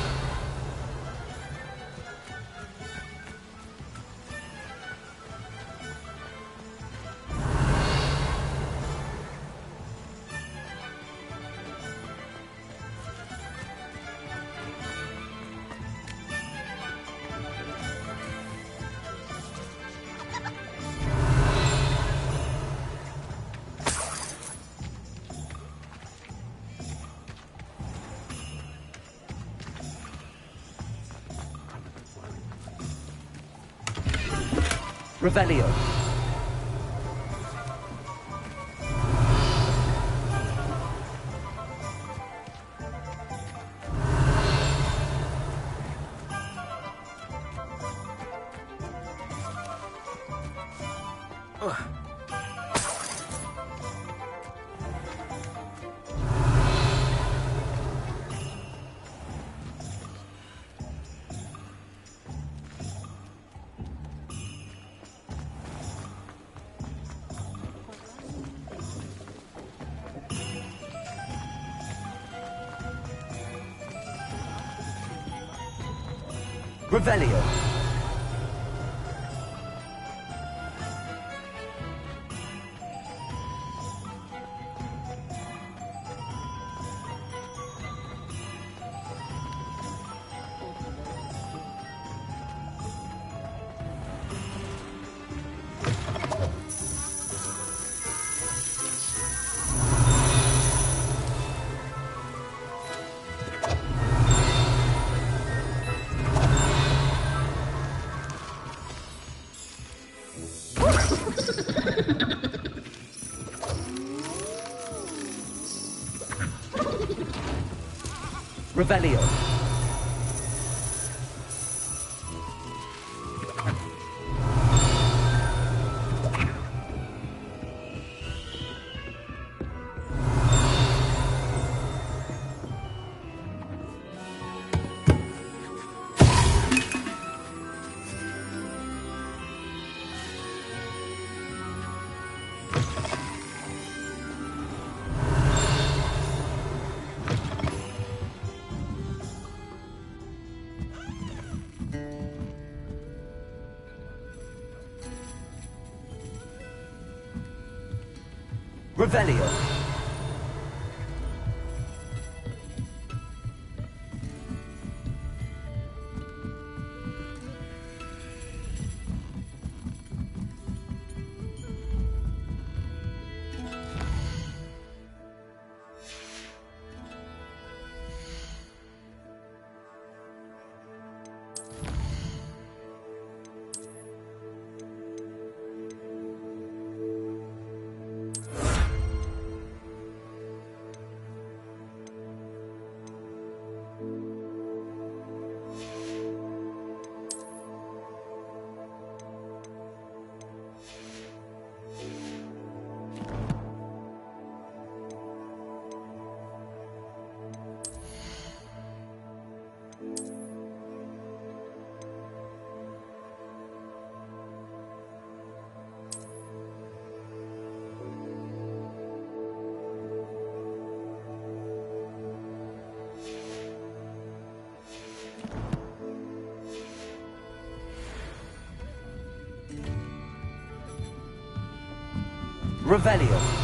Speaker 3: Revelio. Revelio. Revelio. Revelio. Revelio.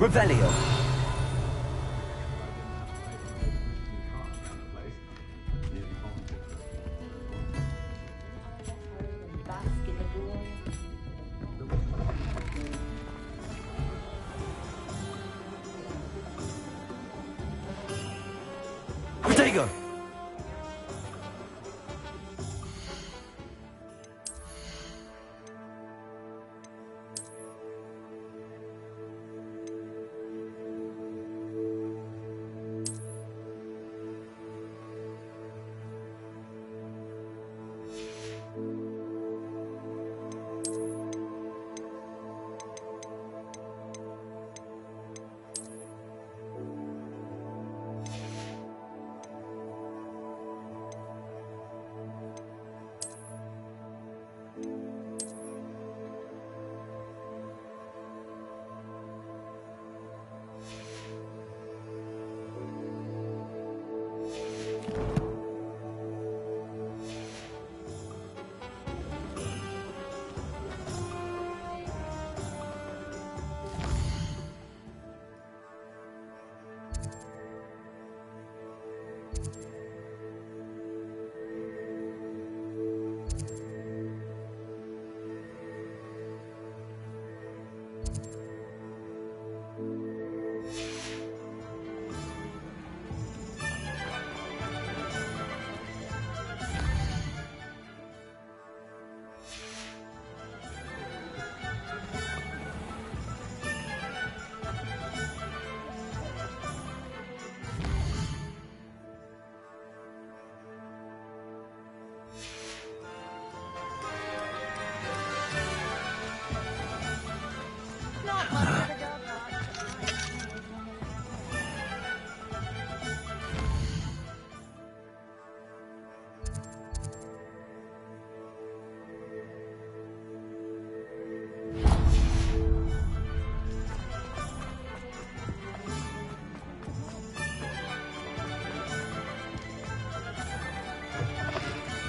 Speaker 3: Revelio. Protego.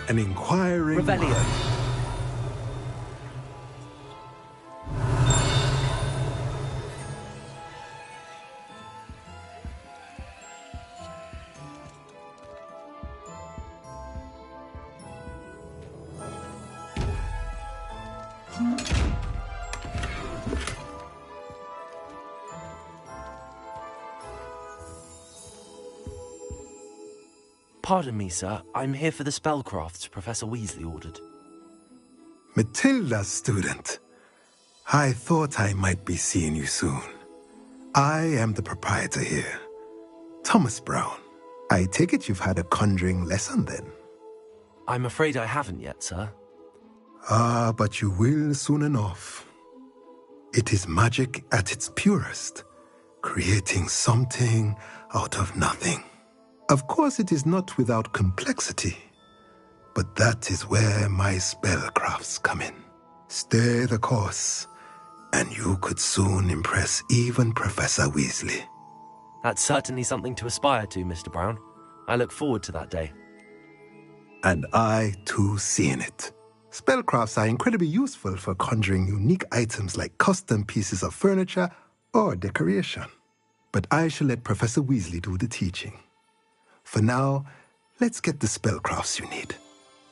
Speaker 5: An inquiring
Speaker 3: Revelio.
Speaker 5: mind.
Speaker 4: Pardon me, sir. I'm here for the spellcrafts Professor Weasley ordered.
Speaker 5: Matilda's student. I thought I might be seeing you soon. I am the proprietor here, Thomas Brown. I take it you've had a conjuring lesson then?
Speaker 4: I'm afraid I haven't yet, sir.
Speaker 5: Ah, but you will soon enough. It is magic at its purest, creating something out of nothing. Of course, it is not without complexity, but that is where my spellcrafts come in. Stay the course, and you could soon impress even Professor Weasley.
Speaker 4: That's certainly something to aspire to, Mr. Brown. I look forward to that day.
Speaker 5: And I, too, see in it. Spellcrafts are incredibly useful for conjuring unique items like custom pieces of furniture or decoration. But I shall let Professor Weasley do the teaching. For now, let's get the spellcrafts you need.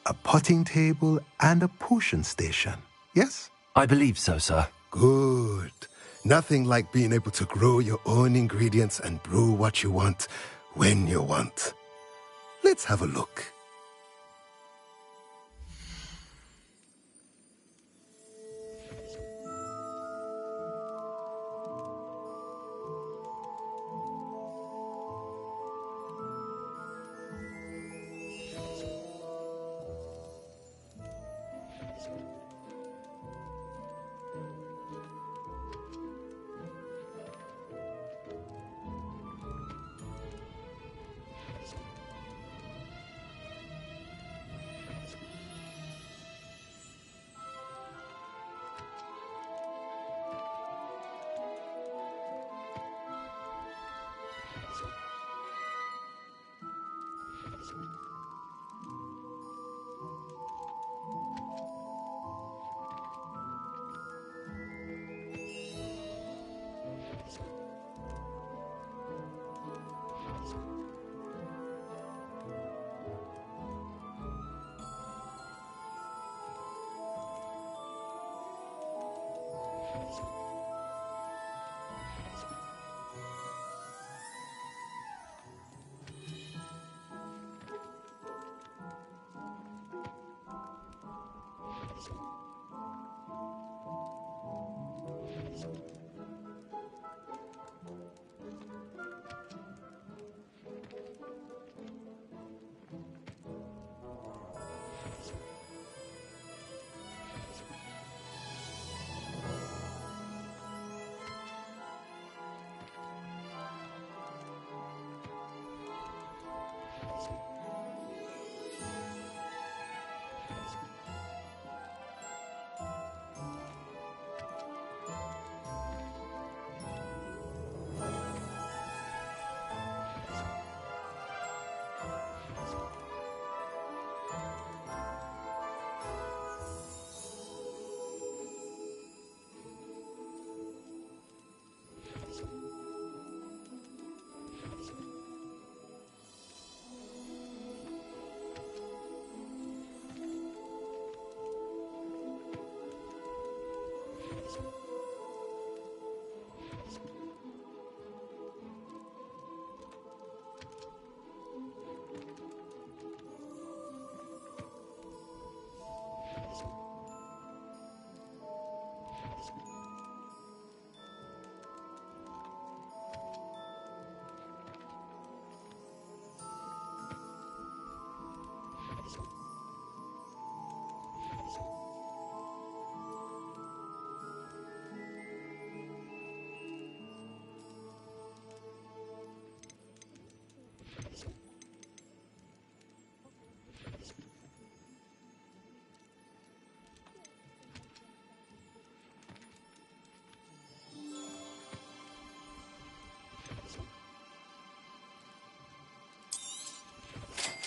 Speaker 5: A potting table and a potion station, yes?
Speaker 4: I believe so, sir.
Speaker 5: Good. Nothing like being able to grow your own ingredients and brew what you want when you want. Let's have a look.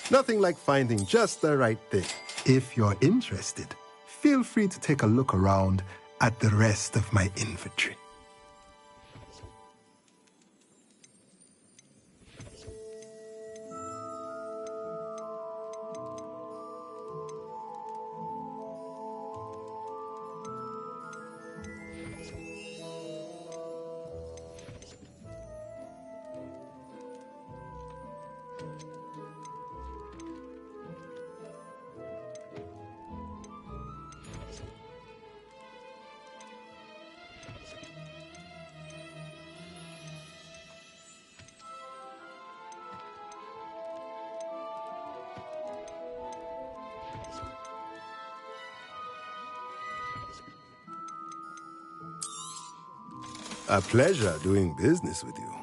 Speaker 5: Nothing like finding just the right thing. If you're interested, feel free to take a look around at the rest of my inventory. A pleasure doing business with you.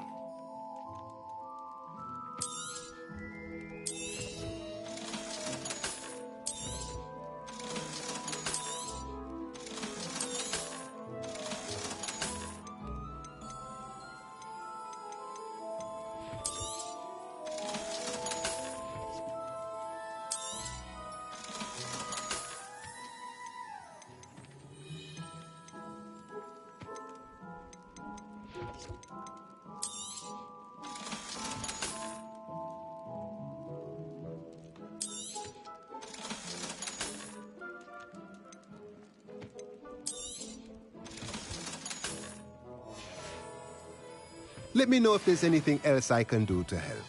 Speaker 5: Let me know if there's anything else I can do to help.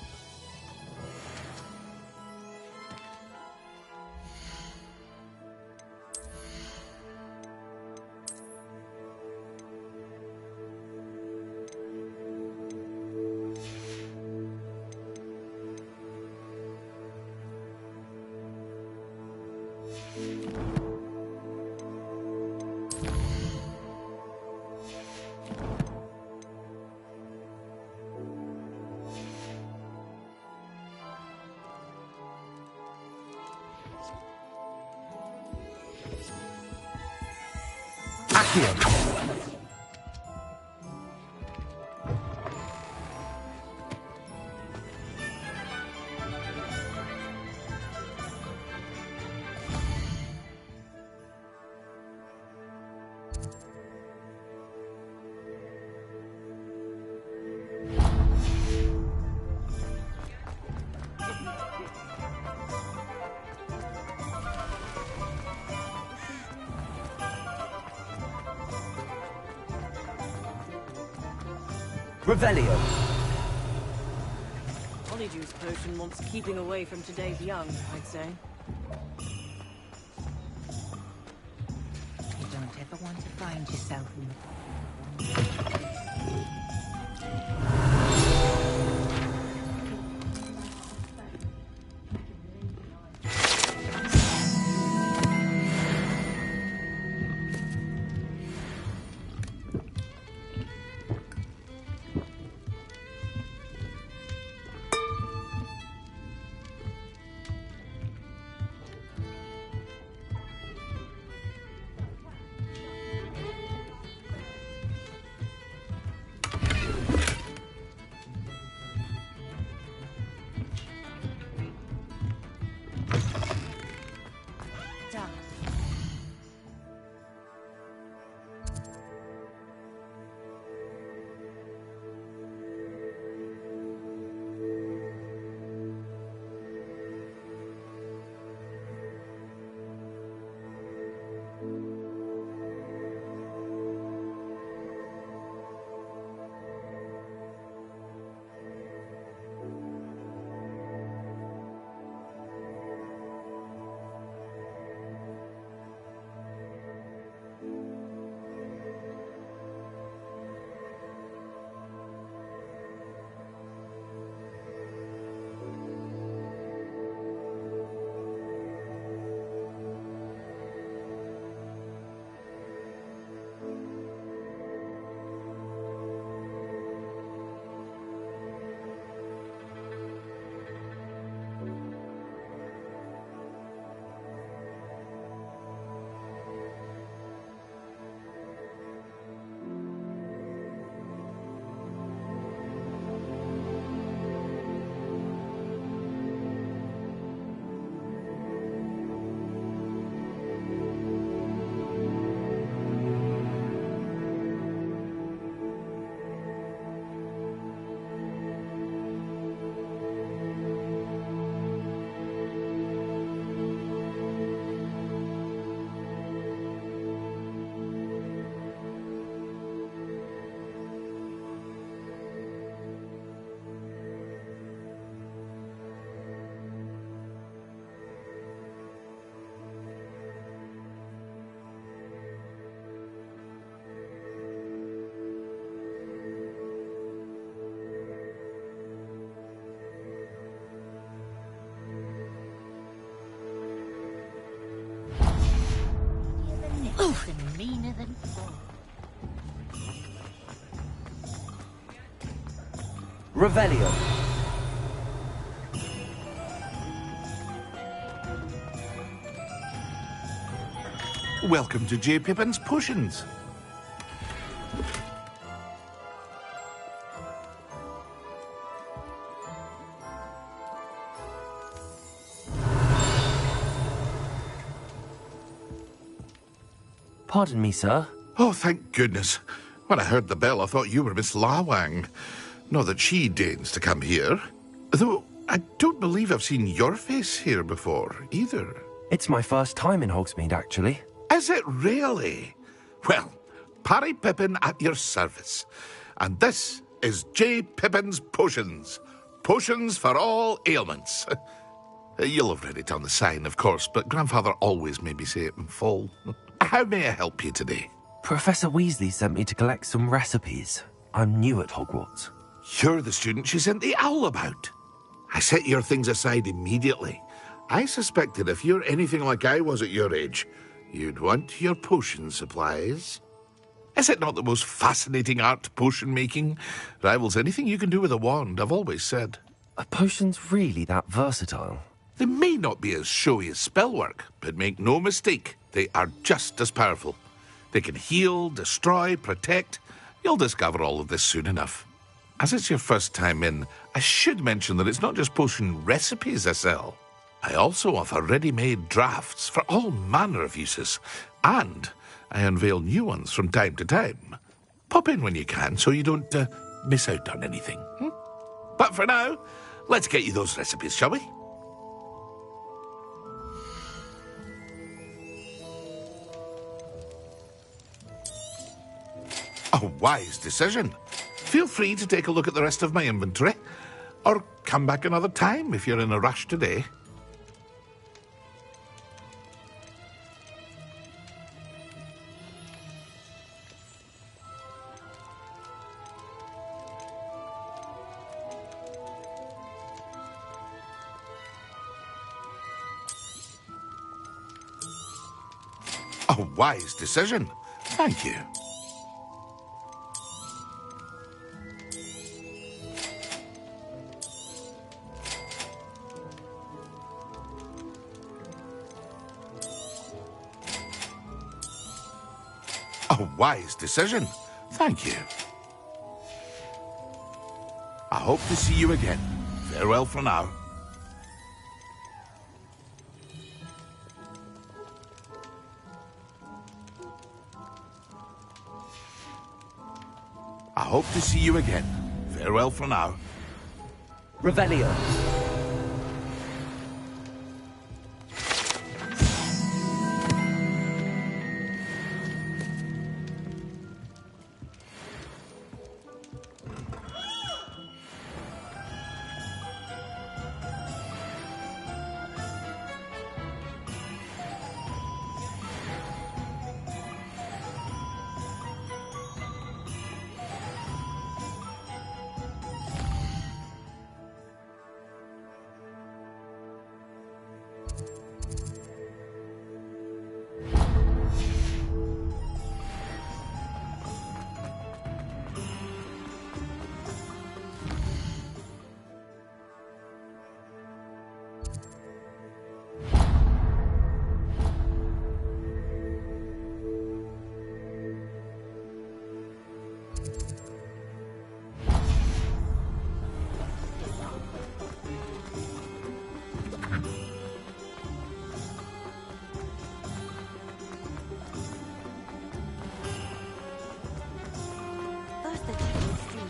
Speaker 3: Revelio.
Speaker 17: Honeydews potion wants keeping away from today's young, I'd say.
Speaker 18: You don't ever want to find yourself in the... And meaner than before.
Speaker 3: Revelio.
Speaker 15: Welcome to J. Pippin's Potions.
Speaker 4: Pardon me, sir.
Speaker 15: Oh, thank goodness. When I heard the bell, I thought you were Miss Lawang. Not that she deigns to come here. Though, I don't believe I've seen your face here before, either.
Speaker 4: It's my first time in Hogsmeade, actually.
Speaker 15: Is it really? Well, Parry Pippin at your service. And this is J. Pippin's Potions. Potions for all ailments. You'll have read it on the sign, of course, but Grandfather always made me say it in full. How may I help you today?
Speaker 4: Professor Weasley sent me to collect some recipes. I'm new at Hogwarts.
Speaker 15: You're the student she sent the owl about. I set your things aside immediately. I suspected if you're anything like I was at your age, you'd want your potion supplies. Is it not the most fascinating art, potion making? Rivals anything you can do with a wand, I've always said.
Speaker 4: Are potions really that versatile?
Speaker 15: They may not be as showy as spellwork, but make no mistake, they are just as powerful. They can heal, destroy, protect. You'll discover all of this soon enough. As it's your first time in, I should mention that it's not just potion recipes I sell. I also offer ready-made drafts for all manner of uses, and I unveil new ones from time to time. Pop in when you can so you don't miss out on anything. But for now, let's get you those recipes, shall we? A wise decision. Feel free to take a look at the rest of my inventory, or come back another time if you're in a rush today. A wise decision. Thank you. A wise decision. Thank you. I hope to see you again. Farewell for now. I hope to see you again. Farewell for now.
Speaker 3: Revelio.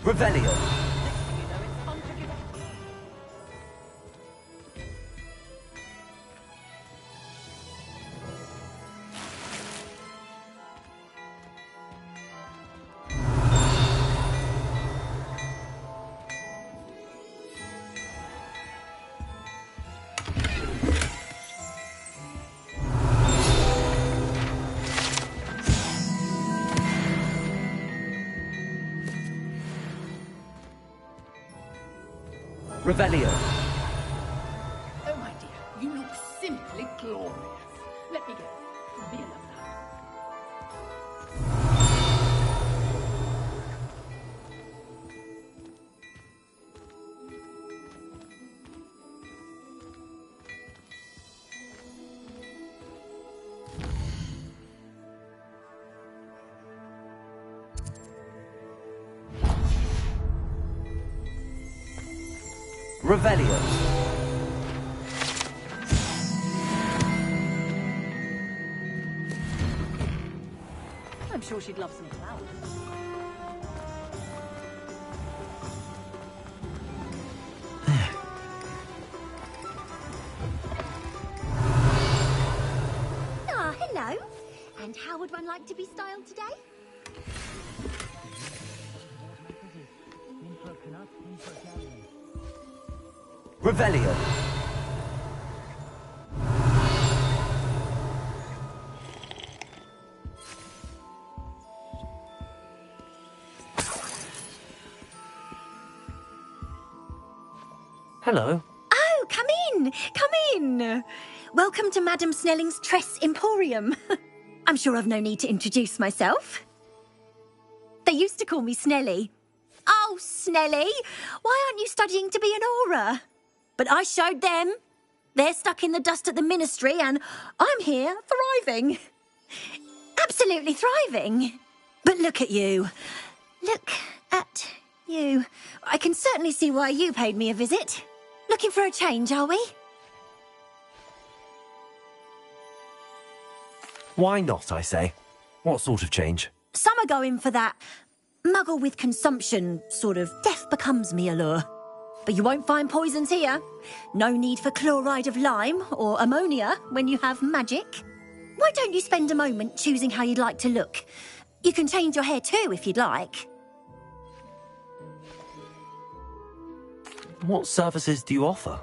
Speaker 3: Revelio. Revelio.
Speaker 18: Oh, my dear, you look simply glorious. Let me go. Be alone now.
Speaker 3: Revelio.
Speaker 17: I'm sure she'd love some flowers.
Speaker 7: Ah, hello. And how would one like to be styled today?
Speaker 3: Revelio. Hello.
Speaker 7: Oh, come in. Come in. Welcome to Madame Snelling's Tress Emporium. I'm sure I've no need to introduce myself. They used to call me Snelly. Oh, Snelly, why aren't you studying to be an aura? But I showed them. They're stuck in the dust at the ministry and I'm here thriving. Absolutely thriving. But look at you. Look at you. I can certainly see why you paid me a visit. Looking for a change, are we?
Speaker 4: Why not, I say? What sort of change?
Speaker 7: Some are going for that muggle with consumption, sort of death becomes me allure. But you won't find poisons here. No need for chloride of lime or ammonia when you have magic. Why don't you spend a moment choosing how you'd like to look? You can change your hair too if you'd like.
Speaker 4: What services do you offer?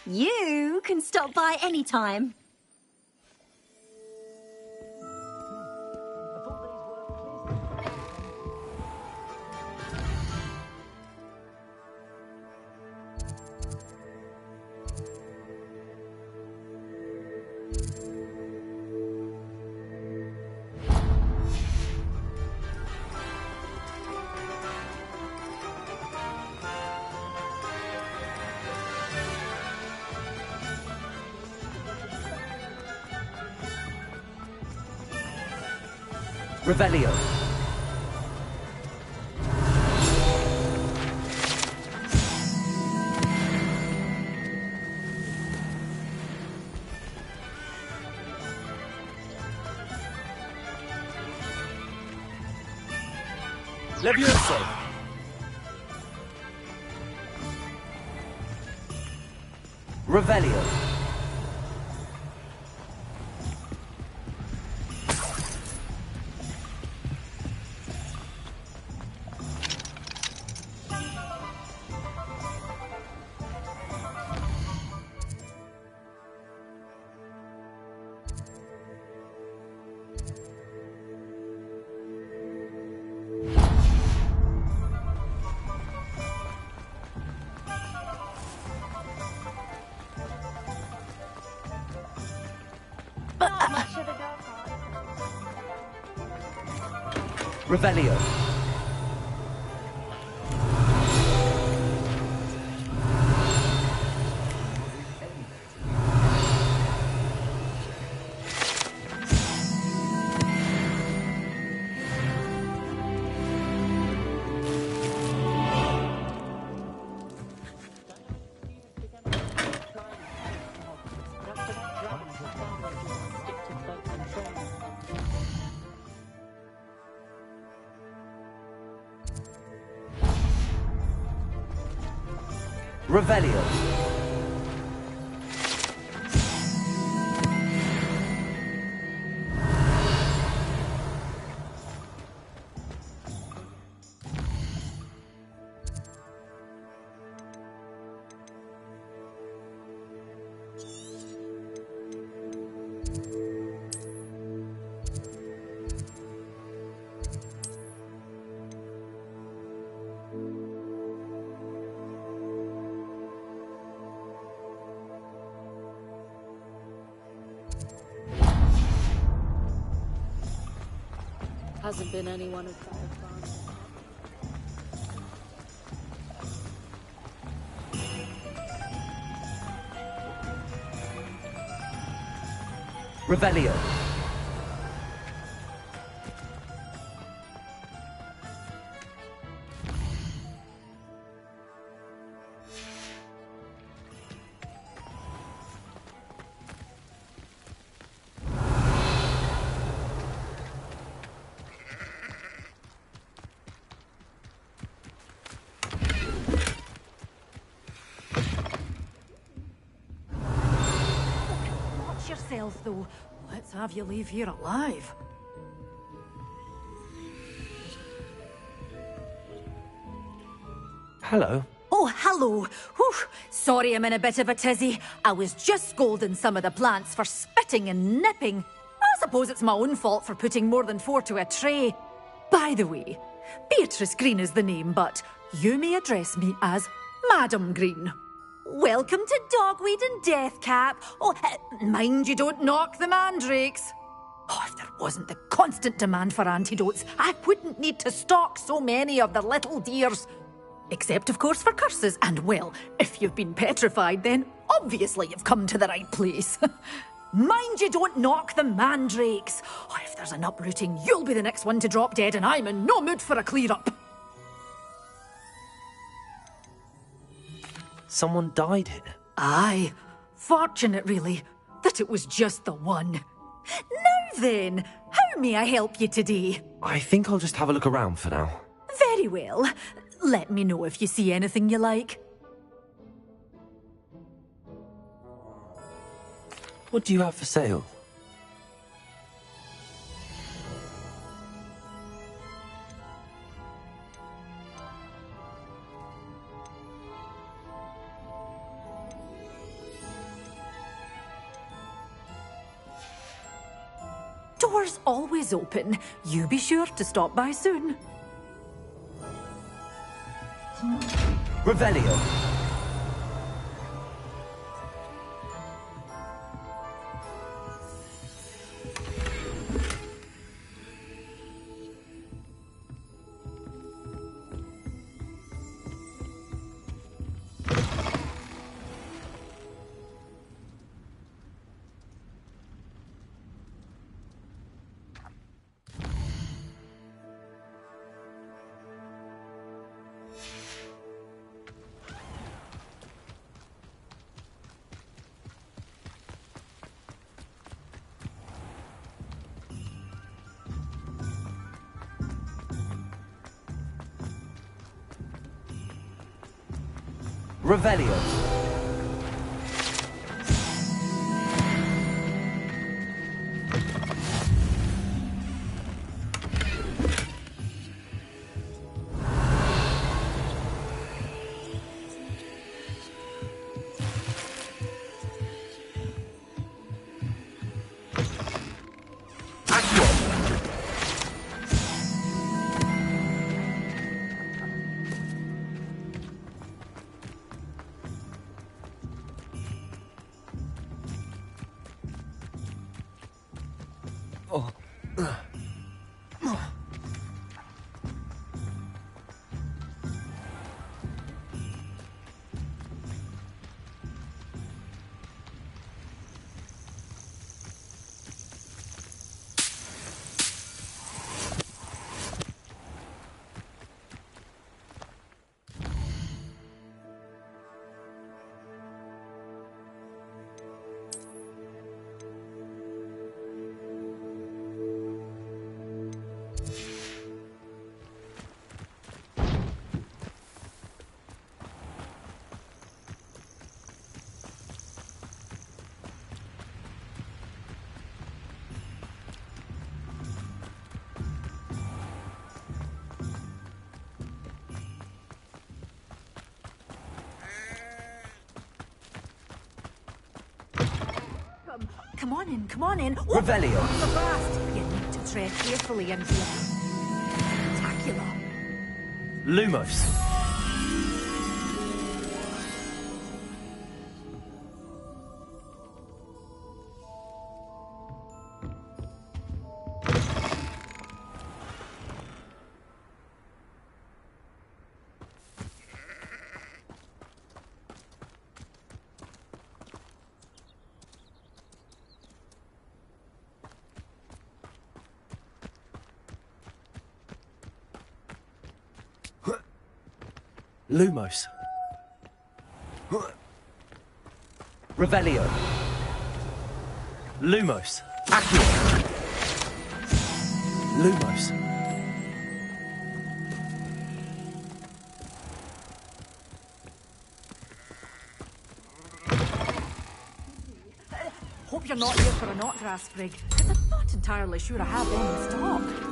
Speaker 7: You can stop by any time.
Speaker 3: Revelio.
Speaker 4: Levioso.
Speaker 3: Revelio. Revelio. Revelio.
Speaker 17: Hasn't been anyone who's got advantage.
Speaker 3: Revelio.
Speaker 11: Yourself, though. Let's have you leave here alive.
Speaker 3: Hello.
Speaker 11: Oh, hello. Whew. Sorry I'm in a bit of a tizzy. I was just scolding some of the plants for spitting and nipping. I suppose it's my own fault for putting more than 4 to a tray. By the way, Beatrice Green is the name, but you may address me as Madam Green. Welcome to Dogweed and Deathcap. Oh, mind you don't knock the mandrakes. Oh, if there wasn't the constant demand for antidotes, I wouldn't need to stock so many of the little dears. Except, of course, for curses. And, well, if you've been petrified, then obviously you've come to the right place. Mind you don't knock the mandrakes. Oh, if there's an uprooting, you'll be the next one to drop dead, and I'm in no mood for a clear-up.
Speaker 4: Someone died here?
Speaker 11: Aye. Fortunate, really, that it was just the one. Now then, how may I help you today?
Speaker 4: I think I'll just have a look around for now.
Speaker 11: Very well. Let me know if you see anything you like.
Speaker 4: What do you have for sale?
Speaker 11: Doors always open. You be sure to stop by soon.
Speaker 3: Revelio. Revelio.
Speaker 11: Come on in, come on in. Oh,
Speaker 3: Revelio.
Speaker 11: So fast. You need to tread carefully in here. Spectacular.
Speaker 3: Lumos. Lumos. Revelio. Lumos. Accio. Lumos.
Speaker 11: Hope you're not here for a knotgrass sprig, because I'm not entirely sure I have them in stock.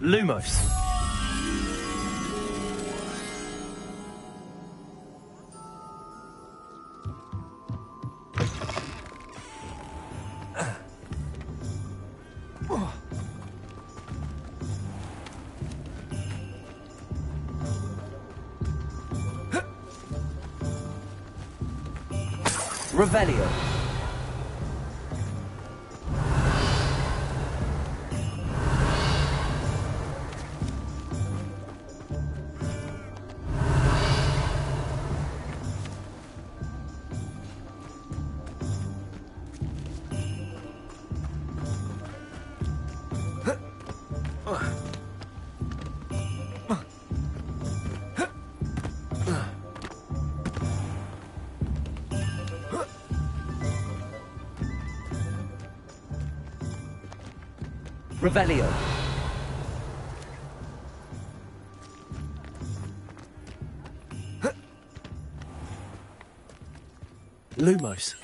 Speaker 3: Lumos. Revelio. Revelio. Lumos.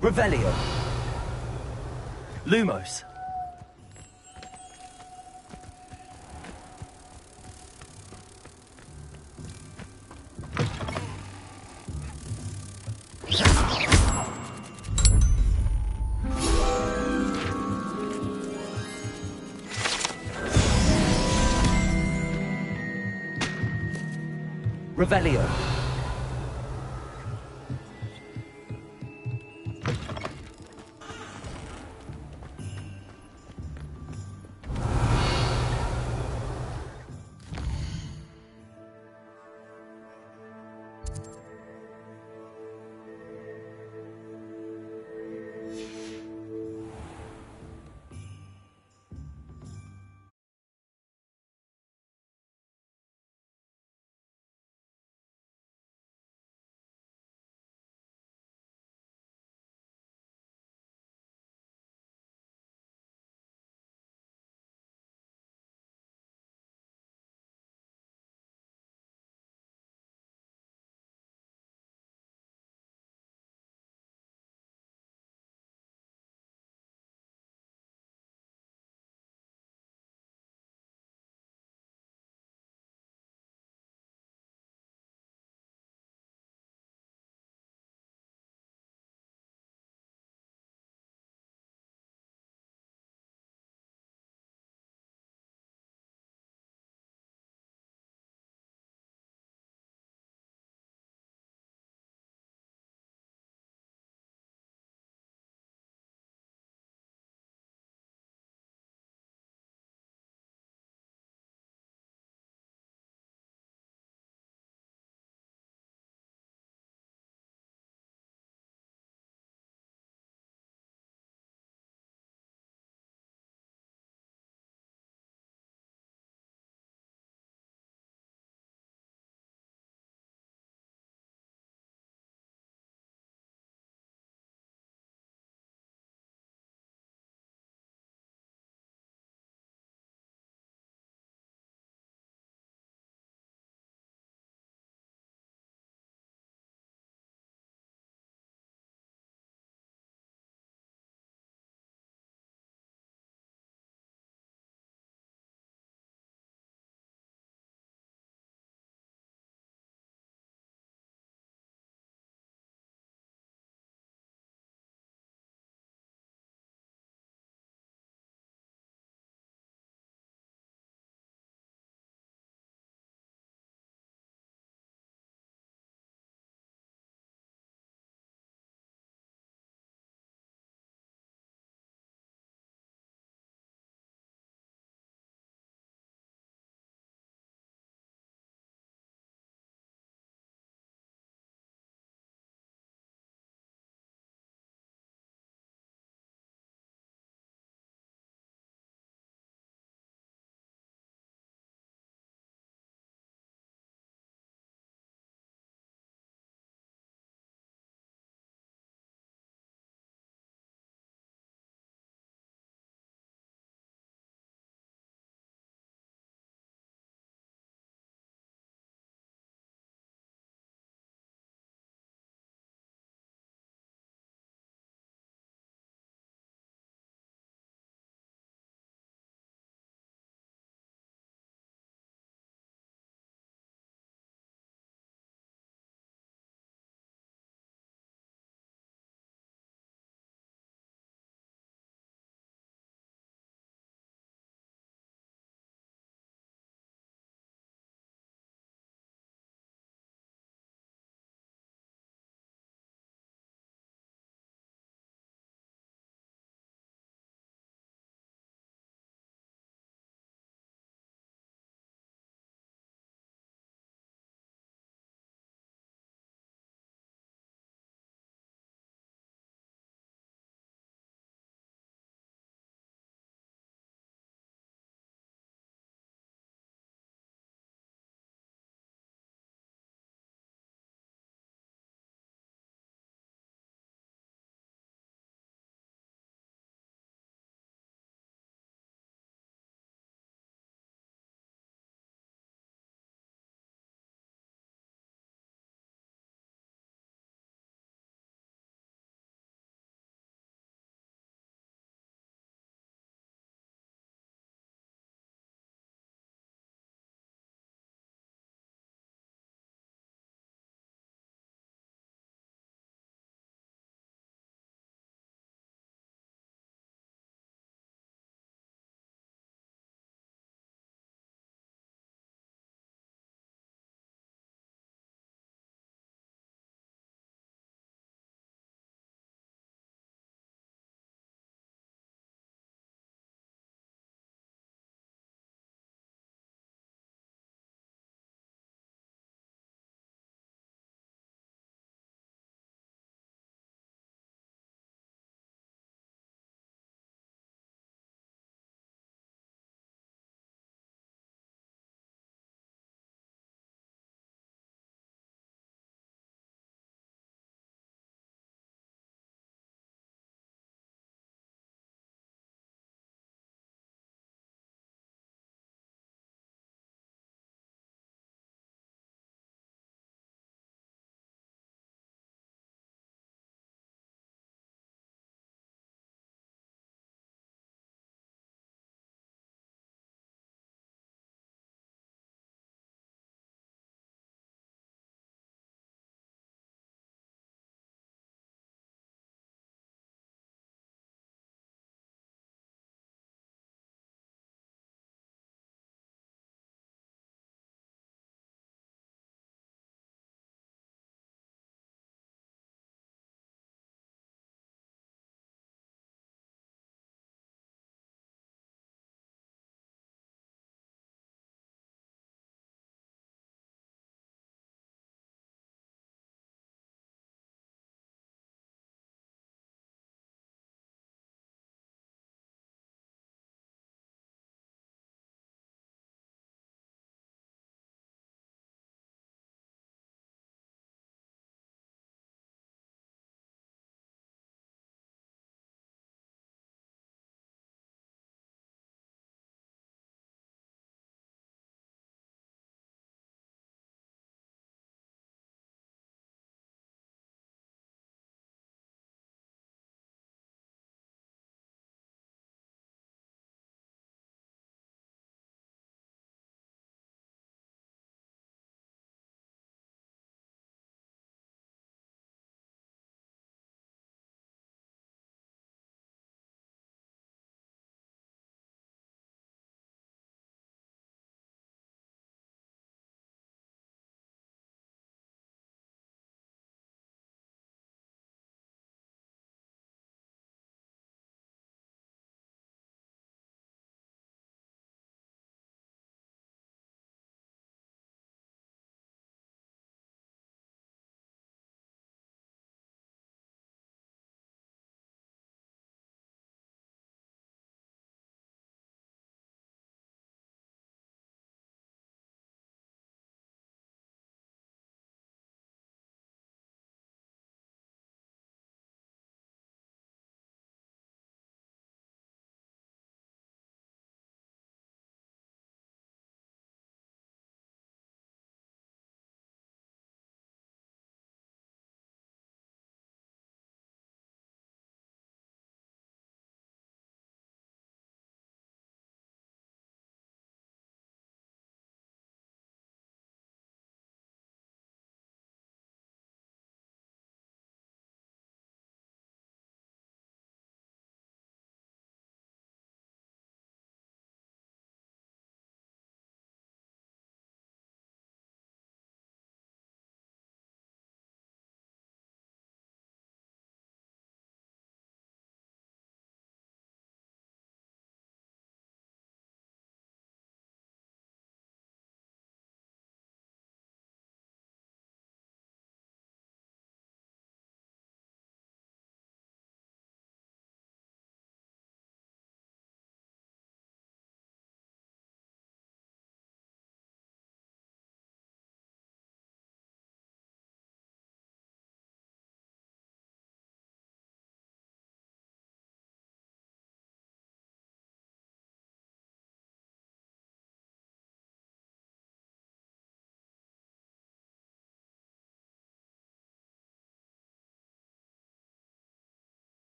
Speaker 3: Revelio. Lumos. Revelio.